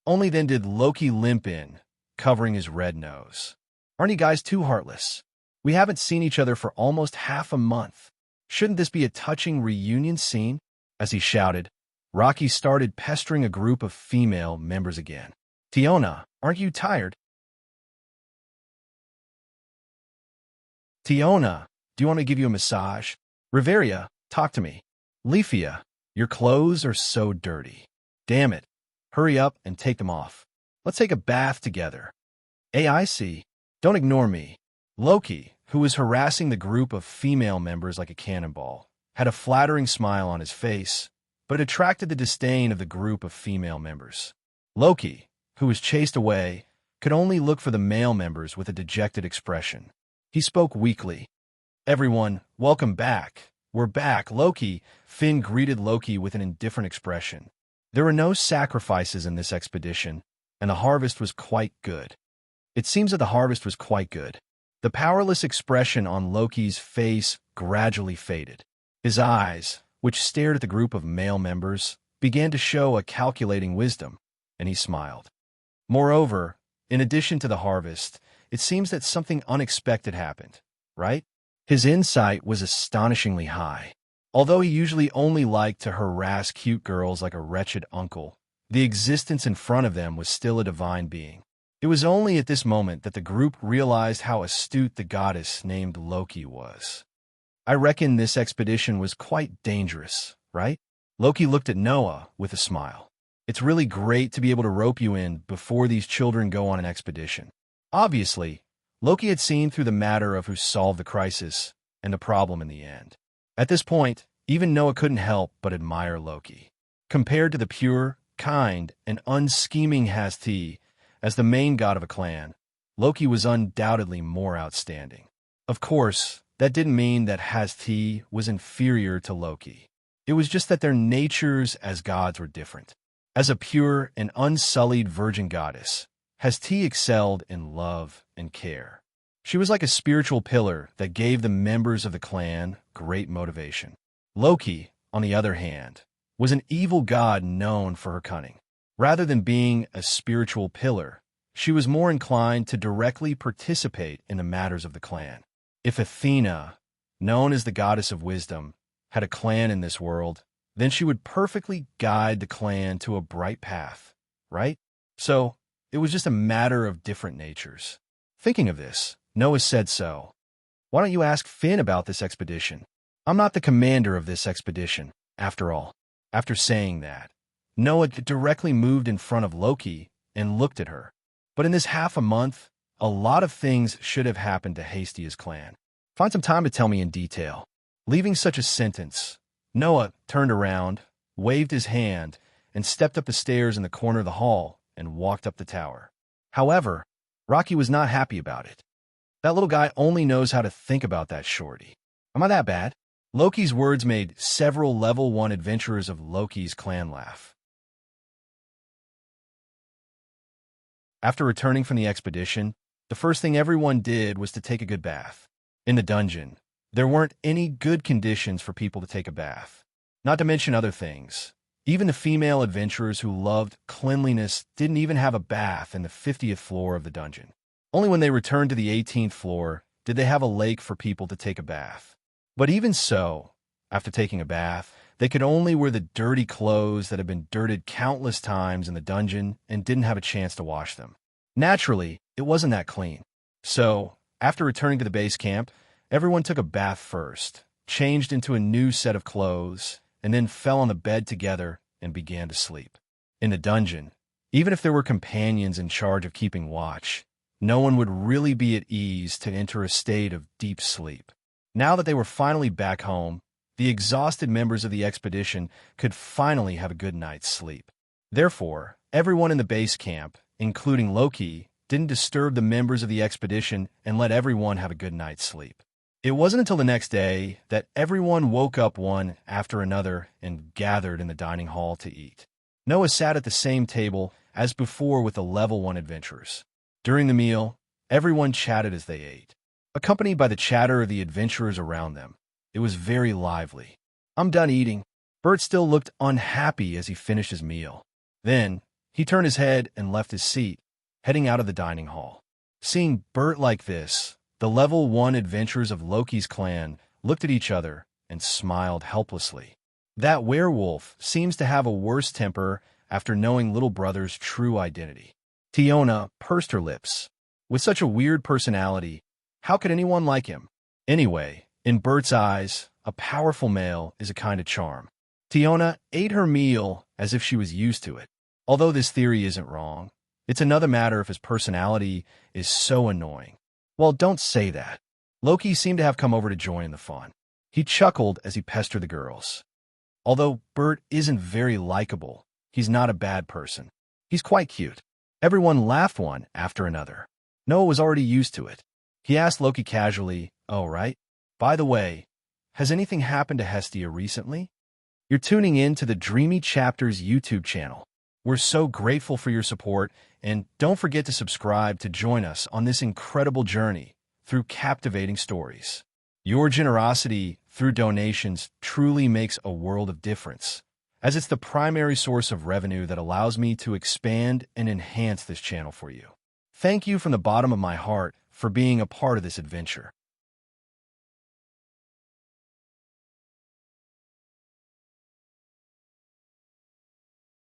Only then did Loki limp in, covering his red nose. "Aren't you guys too heartless? We haven't seen each other for almost half a month. Shouldn't this be a touching reunion scene?" As he shouted, Rocky started pestering a group of female members again. "Tiona, aren't you tired? Tiona, do you want me to give you a massage? Reveria, talk to me. Leafia, your clothes are so dirty. Damn it. Hurry up and take them off. Let's take a bath together. I see. Don't ignore me." Loki, who was harassing the group of female members like a cannonball, had a flattering smile on his face, but it attracted the disdain of the group of female members. Loki, who was chased away, could only look for the male members with a dejected expression. He spoke weakly. "Everyone, welcome back. We're back, Loki." Finn greeted Loki with an indifferent expression. There were no sacrifices in this expedition, and the harvest was quite good. It seems that the harvest was quite good. The powerless expression on Loki's face gradually faded. His eyes, which stared at the group of male members, began to show a calculating wisdom, and he smiled. Moreover, in addition to the harvest, it seems that something unexpected happened, right? His insight was astonishingly high. Although he usually only liked to harass cute girls like a wretched uncle, the existence in front of them was still a divine being. It was only at this moment that the group realized how astute the goddess named Loki was. "I reckon this expedition was quite dangerous, right?" Loki looked at Noah with a smile. "It's really great to be able to rope you in before these children go on an expedition." Obviously, Loki had seen through the matter of who solved the crisis and the problem in the end. At this point, even Noah couldn't help but admire Loki. Compared to the pure, kind, and unscheming Hasti, as the main god of a clan, Loki was undoubtedly more outstanding. Of course, that didn't mean that Hasti was inferior to Loki. It was just that their natures as gods were different. As a pure and unsullied virgin goddess, Hasti excelled in love and care. She was like a spiritual pillar that gave the members of the clan great motivation. Loki, on the other hand, was an evil god known for her cunning. Rather than being a spiritual pillar, she was more inclined to directly participate in the matters of the clan. If Athena, known as the goddess of wisdom, had a clan in this world, then she would perfectly guide the clan to a bright path, right? So, it was just a matter of different natures. Thinking of this, Noah said so. Why don't you ask Finn about this expedition? I'm not the commander of this expedition, after all. After saying that, Noah directly moved in front of Loki and looked at her. But in this half a month, a lot of things should have happened to Hastia's clan. Find some time to tell me in detail. Leaving such a sentence, Noah turned around, waved his hand, and stepped up the stairs in the corner of the hall and walked up the tower. However, Rocky was not happy about it. That little guy only knows how to think about that shorty. Am I that bad? Loki's words made several level 1 adventurers of Loki's clan laugh. After returning from the expedition, the first thing everyone did was to take a good bath. In the dungeon, there weren't any good conditions for people to take a bath. Not to mention other things. Even the female adventurers who loved cleanliness didn't even have a bath in the 50th floor of the dungeon. Only when they returned to the 18th floor did they have a lake for people to take a bath. But even so, after taking a bath, they could only wear the dirty clothes that had been dirted countless times in the dungeon and didn't have a chance to wash them. Naturally, it wasn't that clean. So, after returning to the base camp, everyone took a bath first, changed into a new set of clothes, and then fell on the bed together and began to sleep. In the dungeon, even if there were companions in charge of keeping watch, no one would really be at ease to enter a state of deep sleep. Now that they were finally back home, the exhausted members of the expedition could finally have a good night's sleep. Therefore, everyone in the base camp, including Loki, didn't disturb the members of the expedition and let everyone have a good night's sleep. It wasn't until the next day that everyone woke up one after another and gathered in the dining hall to eat. Noah sat at the same table as before with the level 1 adventurers. During the meal, everyone chatted as they ate, accompanied by the chatter of the adventurers around them. It was very lively. I'm done eating. Bert still looked unhappy as he finished his meal. Then, he turned his head and left his seat, heading out of the dining hall. Seeing Bert like this, the level 1 adventurers of Loki's clan looked at each other and smiled helplessly. That werewolf seems to have a worse temper after knowing little brother's true identity. Tiona pursed her lips. With such a weird personality, how could anyone like him? Anyway, in Bert's eyes, a powerful male is a kind of charm. Tiona ate her meal as if she was used to it. Although this theory isn't wrong, it's another matter if his personality is so annoying. Well, don't say that. Loki seemed to have come over to join the fun. He chuckled as he pestered the girls. Although Bert isn't very likable, he's not a bad person. He's quite cute. Everyone laughed one after another. Noah was already used to it. He asked Loki casually, "Oh, right? By the way, has anything happened to Hestia recently?" You're tuning in to the Dreamy Chapters YouTube channel. We're so grateful for your support, and don't forget to subscribe to join us on this incredible journey through captivating stories. Your generosity through donations truly makes a world of difference, as it's the primary source of revenue that allows me to expand and enhance this channel for you. Thank you from the bottom of my heart for being a part of this adventure.